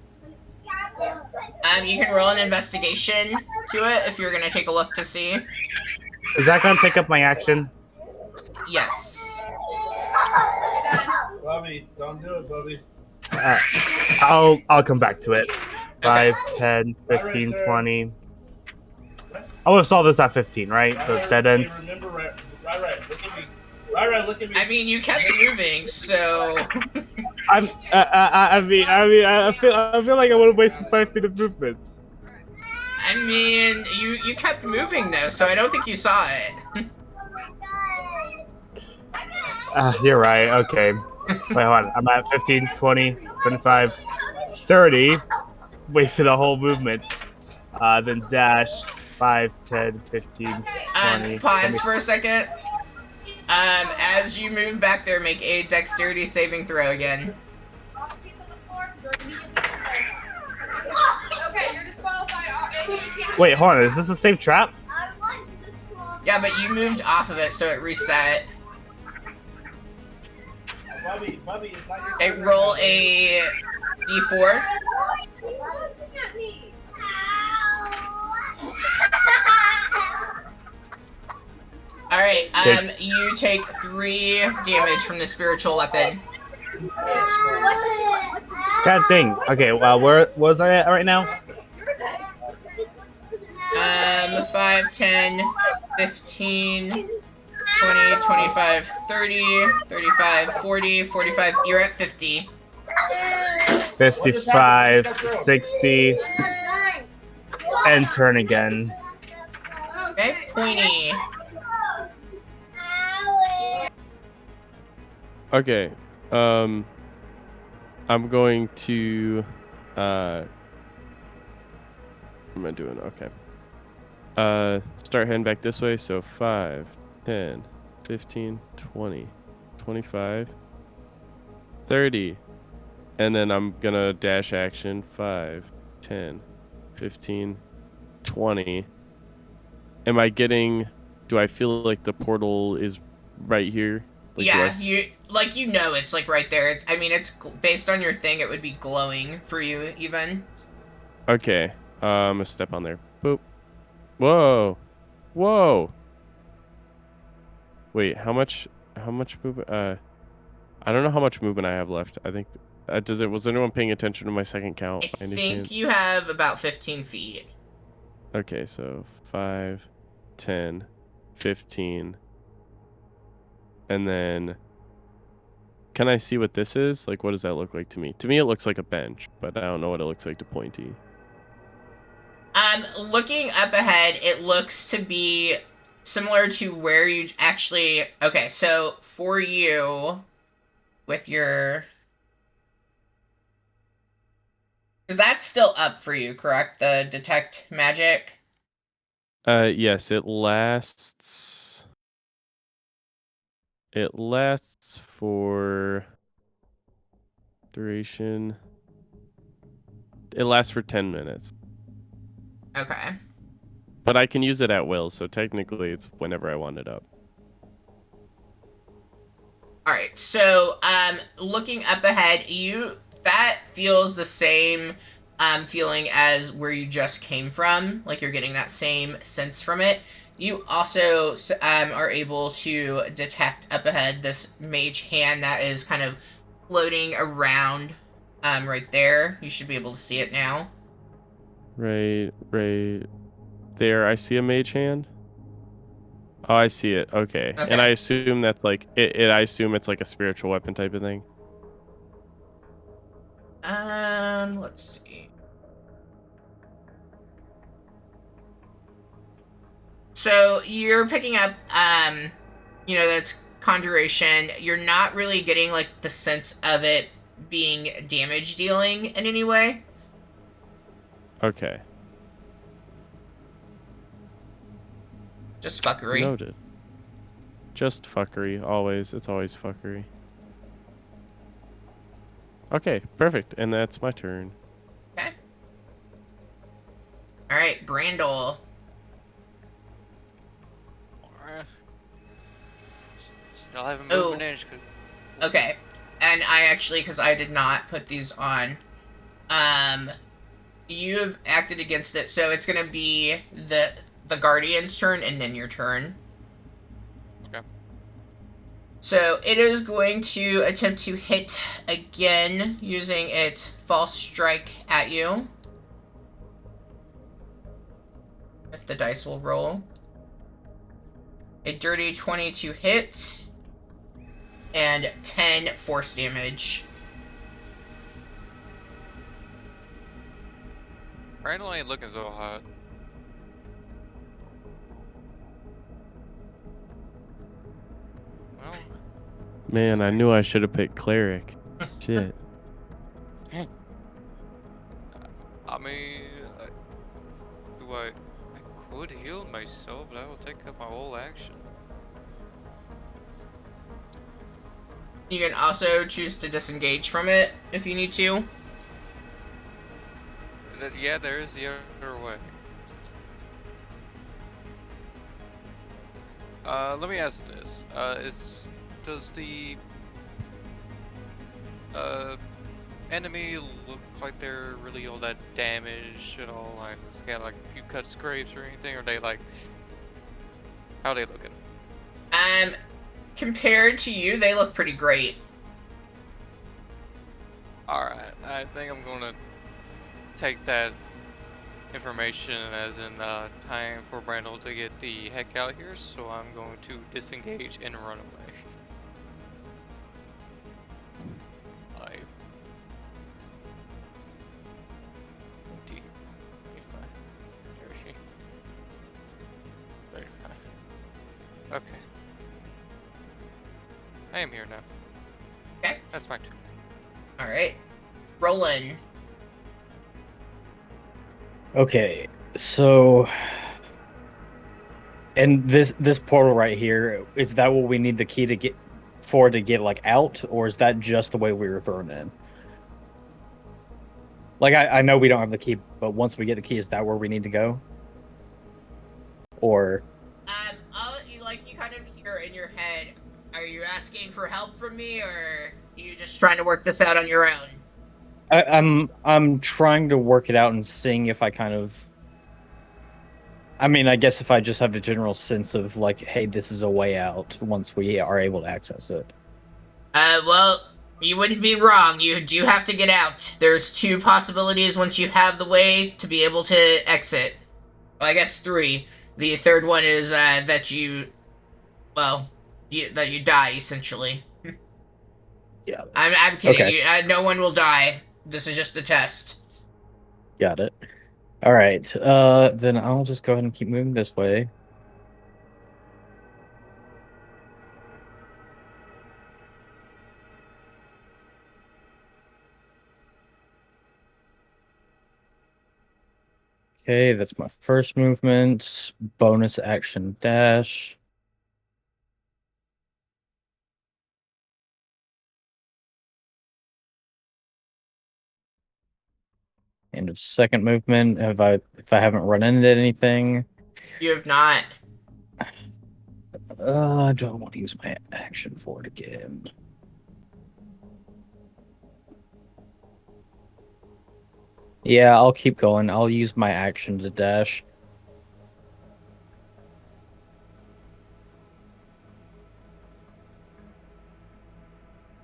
You can roll an investigation to it if you're gonna take a look to see. Is that gonna take up my action? Yes. Bobby, don't do it, Bobby. I'll come back to it. 5, 10, 15, 20. I would have solved this at 15, right? The dead ends. Remember, right, look at me. Right, look at me. I mean, you kept moving, so... I feel like I would have wasted 5 feet of movement. I mean, you kept moving, though, so I don't think you saw it. You're right, okay. Wait, hold on. I'm at 15, 20, 25, 30. Wasted a whole movement. Then dash 5, 10, 15, 20. Pause for a second. As you move back there, make a dexterity saving throw again. Okay, you're disqualified. Wait, hold on. Is this the same trap? Yeah, but you moved off of it, so it reset. Bubby, it's not your Okay, turn roll right now, a d4. Alright, you take 3 damage from the spiritual weapon. God dang. Okay, well, where was I at right now? 5, 10, 15, 20, 25, 30, 35, 40, 45. You're at 50. 55, 60, and turn again. Okay, Pointy. Okay. I'm going to what am I doing? Okay. Start heading back this way, so 5, 10, 15, 20, 25, 30. And then I'm gonna dash action 5, 10, 15, 20. Am I getting, do I feel like the portal is right here? Like, do I Yeah, you know it's like right there. I mean, it's based on your thing, it would be glowing for you even. Okay. I'm gonna step on there. Boop. Whoa. Whoa. Wait, how much movement? I don't know how much movement I have left. I think, was anyone paying attention to my second count I by any think chance? you have about 15 feet. Okay, so 5, 10, 15. And then, can I see what this is? Like, what does that look like to me? To me, it looks like a bench, but I don't know what it looks like to Pointy. Looking up ahead, it looks to be similar to where you actually... Okay, so for you, with your... Is that still up for you, correct? The detect magic? Yes, it lasts. It lasts for duration. It lasts for 10 minutes. Okay. But I can use it at will, so technically it's whenever I want it up. Alright, so, looking up ahead, that feels the same, feeling as where you just came from. Like, you're getting that same sense from it. You also, are able to detect up ahead this mage hand that is kind of floating around, right there. You should be able to see it now. Right there. I see a mage hand. Oh, I see it. Okay. Okay. And I assume that's like I assume it's like a spiritual weapon type of thing. Let's see. So you're picking up, that's conjuration. You're not really getting, like, the sense of it being damage dealing in any way. Okay. Just fuckery. Noted. Just fuckery. Always. It's always fuckery. Okay, perfect. And that's my turn. Okay. Alright, Brandel. Still haven't moved Oh. an inch. Okay. And I actually, because I did not put these on, you have acted against it, so it's gonna be the Guardian's turn and then your turn. Okay. So it is going to attempt to hit again using its false strike at you. If the dice will roll. A dirty 20 to hit. And 10 force damage. Randall ain't looking so hot. Well, Man, I knew I should have picked cleric. Shit. I mean, I could heal myself, but that will take up my whole action. You can also choose to disengage from it if you need to. Yeah, there is the other way. Let me ask this. Does the enemy look like they're really all that damaged at all? Like, it's got like a few cut scrapes or anything? Or are they like, how are they looking? Compared to you, they look pretty great. Alright, I think I'm gonna take that information as in time for Brandel to get the heck out here, so I'm going to disengage and run away. 5, 20, 25, 30, 35. Okay. I am here now. Okay. That's my turn. All right, Roland. Okay, so, and this portal right here, is that what we need the key to get like out, or is that just the way we were thrown in? Like, I know we don't have the key, but once we get the key, is that where we need to go? Or You kind of hear in your head, are you asking for help from me, or are you just trying to work this out on your own? I'm trying to work it out and seeing if I kind of. I mean, I guess if I just have a general sense of like, hey, this is a way out once we are able to access it. Well, you wouldn't be wrong. You do have to get out. There's 2 possibilities once you have the way to be able to exit. Well, I guess 3. The third one is that you die essentially. Yeah. I'm kidding. Okay. No one will die. This is just a test. Got it. All right. Then I'll just go ahead and keep moving this way. Okay, that's my first movement. Bonus action dash. End of second movement. If I haven't run into anything. You have not. I don't want to use my action for it again. Yeah, I'll keep going. I'll use my action to dash.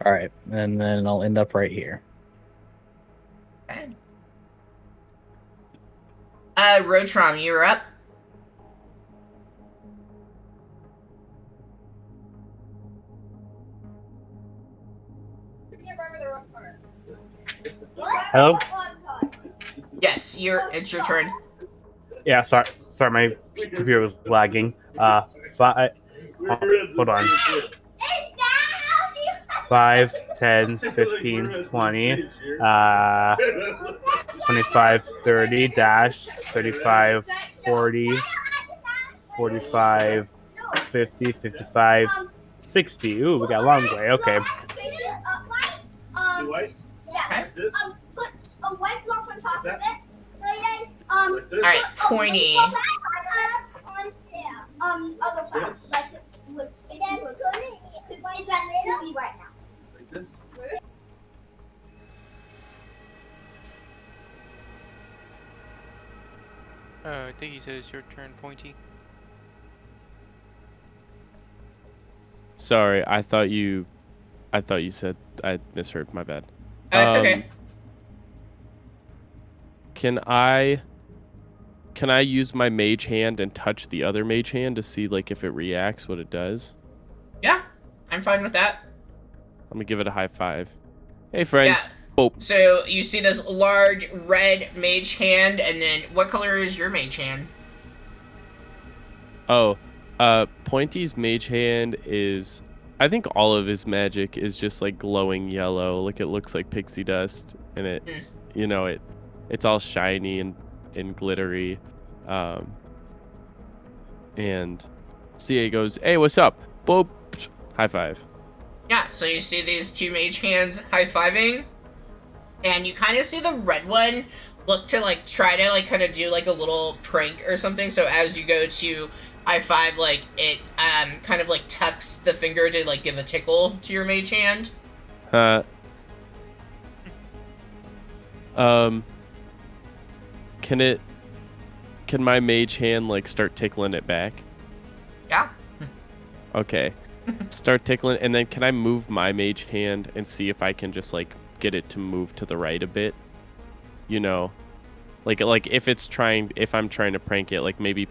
All right, and then I'll end up right here. Okay. Rotrom, you're up. Hello? Yes, it's your turn. Yeah, sorry, my computer was lagging. Hold on. 5, 10, 15, 20, 25, 30, dash, 35, 40, 45, 50, 55, 60. Ooh, we got a long way. Okay. Put a white block on top of it. Alright, Pointy. Other side. Like, is that maybe right now? I think he says your turn, Pointy. Sorry, I thought you said I misheard. My bad. It's okay. Can I use my mage hand and touch the other mage hand to see like if it reacts, what it does? Yeah, I'm fine with that. I'm gonna give it a high five. Hey, friend. Yeah. Oh, So you see this large red mage hand, and then what color is your mage hand? Pointy's mage hand is, I think all of his magic is just like glowing yellow. Like it looks like pixie dust, and it's all shiny and glittery. And CA goes, "Hey, what's up?" Boop. High five. Yeah, so you see these 2 mage hands high-fiving, and you kind of see the red one look to like try to like kind of do like a little prank or something. So as you go to high five, like it kind of like tucks the finger to like give a tickle to your mage hand. Uh, can my mage hand like start tickling it back? Yeah. Okay. Start tickling, and then can I move my mage hand and see if I can just like get it to move to the right a bit? You know, like if I'm trying to prank it, like maybe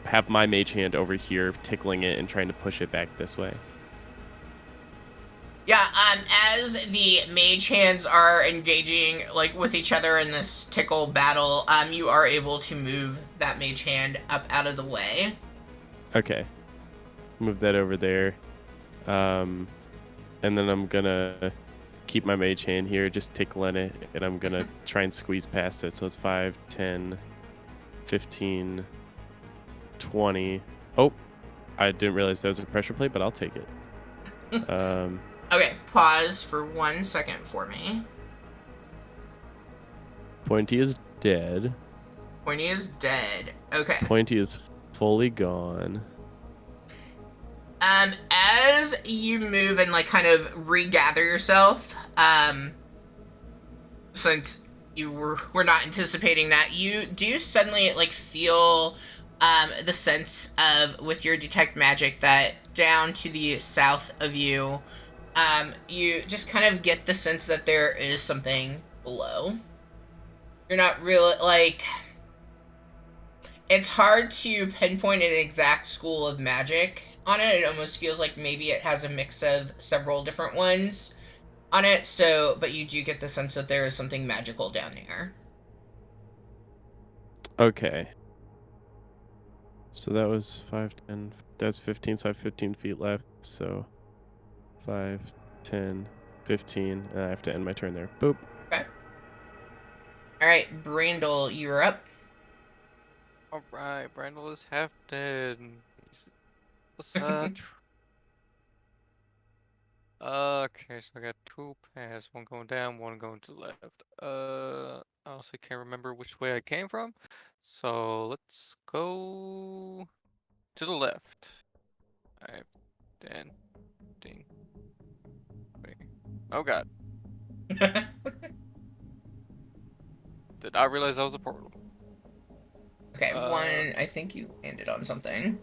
have my mage hand over here tickling it and trying to push it back this way. Yeah, as the mage hands are engaging like with each other in this tickle battle, you are able to move that mage hand up out of the way. Okay. Move that over there. And then I'm gonna keep my mage hand here, just tickling it, and I'm gonna try and squeeze past it. So it's 5, 10, 15, 20. Oh, I didn't realize that was a pressure plate, but I'll take it. Okay, pause for 1 second for me. Pointy is dead. Pointy is dead. Okay. Pointy is fully gone. As you move and like kind of regather yourself, since you were not anticipating that, you do suddenly like feel the sense of, with your detect magic, that down to the south of you, you just kind of get the sense that there is something below. You're not really like, it's hard to pinpoint an exact school of magic on it. It almost feels like maybe it has a mix of several different ones on it. So, but you do get the sense that there is something magical down there. Okay. So that was 5, 10. That's 15, so I have 15 feet left. So 5, 10, 15. And I have to end my turn there. Boop. Okay. Alright, Brandel, you're up. Alright, Brandel is half dead. What's that? Okay, so I got 2 paths, one going down, one going to the left. I also can't remember which way I came from. So let's go to the left. 5, 10, 15, 20. Oh god. Did not realize that was a portal. Okay, one, I think you landed on something.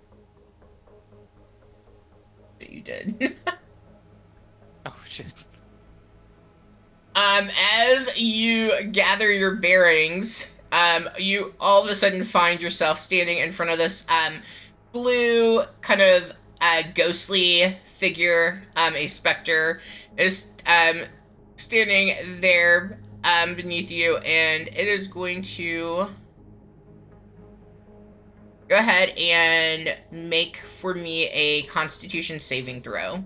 You did. Oh shit. As you gather your bearings, you all of a sudden find yourself standing in front of this, blue, kind of, ghostly figure, a specter, is, standing there, beneath you, and it is going to go ahead and make for me a Constitution saving throw.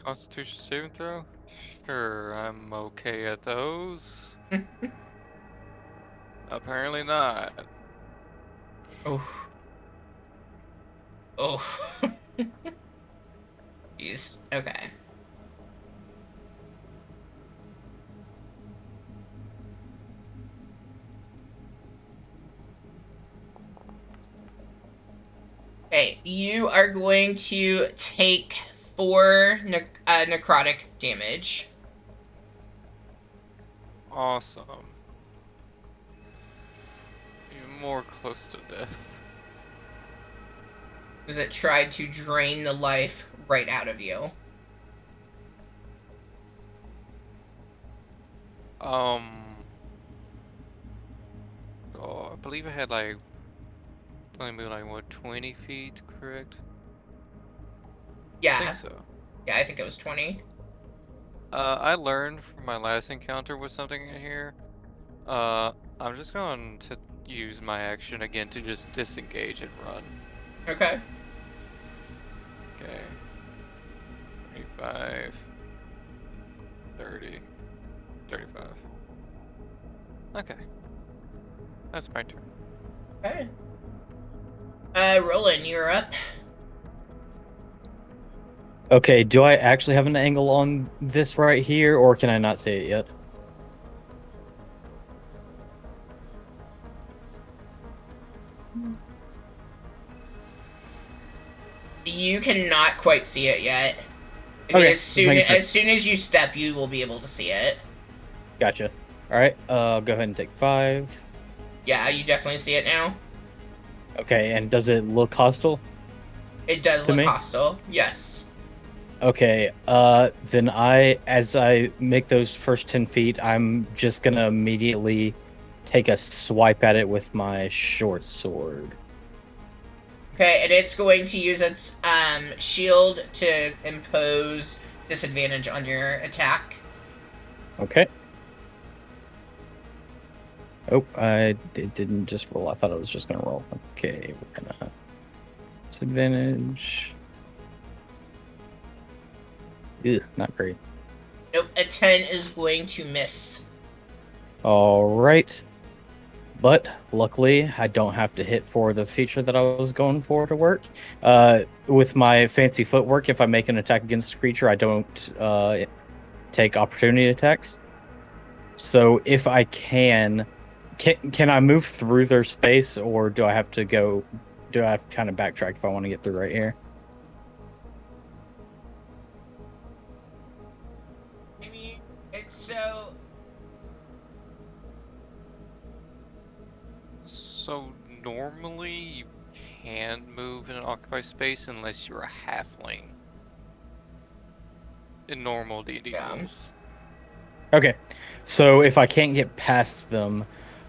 Constitution saving throw? Sure, I'm okay at those. Apparently not. Oh. Oh. Jeez. Okay. Okay, you are going to take 4 necrotic damage. Awesome. Even more close to death. As it tried to drain the life right out of you. So I believe I had like, maybe like what, 20 feet, correct? Yeah. I think so. Yeah, I think it was 20. I learned from my last encounter with something in here. I'm just going to use my action again to just disengage and run. Okay. Okay. 25, 30, 35. Okay. That's my turn. Okay. Roland, you're up. Okay, do I actually have an angle on this right here, or can I not say it yet? You cannot quite see it yet. I mean, Okay, as just making sure. soon as you step, you will be able to see it. Gotcha. All right. Go ahead and take 5. Yeah, you definitely see it now. Okay, and does it look hostile? It does To look me? hostile. Yes. Okay. Then as I make those first 10 feet, I'm just gonna immediately take a swipe at it with my short sword. Okay, and it's going to use its shield to impose disadvantage on your attack. Okay. Oh, it didn't just roll. I thought it was just gonna roll. Okay, we're gonna disadvantage. Ugh, not great. Nope, a 10 is going to miss. All right. But luckily, I don't have to hit for the feature that I was going for to work. With my fancy footwork, if I make an attack against a creature, I don't take opportunity attacks. So if I can I move through their space, or do I have to go? Do I have to kind of backtrack if I want to get through right here? I mean, it's so... So normally you can move in an occupied space unless you're a halfling. In normal D&D Yeah. rules. Okay, so if I can't get past them,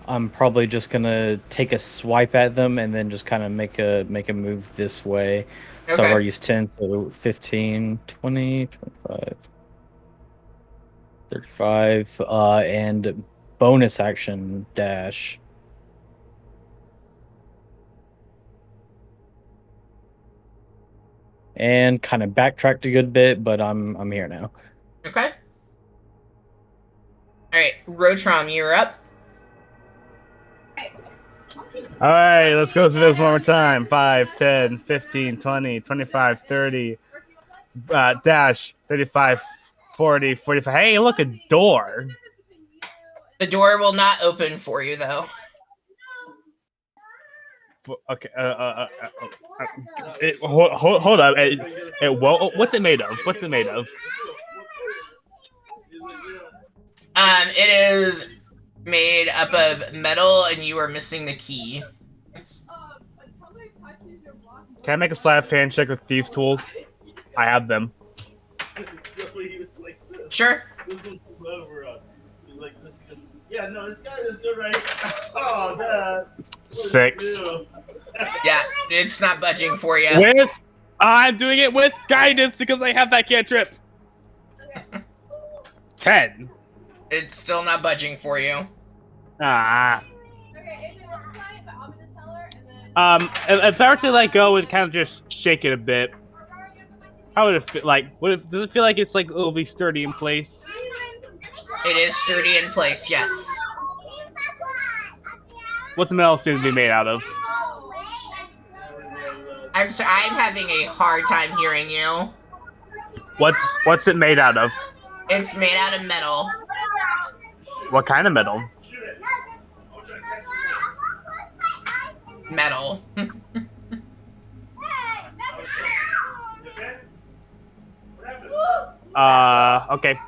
I'm probably just gonna take a swipe at them and then just kind of make a move this way. So I've Okay. already used 10, so 15, 20, 25, 35, and bonus action dash. And kind of backtracked a good bit, but I'm here now. Okay. Alright, Rotrom, you're up. All right, let's go through this one more time. 5, 10, 15, 20, 25, 30, dash, 35, 40, 45. Hey, look, a door. The door will not open for you, though. Okay, hold up. What's it made of? What's it made of? It is made up of metal, and you are missing the key. Can I make a sleight of hand check with thieves' tools? I have them. Sure. Yeah, no, this guy is good, right? Oh, God. 6. Yeah, it's not budging for you. I'm doing it with guidance because I have that cantrip. 10. It's still not budging for you. Ah. If I were to let go and kind of just shake it a bit, how would it feel? Like, does it feel like it's like it'll be sturdy in place? It is sturdy in place, yes. What's the metal seem to be made out of? I'm having a hard time hearing you. What's it made out of? It's made out of metal. What kind of metal? Metal. Okay.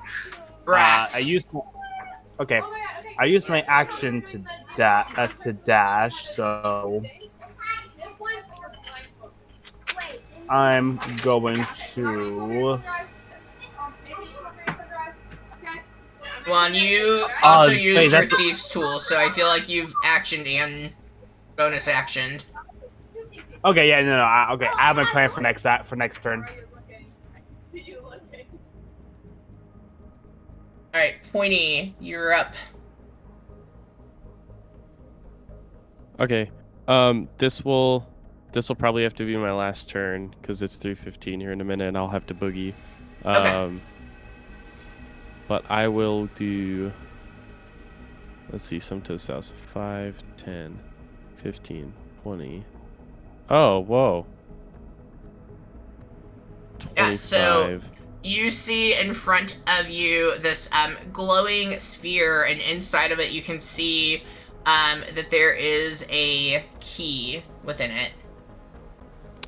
Brass. I used my action to dash, so I'm going to. Well, and you also used your that's- thief's tool, so I feel like you've actioned and bonus actioned. Okay, yeah, no. Okay, I have my plan for next turn. Alright, Pointy, you're up. Okay. This will probably have to be my last turn because it's 3:15 here in a minute, and I'll have to boogie. Okay. But I will do. Let's see, some to the south. 5, 10, 15, 20. Oh, whoa. 25. Yeah, so you see in front of you this glowing sphere, and inside of it you can see that there is a key within it.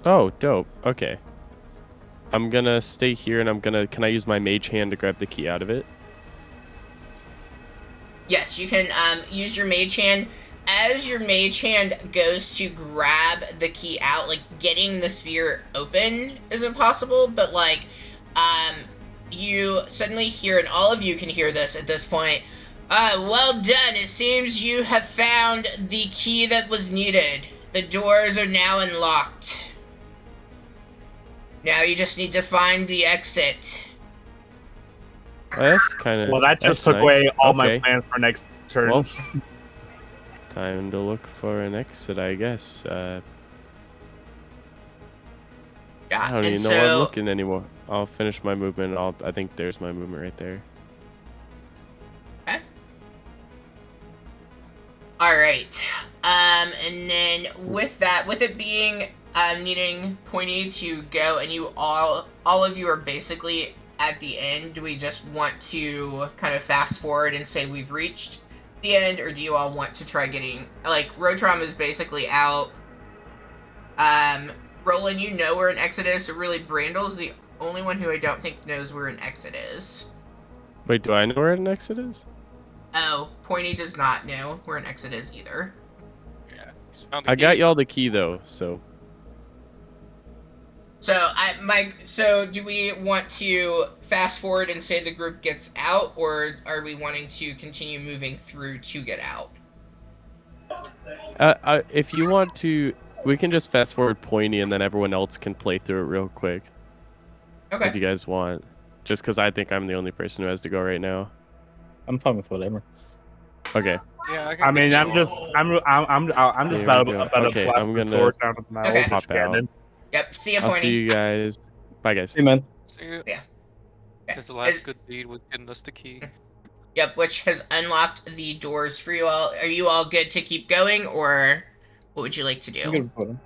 Oh, dope. Okay. I'm gonna stay here, and can I use my mage hand to grab the key out of it? Yes, you can use your mage hand. As your mage hand goes to grab the key out, like, getting the sphere open is impossible, but, like, you suddenly hear, and all of you can hear this at this point, well done, it seems you have found the key that was needed. The doors are now unlocked. Now you just need to find the exit. Oh, that's kind of. Well, that just took away all my plans for next turn. Well, time to look for an exit, I guess. Yeah, I don't and even know where I'm looking anymore. I'll finish my movement. I think there's my movement right there. Okay. All right. And then with that, with it being needing Pointy to go, and you all of you are basically at the end, do we just want to kind of fast forward and say we've reached the end, or do you all want to try getting, like, Rotrom is basically out. Roland, you know where an exit is, so really Brandle's the only one who I don't think knows where an exit is. Wait, do I know where an exit is? Oh, Pointy does not know where an exit is either. Yeah. He's found the I got key. y'all the key though, so. So do we want to fast forward and say the group gets out, or are we wanting to continue moving through to get out? If you want to, we can just fast forward Pointy, and then everyone else can play through it real quick. Okay. If you guys want, just because I think I'm the only person who has to go right now. I'm fine with whatever. Okay. Yeah, I mean, I'm just about to Okay, blast I'm the gonna sword down with my Okay. old pop cannon. Yep. See ya, I'll Pointy. see you guys. Bye, guys. Hey, man. See you. Yeah. His last good deed was getting us the key. Yep, which has unlocked the doors for you all. Are you all good to keep going, or what would you like to I'm do? good with whatever.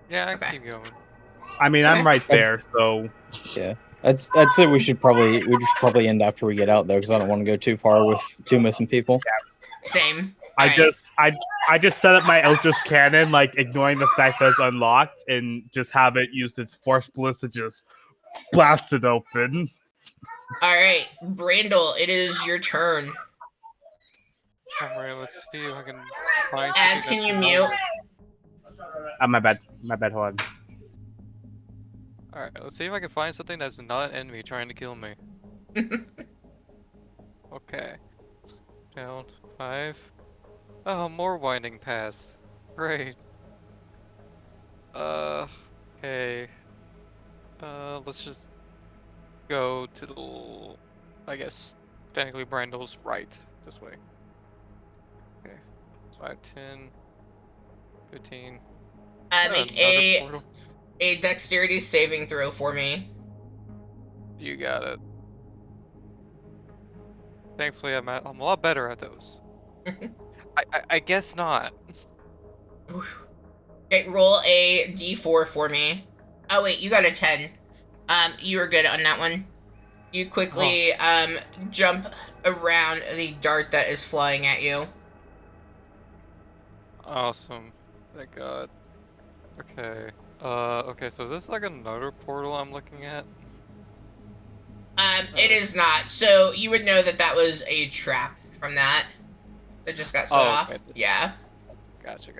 Yeah, I Okay. can keep going. I mean, I'm right there, so Yeah. I'd say we should probably end after we get out though, because I don't want to go too far with 2 missing people. Same. I Alright. just set up my Eldritch Cannon, like ignoring the fact that it's unlocked, and just have it use its Force Bliss to just blast it open. Alright, Brandle, it is your turn. Alright, let's see if I can find Az, something can you that's mute? My bad, hold on. Alright, let's see if I can find something that's not an enemy trying to kill me. Okay. Down 5. Oh, more winding paths. Great. Okay. Let's just go to the, I guess, technically Brandle's right, this way. Okay. 5, 10, 15. Make Another portal. a dexterity saving throw for me. You got it. Thankfully, I'm a lot better at those. I guess not. Okay, roll a d4 for me. Oh wait, you got a 10. You were good on that one. You quickly jump around the dart that is flying at you. Awesome. Thank God. Okay. Okay, so this is like another portal I'm looking at. It is not. So you would know that that was a trap from that. That just got set off. Okay. Yeah. Gotcha.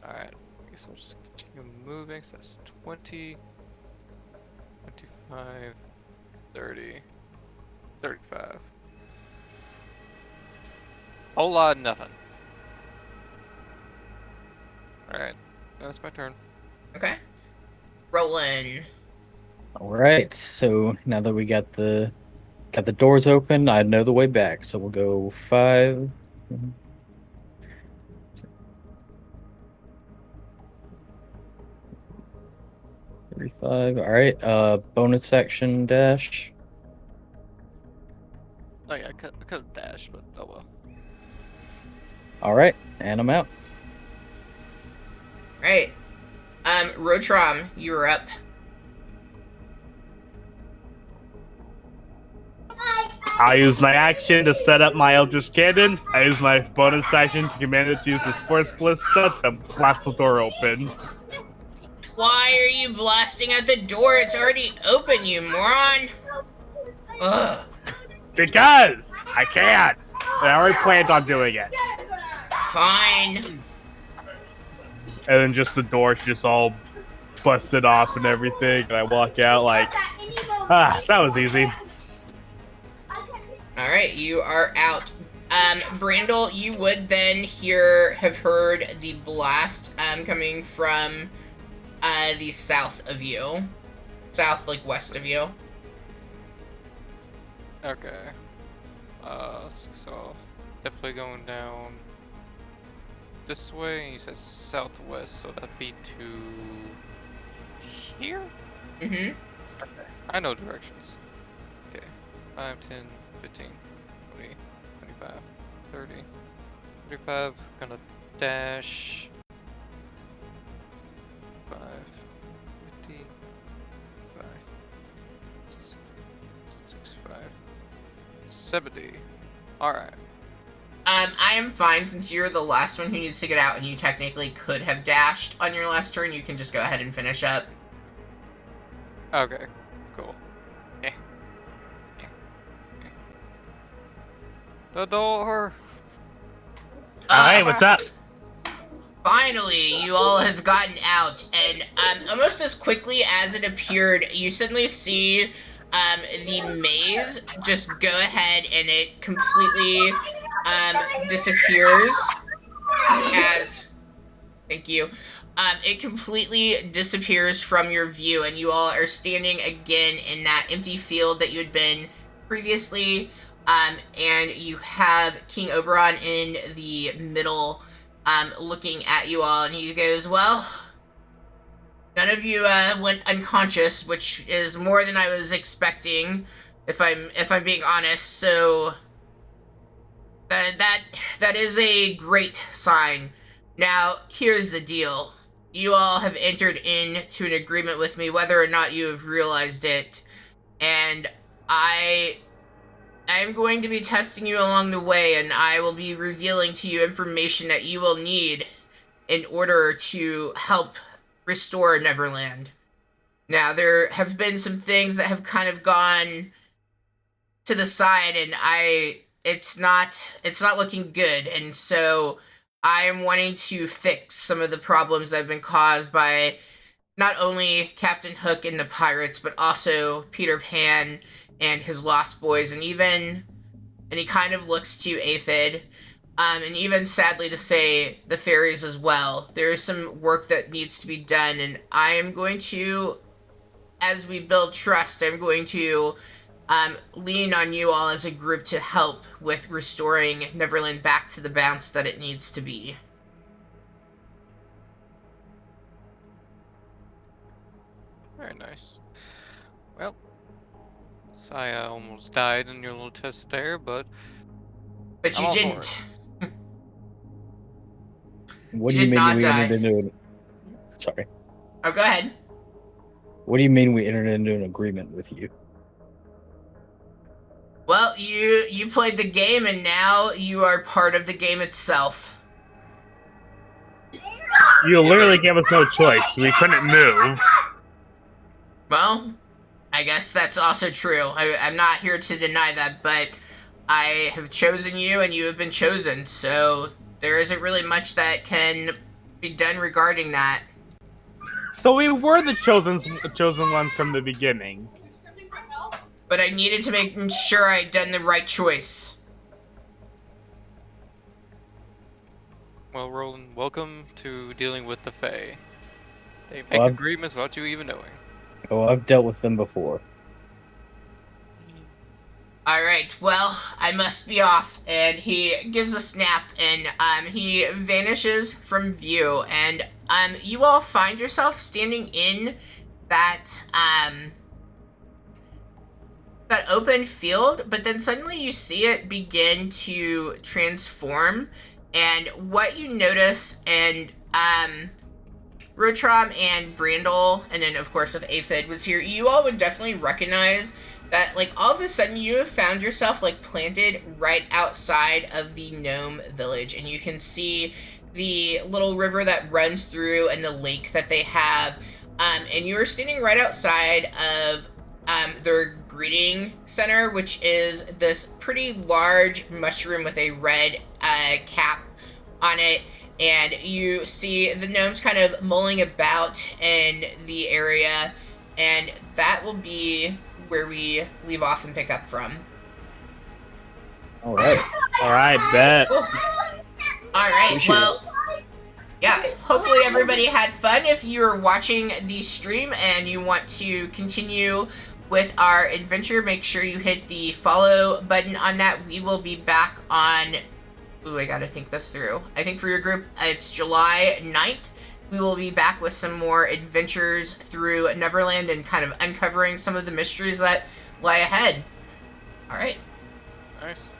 Alright. I guess I'll just continue moving. So that's 20, 25, 30, 35. Whole lot of nothing. Alright. That's my turn. Okay. Roland. All right. So now that we got the doors open, I know the way back. So we'll go 5. 35. All right. Bonus action dash. Oh yeah, I could have dashed, but oh well. All right, and I'm out. Right. Rotrom, you're up. I use my action to set up my Eldritch Cannon. I use my bonus action to command it to use its Force Ballista to blast the door open. Why are you blasting at the door? It's already open, you moron! Ugh. Because I can't. And I already planned on doing it. Fine. And then just the door just all busted off and everything. And I walk out like, that was easy. Alright, you are out. Brandel, you would then have heard the blast coming from the south of you. South, like west of you. Okay. So definitely going down this way. You said southwest, so that'd be to here? Mm-hmm. Okay. I know directions. Okay. 5, 10, 15, 20, 25, 30, 35. Gonna dash 5, 50, 5, 65, 70. Alright. I am fine since you're the last one who needs to get out and you technically could have dashed on your last turn. You can just go ahead and finish up. Okay, cool. The door! Hey, what's up? Finally, you all have gotten out, and almost as quickly as it appeared, you suddenly see the maze just go ahead and it completely disappears as... Thank you. It completely disappears from your view, and you all are standing again in that empty field that you had been previously, and you have King Oberon in the middle, looking at you all, and he goes, well, none of you went unconscious, which is more than I was expecting, if I'm being honest. So that is a great sign. Now, here's the deal. You all have entered into an agreement with me, whether or not you have realized it, and I'm going to be testing you along the way, and I will be revealing to you information that you will need in order to help restore Neverland. Now, there have been some things that have kind of gone to the side, and it's not looking good, and so I am wanting to fix some of the problems that have been caused by not only Captain Hook and the pirates, but also Peter Pan and his Lost Boys, and he kind of looks to Aphid, and even, sadly to say, the fairies as well. There is some work that needs to be done, and I am going to, as we build trust, I'm going to lean on you all as a group to help with restoring Neverland back to the bounce that it needs to be. Very nice. Well, I almost died in your little test there, but But I'm you all for didn't. What You do you did mean not we die. entered into an... Sorry. Oh, go ahead. What do you mean we entered into an agreement with you? Well, you played the game, and now you are part of the game itself. You literally gave us no choice. We couldn't move. Well, I guess that's also true. I'm not here to deny that, but I have chosen you, and you have been chosen, so there isn't really much that can be done regarding that. So we were the chosen ones from the beginning. But I needed to make sure I'd done the right choice. well, Roland, welcome to dealing with the Fae. They make Well, agreements without you even knowing. Oh, I've dealt with them before. Alright, well, I must be off. And he gives a snap, and he vanishes from view. And you all find yourself standing in that that open field, but then suddenly you see it begin to transform. And what you notice, and Rotram and Brandel, and then of course if Aphid was here, you all would definitely recognize that, like, all of a sudden you have found yourself, like, planted right outside of the gnome village, and you can see the little river that runs through and the lake that they have, and you are standing right outside of their greeting center, which is this pretty large mushroom with a red cap on it, and you see the gnomes kind of mulling about in the area, and that will be where we leave off and pick up from. All right. All right, bet. Cool. All right, Appreciate well, yeah, hopefully everybody had fun. If you're watching the stream and you want to continue with our adventure, make sure you hit the follow button on that. We will be back on... Ooh, I gotta think this through. I think for your group, it's July 9th. We will be back with some more adventures through Neverland and kind of uncovering some of the mysteries that lie ahead. All right. Nice.